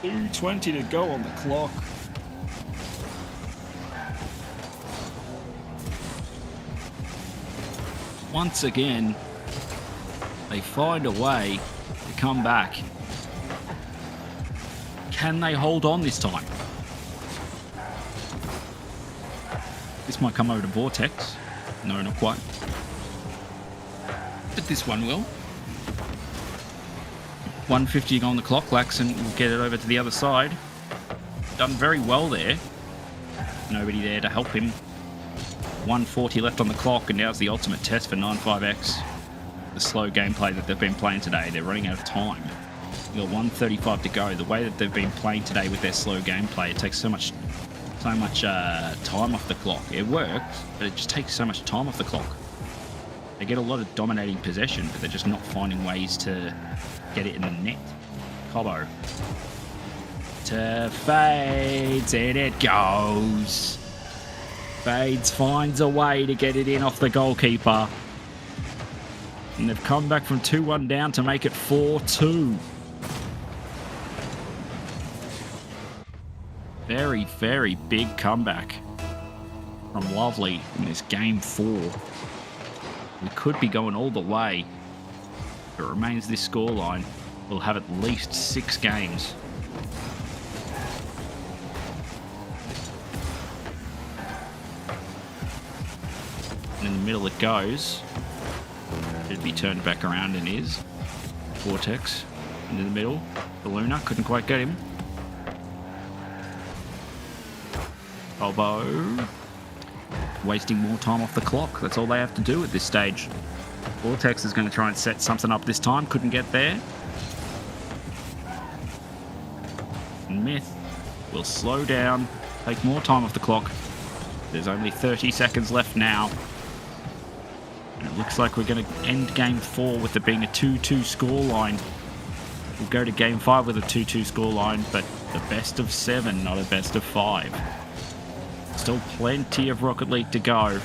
.220 to go on the clock. Once again, they find a way to come back. Can they hold on this time? This might come over to Vortex. No, not quite. But this one will. 150 to go on the clock. Laxon will get it over to the other side. Done very well there. Nobody there to help him. 140 left on the clock, and now's the ultimate test for 95X. The slow gameplay that they've been playing today. They're running out of time. You've got 135 to go. The way that they've been playing today with their slow gameplay, it takes so much time off the clock. It works, but it just takes so much time off the clock. They get a lot of dominating possession, but they're just not finding ways to get it in the net. Cobbo to Fades, and it goes. Fades finds a way to get it in off the goalkeeper. And they've come back from 2-1 down to make it 4-2. Very, very big comeback from Lovelyyyyy in this game 4. We could be going all the way. If it remains this scoreline, we'll have at least 6 games. And in the middle it goes. Should be turned back around and is. Vortex into the middle. The Luna couldn't quite get him. Bobo. Wasting more time off the clock. That's all they have to do at this stage. Vortex is going to try and set something up this time. Couldn't get there. And Myth will slow down. Take more time off the clock. There's only 30 seconds left now. And it looks like we're going to end game 4 with it being a 2-2 scoreline. We'll go to game 5 with a 2-2 scoreline, but the best of 7, not a best of 5. Still plenty of Rocket League to go.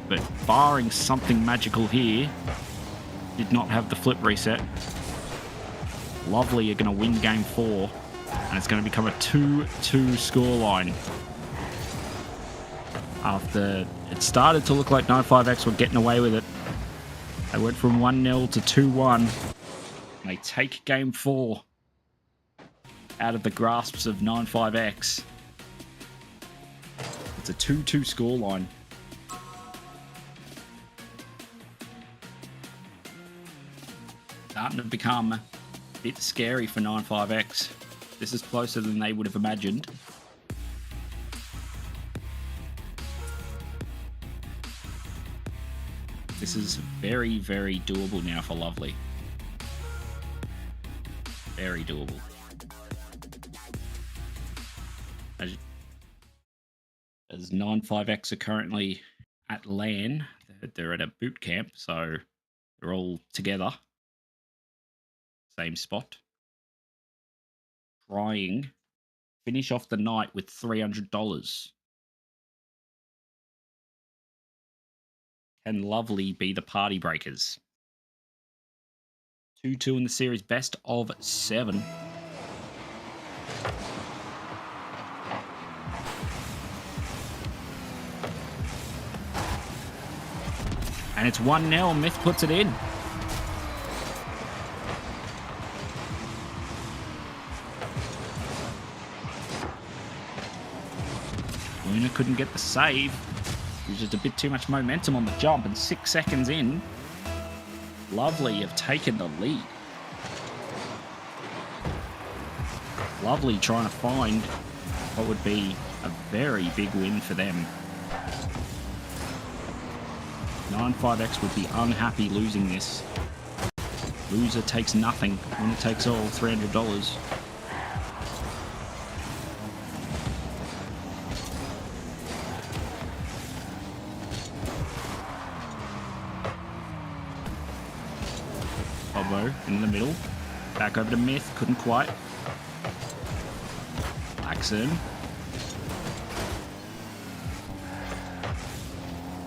But barring something magical here, did not have the flip reset. Lovelyyyyy are going to win game 4, and it's going to become a 2-2 scoreline. After it started to look like 95X were getting away with it, they went from 1-0 to 2-1. And they take game 4 out of the grasps of 95X. It's a 2-2 scoreline. Starting to become a bit scary for 95X. This is closer than they would have imagined. This is very, very doable now for Lovelyyyyy. Very doable. As 95X are currently at LAN, they're at a boot camp, so they're all together. Same spot. Trying finish off the night with $300. Can Lovelyyyyy be the party breakers? 2-2 in the series, best of 7. And it's 1-0. Myth puts it in. Luna couldn't get the save. It was just a bit too much momentum on the jump, and 6 seconds in, Lovelyyyyy have taken the lead. Lovelyyyyy trying to find what would be a very big win for them. 95X would be unhappy losing this. Loser takes nothing. Winner takes all, $300. Bobo in the middle. Back over to Myth. Couldn't quite. Laxon.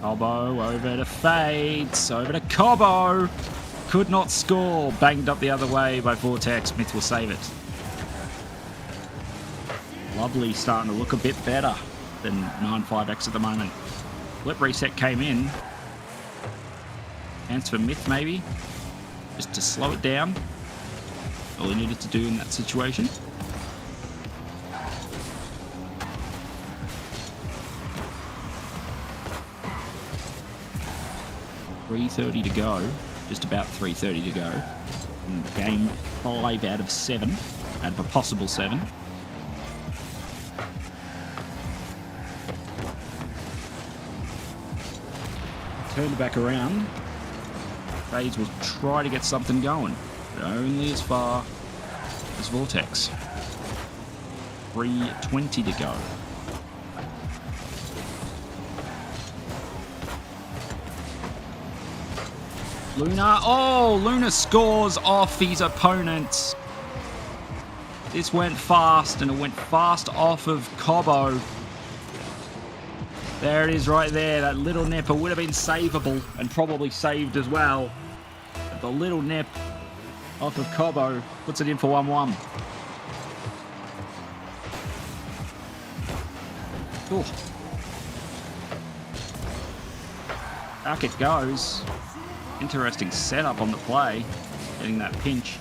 Cobo over to Fades. Over to Cobo. Could not score. Banged up the other way by Vortex. Myth will save it. Lovelyyyyy starting to look a bit better than 95X at the moment. Flip reset came in. Chance for Myth maybe. Just to slow it down. All he needed to do in that situation. .330 to go. Just about 3:30 to go. In game 5 out of 7. Out of a possible 7. Turned back around. Fades will try to get something going, but only as far as Vortex. 3:20 to go. Luna, oh, Luna scores off his opponent. This went fast, and it went fast off of Cobo. There it is right there. That little nipper would have been savable and probably saved as well. But the little nip off of Cobo puts it in for 1-1. Ooh. Back it goes. Interesting setup on the play. Getting that pinch.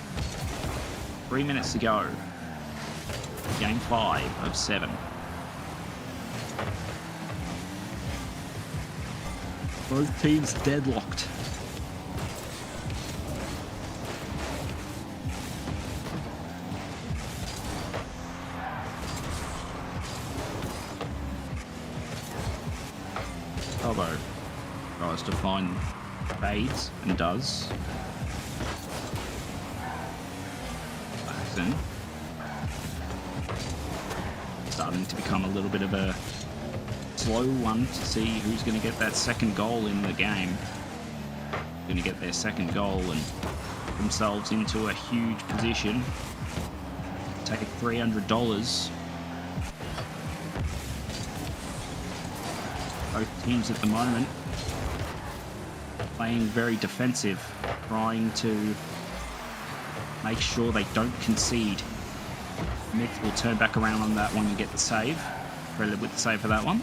3 minutes to go. Game 5 of 7. Both teams deadlocked. Cobo tries to find Fades and does. Laxon starting to become a little bit of a slow one to see who's going to get that second goal in the game. Going to get their second goal and put themselves into a huge position. Take $300. Both teams at the moment playing very defensive, trying to make sure they don't concede. Myth will turn back around on that one and get the save. Credited with the save for that one.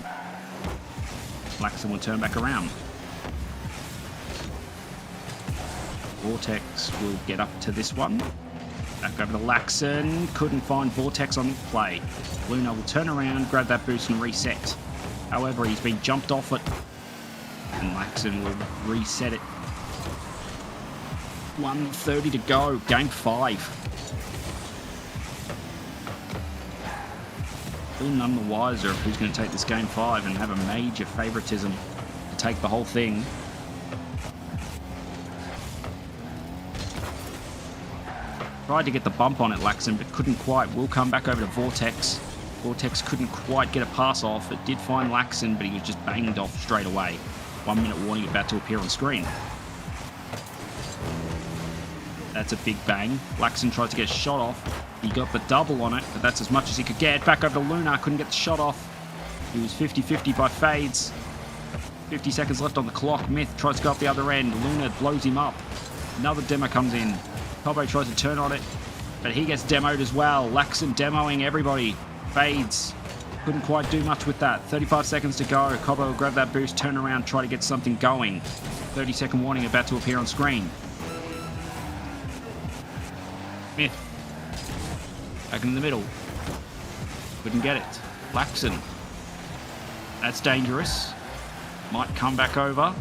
Laxon will turn back around. Vortex will get up to this one. Back over to Laxon. Couldn't find Vortex on the play. Luna will turn around, grab that boost and reset. However, he's been jumped off it. And Laxon will reset it. 1:30 to go. Game 5. Still none the wiser of who's going to take this game 5 and have a major favoritism to take the whole thing. Tried to get the bump on it, Laxon, but couldn't quite. Will come back over to Vortex. Vortex couldn't quite get a pass off. It did find Laxon, but he was just banged off straight away. 1 minute warning about to appear on screen. That's a big bang. Laxon tried to get a shot off. He got the double on it, but that's as much as he could get. Back over to Luna. Couldn't get the shot off. He was 50-50 by Fades. 50 seconds left on the clock. Myth tries to go up the other end. Luna blows him up. Another demo comes in. Cobo tries to turn on it, but he gets demoed as well. Laxon demoing everybody. Fades. Couldn't quite do much with that. 35 seconds to go. Cobo will grab that boost, turn around, try to get something going. 30-second warning about to appear on screen. Myth. Back in the middle. Couldn't get it. Laxon. That's dangerous. Might come back over.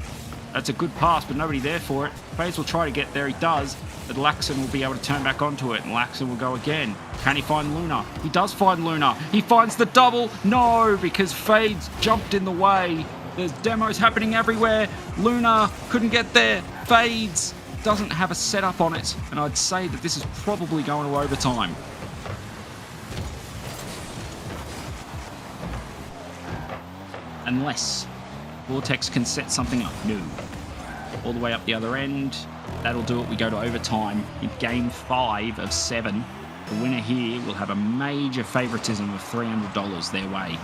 That's a good pass, but nobody there for it. Fades will try to get there. He does. But Laxon will be able to turn back onto it, and Laxon will go again. Can he find Luna? He does find Luna. He finds the double. No, because Fades jumped in the way. There's demos happening everywhere. Luna couldn't get there. Fades doesn't have a setup on it, and I'd say that this is probably going to overtime. Unless Vortex can set something up new. All the way up the other end. That'll do it. We go to overtime in game 5 of 7. The winner here will have a major favoritism of $300 their way.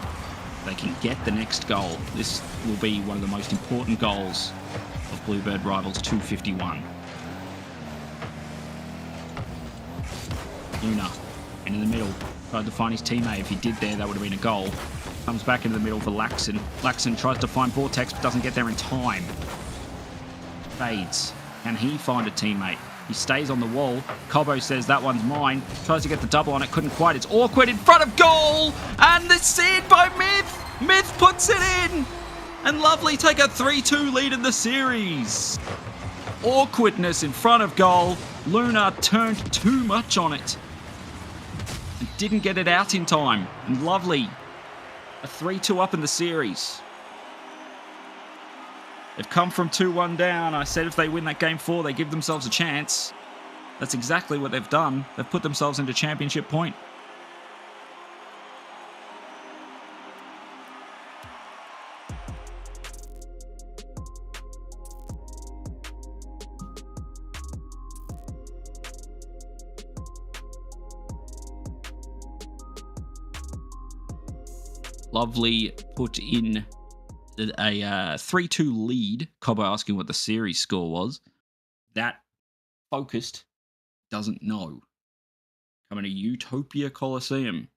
They can get the next goal. This will be one of the most important goals of BlueBird Rivals 251. Luna, and in the middle, tried to find his teammate. If he did there, that would have been a goal. Comes back into the middle for Laxon. Laxon tries to find Vortex, but doesn't get there in time. Fades. Can he find a teammate? He stays on the wall. Cobo says that one's mine. Tries to get the double on it. Couldn't quite. It's awkward in front of goal. And it's in by Myth. Myth puts it in. And Lovelyyyyy take a 3-2 lead in the series. Awkwardness in front of goal. Luna turned too much on it. And didn't get it out in time. And Lovelyyyyy, a 3-2 up in the series. They've come from 2-1 down. I said if they win that game 4, they give themselves a chance. That's exactly what they've done. They've put themselves into championship point. Lovelyyyyy put in a 3-2 lead. Cobo asking what the series score was. That Focused doesn't know. Coming to Utopia Coliseum.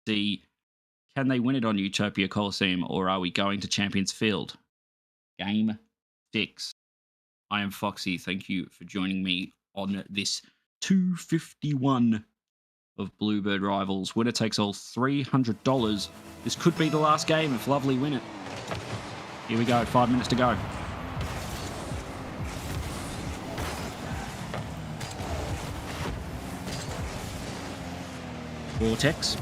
See, can they win it on Utopia Coliseum, or are we going to Champions Field? Game 6. I am Foxy. Thank you for joining me on this 251 of BlueBird Rivals. Winner takes all $300. This could be the last game if Lovelyyyyy win it. Here we go, 5 minutes to go. Vortex.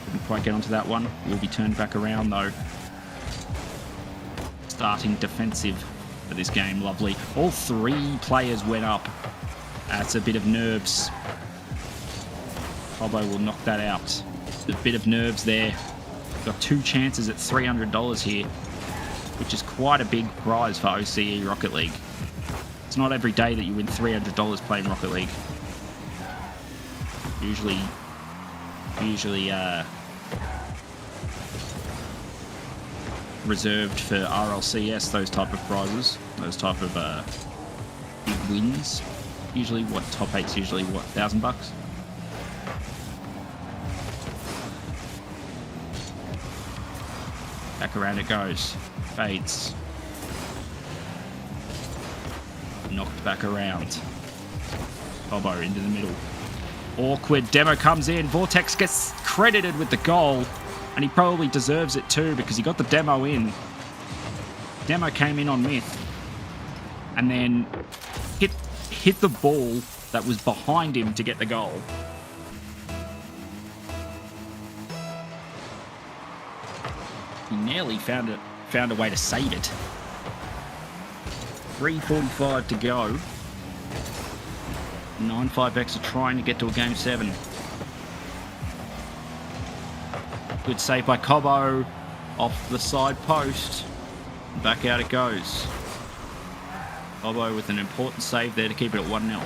Couldn't quite get onto that one. Will be turned back around though. starting defensive for this game, Lovely. All three players went up. That's a bit of nerves. Cobbo will knock that out. A bit of nerves there. Got 2 chances at $300 here, which is quite a big prize for OCE Rocket League. It's not every day that you win $300 playing Rocket League. Usually reserved for RLCS, those type of prizes, those type of big wins. Usually, what, top 8's usually, what, $1,000 bucks? Back around it goes. Fades. Knocked back around. Cobbo into the middle. Awkward. Demo comes in. Vortex gets credited with the goal. And he probably deserves it too because he got the demo in. Demo came in on myth. And then hit the ball that was behind him to get the goal. He nearly found a way to save it. 3:45 to go. 95X are trying to get to a game 7. Good save by Cobbo off the side post. Back out it goes. Cobbo with an important save there to keep it at 1-0.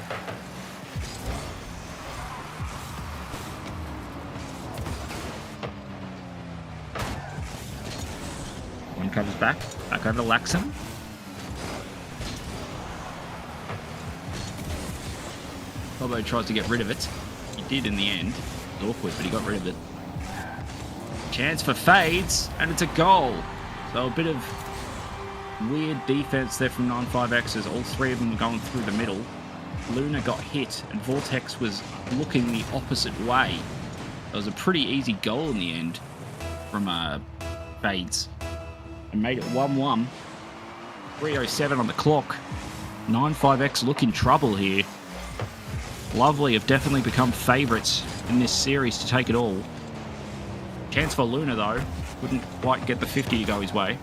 One comes back over to Laxon. Cobbo tries to get rid of it. He did in the end. It was awkward, but he got rid of it. Chance for Fades, and it's a goal. So a bit of weird defense there from 95X's. All three of them were going through the middle. Luna got hit, and Vortex was looking the opposite way. It was a pretty easy goal in the end from Fades. And made it 1-1. 3:07 on the clock. 95X look in trouble here. Lovelyyyyy have definitely become favourites in this series to take it all. Chance for Luna though. Couldn't quite get the 50 to go his way.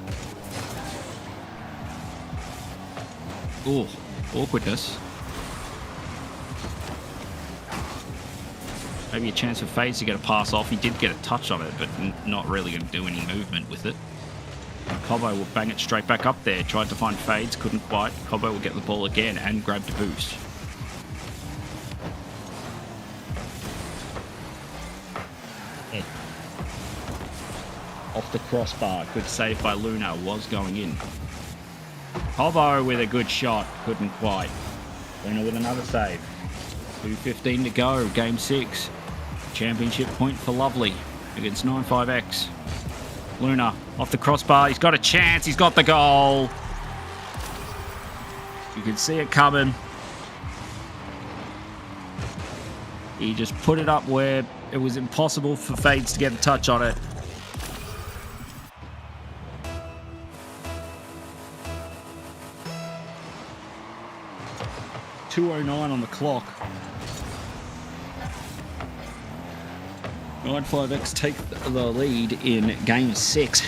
Ooh, awkwardness. Maybe a chance for Fades to get a pass off. He did get a touch on it, but not really going to do any movement with it. Cobbo will bang it straight back up there. Tried to find Fades, couldn't quite. Cobbo will get the ball again and grab the boost. Off the crossbar. Good save by Luna. Was going in. Cobbo with a good shot. Couldn't quite. Luna with another save. 2:15 to go. Game 6. Championship point for Lovelyyyyy against 95X. Luna off the crossbar. He's got a chance. He's got the goal. You can see it coming. He just put it up where it was impossible for Fades to get a touch on it. .209 on the clock. 95X take the lead in game 6.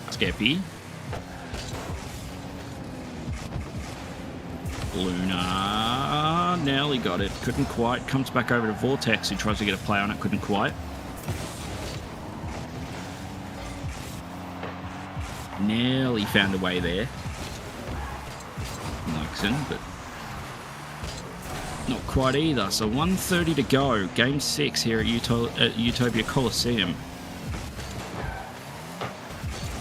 Skeppy. Luna nearly got it. Couldn't quite. Comes back over to Vortex, who tries to get a play on it. Couldn't quite. Nearly found a way there. Luxon, but not quite either. So 1:30 to go. Game 6 here at Utopia Coliseum.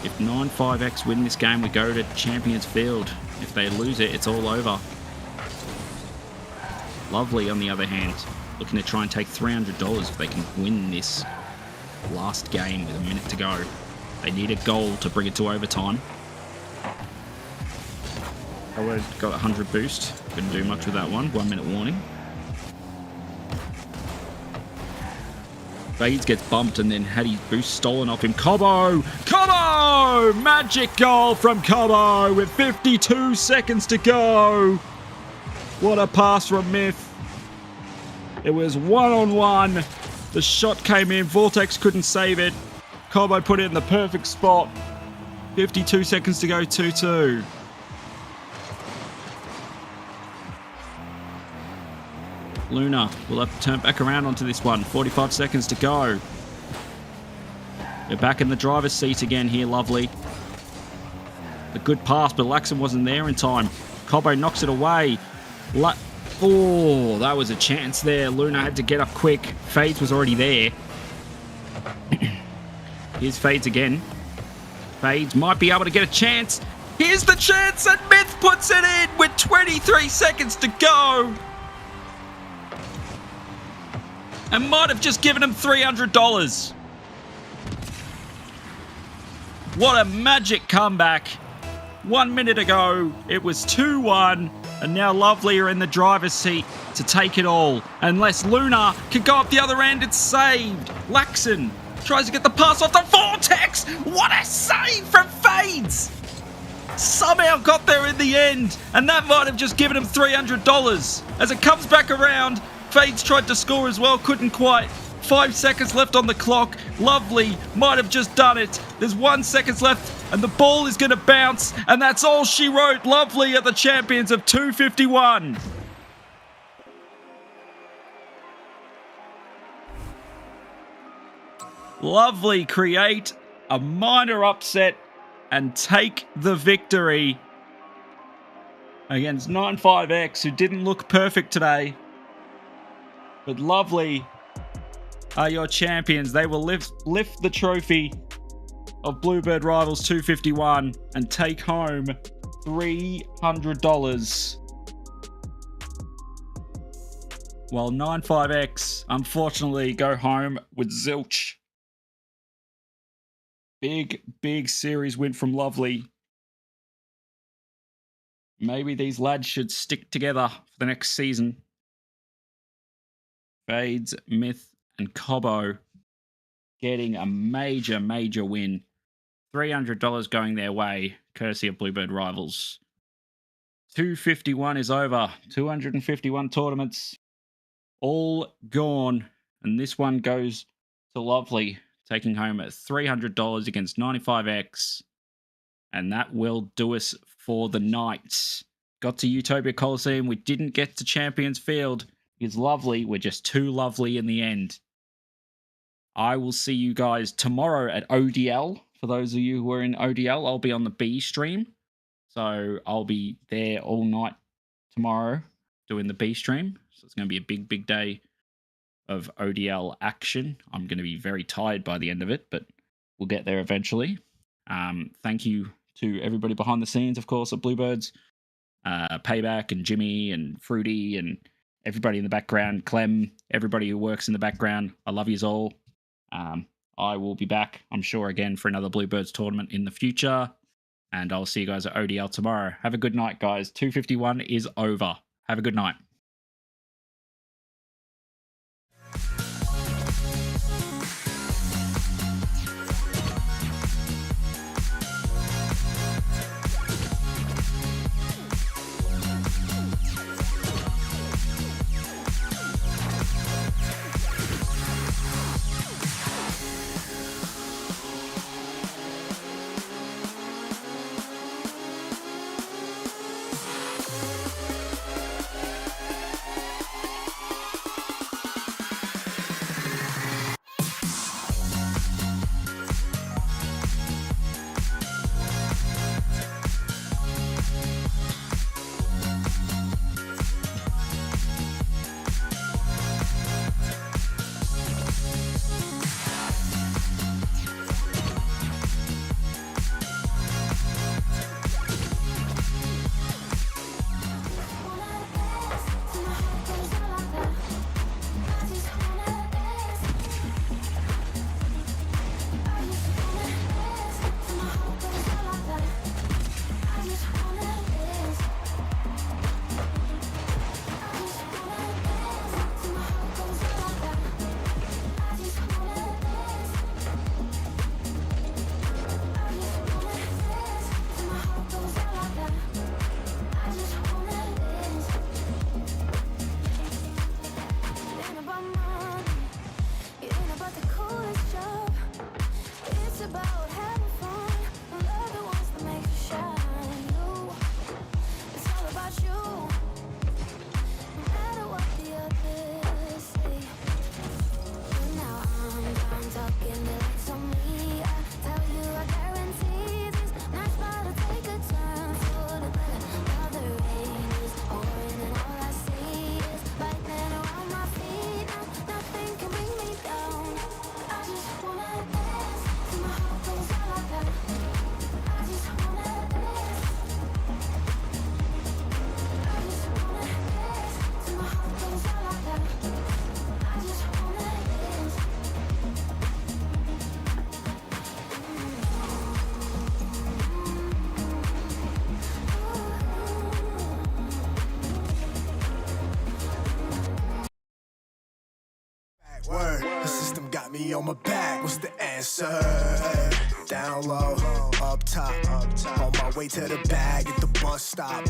If 95X win this game, we go to Champions Field. If they lose it, it's all over. Lovelyyyyy, on the other hand, looking to try and take $300 if they can win this last game with a minute to go. They need a goal to bring it to overtime. Howard got 100 boost. Couldn't do much with that one. 1 minute warning. Fades gets bumped and then had his boost stolen off him. Cobbo! Cobbo! Magic goal from Cobbo with 52 seconds to go. What a pass from Myth. It was 1-on-1. The shot came in. Vortex couldn't save it. Cobo put it in the perfect spot. 52 seconds to go, 2-2. Luna will have to turn back around onto this one. 45 seconds to go. They're back in the driver's seat again here, Lovely. A good pass, but Laxon wasn't there in time. Cobo knocks it away. Oh, that was a chance there. Luna had to get up quick. Fades was already there. Here's Fades again. Fades might be able to get a chance. Here's the chance, and Myth puts it in with 23 seconds to go. And might have just given him $300. What a magic comeback. 1 minute ago, it was 2-1, and now Lovely are in the driver's seat to take it all. Unless Luna can go up the other end, it's saved. Laxon tries to get the pass off the Vortex. What a save from Fades. Somehow got there in the end, and that might have just given him $300. As it comes back around, Fades tried to score as well, couldn't quite. 5 seconds left on the clock. Lovely might have just done it. There's 1 second left, and the ball is going to bounce, and that's all she wrote. Lovely are the champions of 251. Lovely create a minor upset and take the victory against 95X, who didn't look perfect today. But Lovely are your champions. They will lift the trophy of BlueBird Rivals 251 and take home $300. While 95X unfortunately go home with zilch. Big series win from Lovely. Maybe these lads should stick together for the next season. Fades, Myth, and Cobo getting a major win. $300 going their way, courtesy of BlueBird Rivals. 251 is over. 251 tournaments, all gone. And this one goes to Lovely, taking home at $300 against 95X. And that will do us for the night. Got to Utopia Coliseum. We didn't get to Champions Field because Lovely were just too lovely in the end. I will see you guys tomorrow at ODL. For those of you who are in ODL, I'll be on the B stream. So I'll be there all night tomorrow doing the B stream. So it's going to be a big day of ODL action. I'm going to be very tired by the end of it, but we'll get there eventually. Thank you to everybody behind the scenes, of course, at BlueBirds. Payback and Jimmy and Fruity and everybody in the background, Clem, everybody who works in the background. I love yous all. I will be back, I'm sure, again for another BlueBirds tournament in the future. And I'll see you guys at ODL tomorrow. Have a good night, guys. 251 is over. Have a good night. system got me on my back. What's the answer? Down low, up top. On my way to the bag at the bus stop.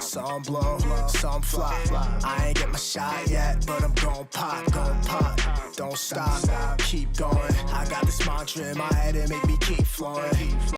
Some blow, some fly. I ain't get my shot yet, but I'm gon' pop. Don't stop, keep going. I got this mantra in my head and make me keep flowing.